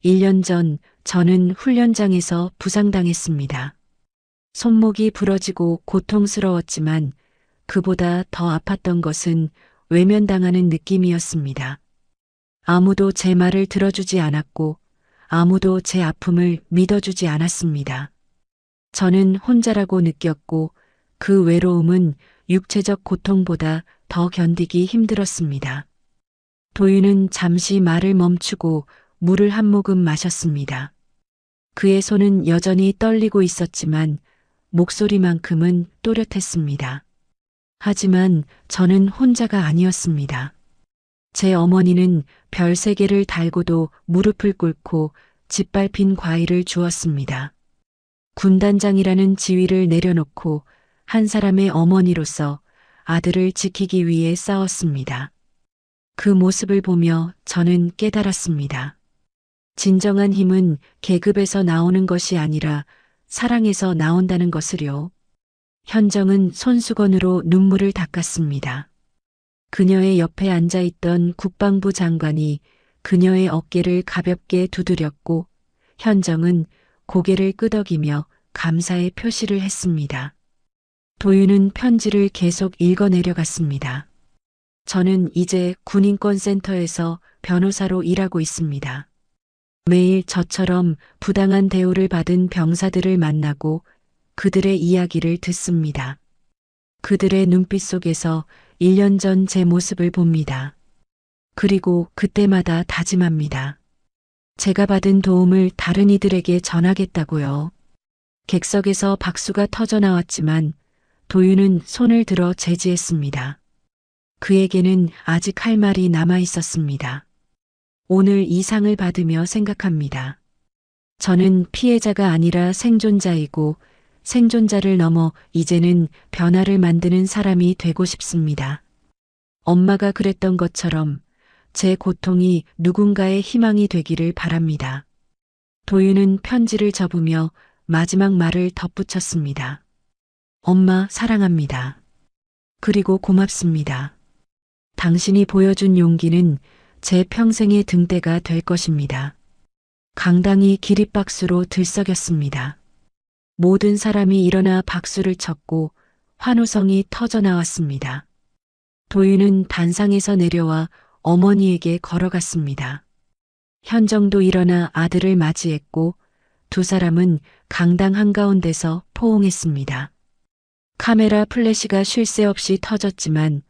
1년 전 저는 훈련장에서 부상당했습니다. 손목이 부러지고 고통스러웠지만 그보다 더 아팠던 것은 외면당하는 느낌이었습니다. 아무도 제 말을 들어주지 않았고 아무도 제 아픔을 믿어주지 않았습니다. 저는 혼자라고 느꼈고 그 외로움은 육체적 고통보다 더 견디기 힘들었습니다. 도윤은 잠시 말을 멈추고 물을 한 모금 마셨습니다. 그의 손은 여전히 떨리고 있었지만 목소리만큼은 또렷했습니다. 하지만 저는 혼자가 아니었습니다. 제 어머니는 별 3개를 달고도 무릎을 꿇고 짓밟힌 과일을 주었습니다. 군단장이라는 지위를 내려놓고 한 사람의 어머니로서 아들을 지키기 위해 싸웠습니다. 그 모습을 보며 저는 깨달았습니다. 진정한 힘은 계급에서 나오는 것이 아니라 사랑에서 나온다는 것을요. 현정은 손수건으로 눈물을 닦았습니다. 그녀의 옆에 앉아있던 국방부 장관이 그녀의 어깨를 가볍게 두드렸고 현정은 고개를 끄덕이며 감사의 표시를 했습니다. 도윤은 편지를 계속 읽어내려갔습니다. 저는 이제 군인권센터에서 변호사로 일하고 있습니다. 매일 저처럼 부당한 대우를 받은 병사들을 만나고 그들의 이야기를 듣습니다. 그들의 눈빛 속에서 1년 전 제 모습을 봅니다. 그리고 그때마다 다짐합니다. 제가 받은 도움을 다른 이들에게 전하겠다고요. 객석에서 박수가 터져 나왔지만 도윤은 손을 들어 제지했습니다. 그에게는 아직 할 말이 남아 있었습니다. 오늘 이 상을 받으며 생각합니다. 저는 피해자가 아니라 생존자이고 생존자를 넘어 이제는 변화를 만드는 사람이 되고 싶습니다. 엄마가 그랬던 것처럼 제 고통이 누군가의 희망이 되기를 바랍니다. 도윤은 편지를 접으며 마지막 말을 덧붙였습니다. 엄마 사랑합니다. 그리고 고맙습니다. 당신이 보여준 용기는 제 평생의 등대가 될 것입니다. 강당이 기립박수로 들썩였습니다. 모든 사람이 일어나 박수를 쳤고 환호성이 터져 나왔습니다. 도윤은 단상에서 내려와 어머니에게 걸어갔습니다. 현정도 일어나 아들을 맞이했고 두 사람은 강당 한가운데서 포옹했습니다. 카메라 플래시가 쉴 새 없이 터졌지만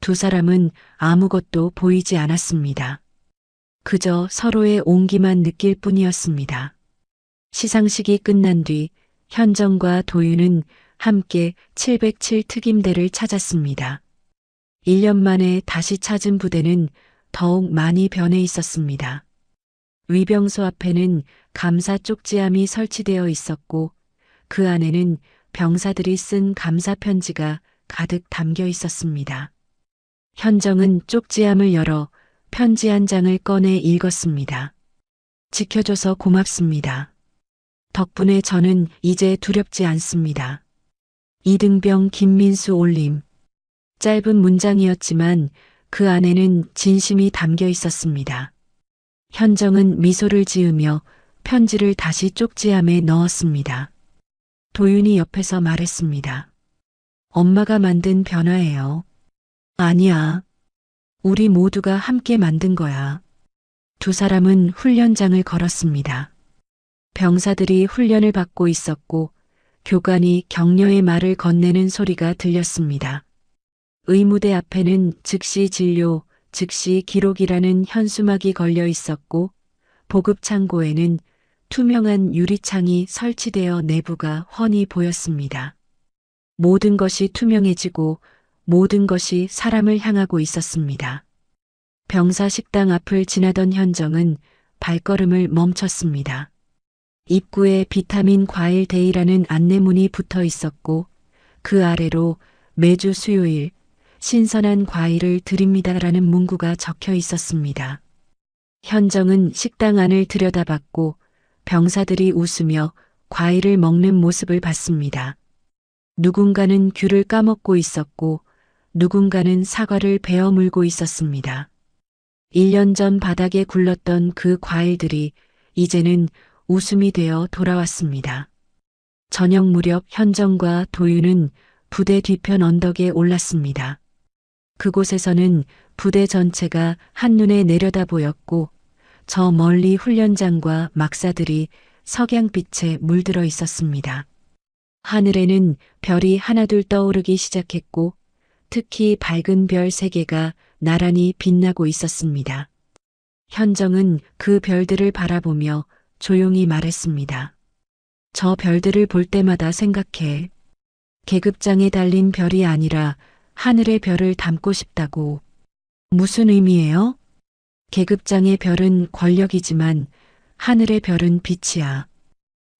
두 사람은 아무것도 보이지 않았습니다. 그저 서로의 온기만 느낄 뿐이었습니다. 시상식이 끝난 뒤 현정과 도윤은 함께 707 특임대를 찾았습니다. 1년 만에 다시 찾은 부대는 더욱 많이 변해 있었습니다. 위병소 앞에는 감사 쪽지함이 설치되어 있었고 그 안에는 병사들이 쓴 감사 편지가 가득 담겨 있었습니다. 현정은 쪽지함을 열어 편지 한 장을 꺼내 읽었습니다. 지켜줘서 고맙습니다. 덕분에 저는 이제 두렵지 않습니다. 이등병 김민수 올림. 짧은 문장이었지만 그 안에는 진심이 담겨 있었습니다. 현정은 미소를 지으며 편지를 다시 쪽지함에 넣었습니다. 도윤이 옆에서 말했습니다. 엄마가 만든 변화예요. 아니야. 우리 모두가 함께 만든 거야. 두 사람은 훈련장을 걸었습니다. 병사들이 훈련을 받고 있었고 교관이 격려의 말을 건네는 소리가 들렸습니다. 의무대 앞에는 즉시 진료, 즉시 기록이라는 현수막이 걸려 있었고 보급 창고에는 투명한 유리창이 설치되어 내부가 훤히 보였습니다. 모든 것이 투명해지고 모든 것이 사람을 향하고 있었습니다. 병사 식당 앞을 지나던 현정은 발걸음을 멈췄습니다. 입구에 비타민 과일 데이라는 안내문이 붙어 있었고 그 아래로 매주 수요일 신선한 과일을 드립니다라는 문구가 적혀 있었습니다. 현정은 식당 안을 들여다봤고 병사들이 웃으며 과일을 먹는 모습을 봤습니다. 누군가는 귤을 까먹고 있었고 누군가는 사과를 베어 물고 있었습니다. 1년 전 바닥에 굴렀던 그 과일들이 이제는 웃음이 되어 돌아왔습니다. 저녁 무렵 현정과 도윤은 부대 뒤편 언덕에 올랐습니다. 그곳에서는 부대 전체가 한눈에 내려다 보였고 저 멀리 훈련장과 막사들이 석양빛에 물들어 있었습니다. 하늘에는 별이 하나둘 떠오르기 시작했고 특히 밝은 별 3개가 나란히 빛나고 있었습니다. 현정은 그 별들을 바라보며 조용히 말했습니다. 저 별들을 볼 때마다 생각해. 계급장에 달린 별이 아니라 하늘의 별을 담고 싶다고. 무슨 의미예요? 계급장의 별은 권력이지만 하늘의 별은 빛이야.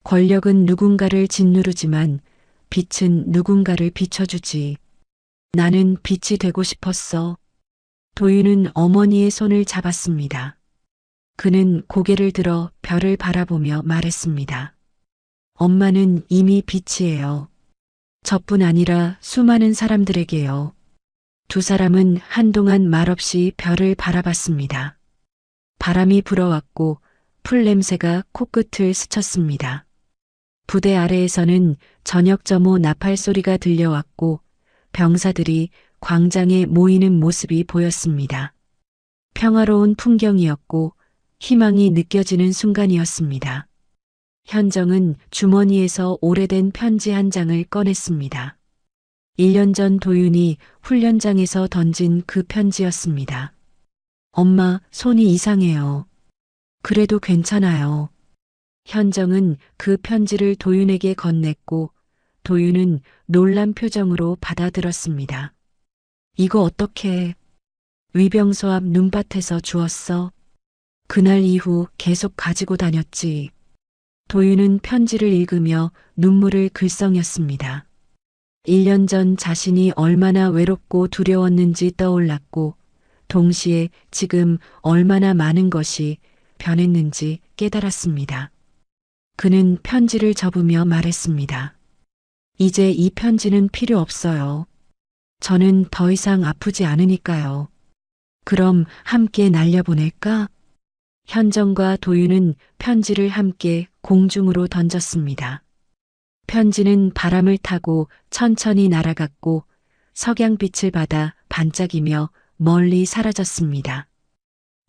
권력은 누군가를 짓누르지만 빛은 누군가를 비춰주지. 나는 빛이 되고 싶었어. 도윤은 어머니의 손을 잡았습니다. 그는 고개를 들어 별을 바라보며 말했습니다. 엄마는 이미 빛이에요. 저뿐 아니라 수많은 사람들에게요. 두 사람은 한동안 말없이 별을 바라봤습니다. 바람이 불어왔고 풀 냄새가 코끝을 스쳤습니다. 부대 아래에서는 저녁 점호 나팔 소리가 들려왔고 병사들이 광장에 모이는 모습이 보였습니다. 평화로운 풍경이었고 희망이 느껴지는 순간이었습니다. 현정은 주머니에서 오래된 편지 한 장을 꺼냈습니다. 1년 전 도윤이 훈련장에서 던진 그 편지였습니다. 엄마, 손이 이상해요. 그래도 괜찮아요. 현정은 그 편지를 도윤에게 건넸고 도윤은 놀란 표정으로 받아들었습니다. 이거 어떻게? 위병소 앞 눈밭에서 주웠어. 그날 이후 계속 가지고 다녔지. 도윤은 편지를 읽으며 눈물을 글썽였습니다. 1년 전 자신이 얼마나 외롭고 두려웠는지 떠올랐고 동시에 지금 얼마나 많은 것이 변했는지 깨달았습니다. 그는 편지를 접으며 말했습니다. 이제 이 편지는 필요 없어요. 저는 더 이상 아프지 않으니까요. 그럼 함께 날려보낼까? 현정과 도윤은 편지를 함께 공중으로 던졌습니다. 편지는 바람을 타고 천천히 날아갔고 석양빛을 받아 반짝이며 멀리 사라졌습니다.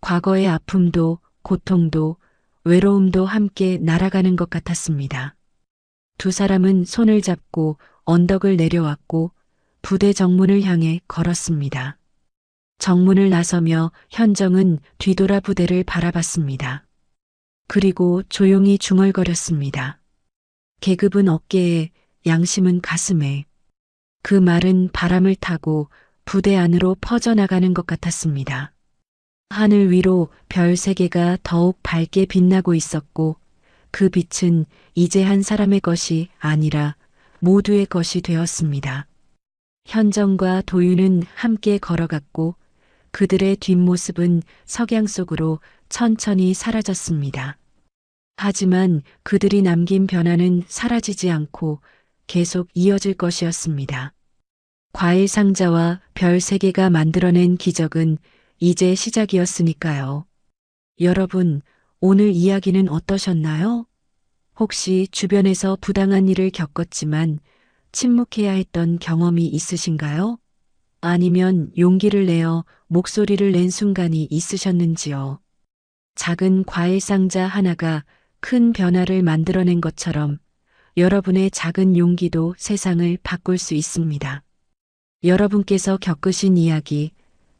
과거의 아픔도 고통도 외로움도 함께 날아가는 것 같았습니다. 두 사람은 손을 잡고 언덕을 내려왔고 부대 정문을 향해 걸었습니다. 정문을 나서며 현정은 뒤돌아 부대를 바라봤습니다. 그리고 조용히 중얼거렸습니다. 계급은 어깨에, 양심은 가슴에. 그 말은 바람을 타고 부대 안으로 퍼져나가는 것 같았습니다. 하늘 위로 별 3개가 더욱 밝게 빛나고 있었고 그 빛은 이제 한 사람의 것이 아니라 모두의 것이 되었습니다. 현정과 도윤은 함께 걸어갔고 그들의 뒷모습은 석양 속으로 천천히 사라졌습니다. 하지만 그들이 남긴 변화는 사라지지 않고 계속 이어질 것이었습니다. 과일 상자와 별 3개가 만들어낸 기적은 이제 시작이었으니까요. 여러분, 오늘 이야기는 어떠셨나요? 혹시 주변에서 부당한 일을 겪었지만 침묵해야 했던 경험이 있으신가요? 아니면 용기를 내어 목소리를 낸 순간이 있으셨는지요? 작은 과일 상자 하나가 큰 변화를 만들어낸 것처럼 여러분의 작은 용기도 세상을 바꿀 수 있습니다. 여러분께서 겪으신 이야기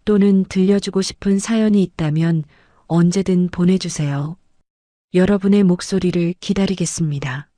또는 들려주고 싶은 사연이 있다면 언제든 보내주세요. 여러분의 목소리를 기다리겠습니다.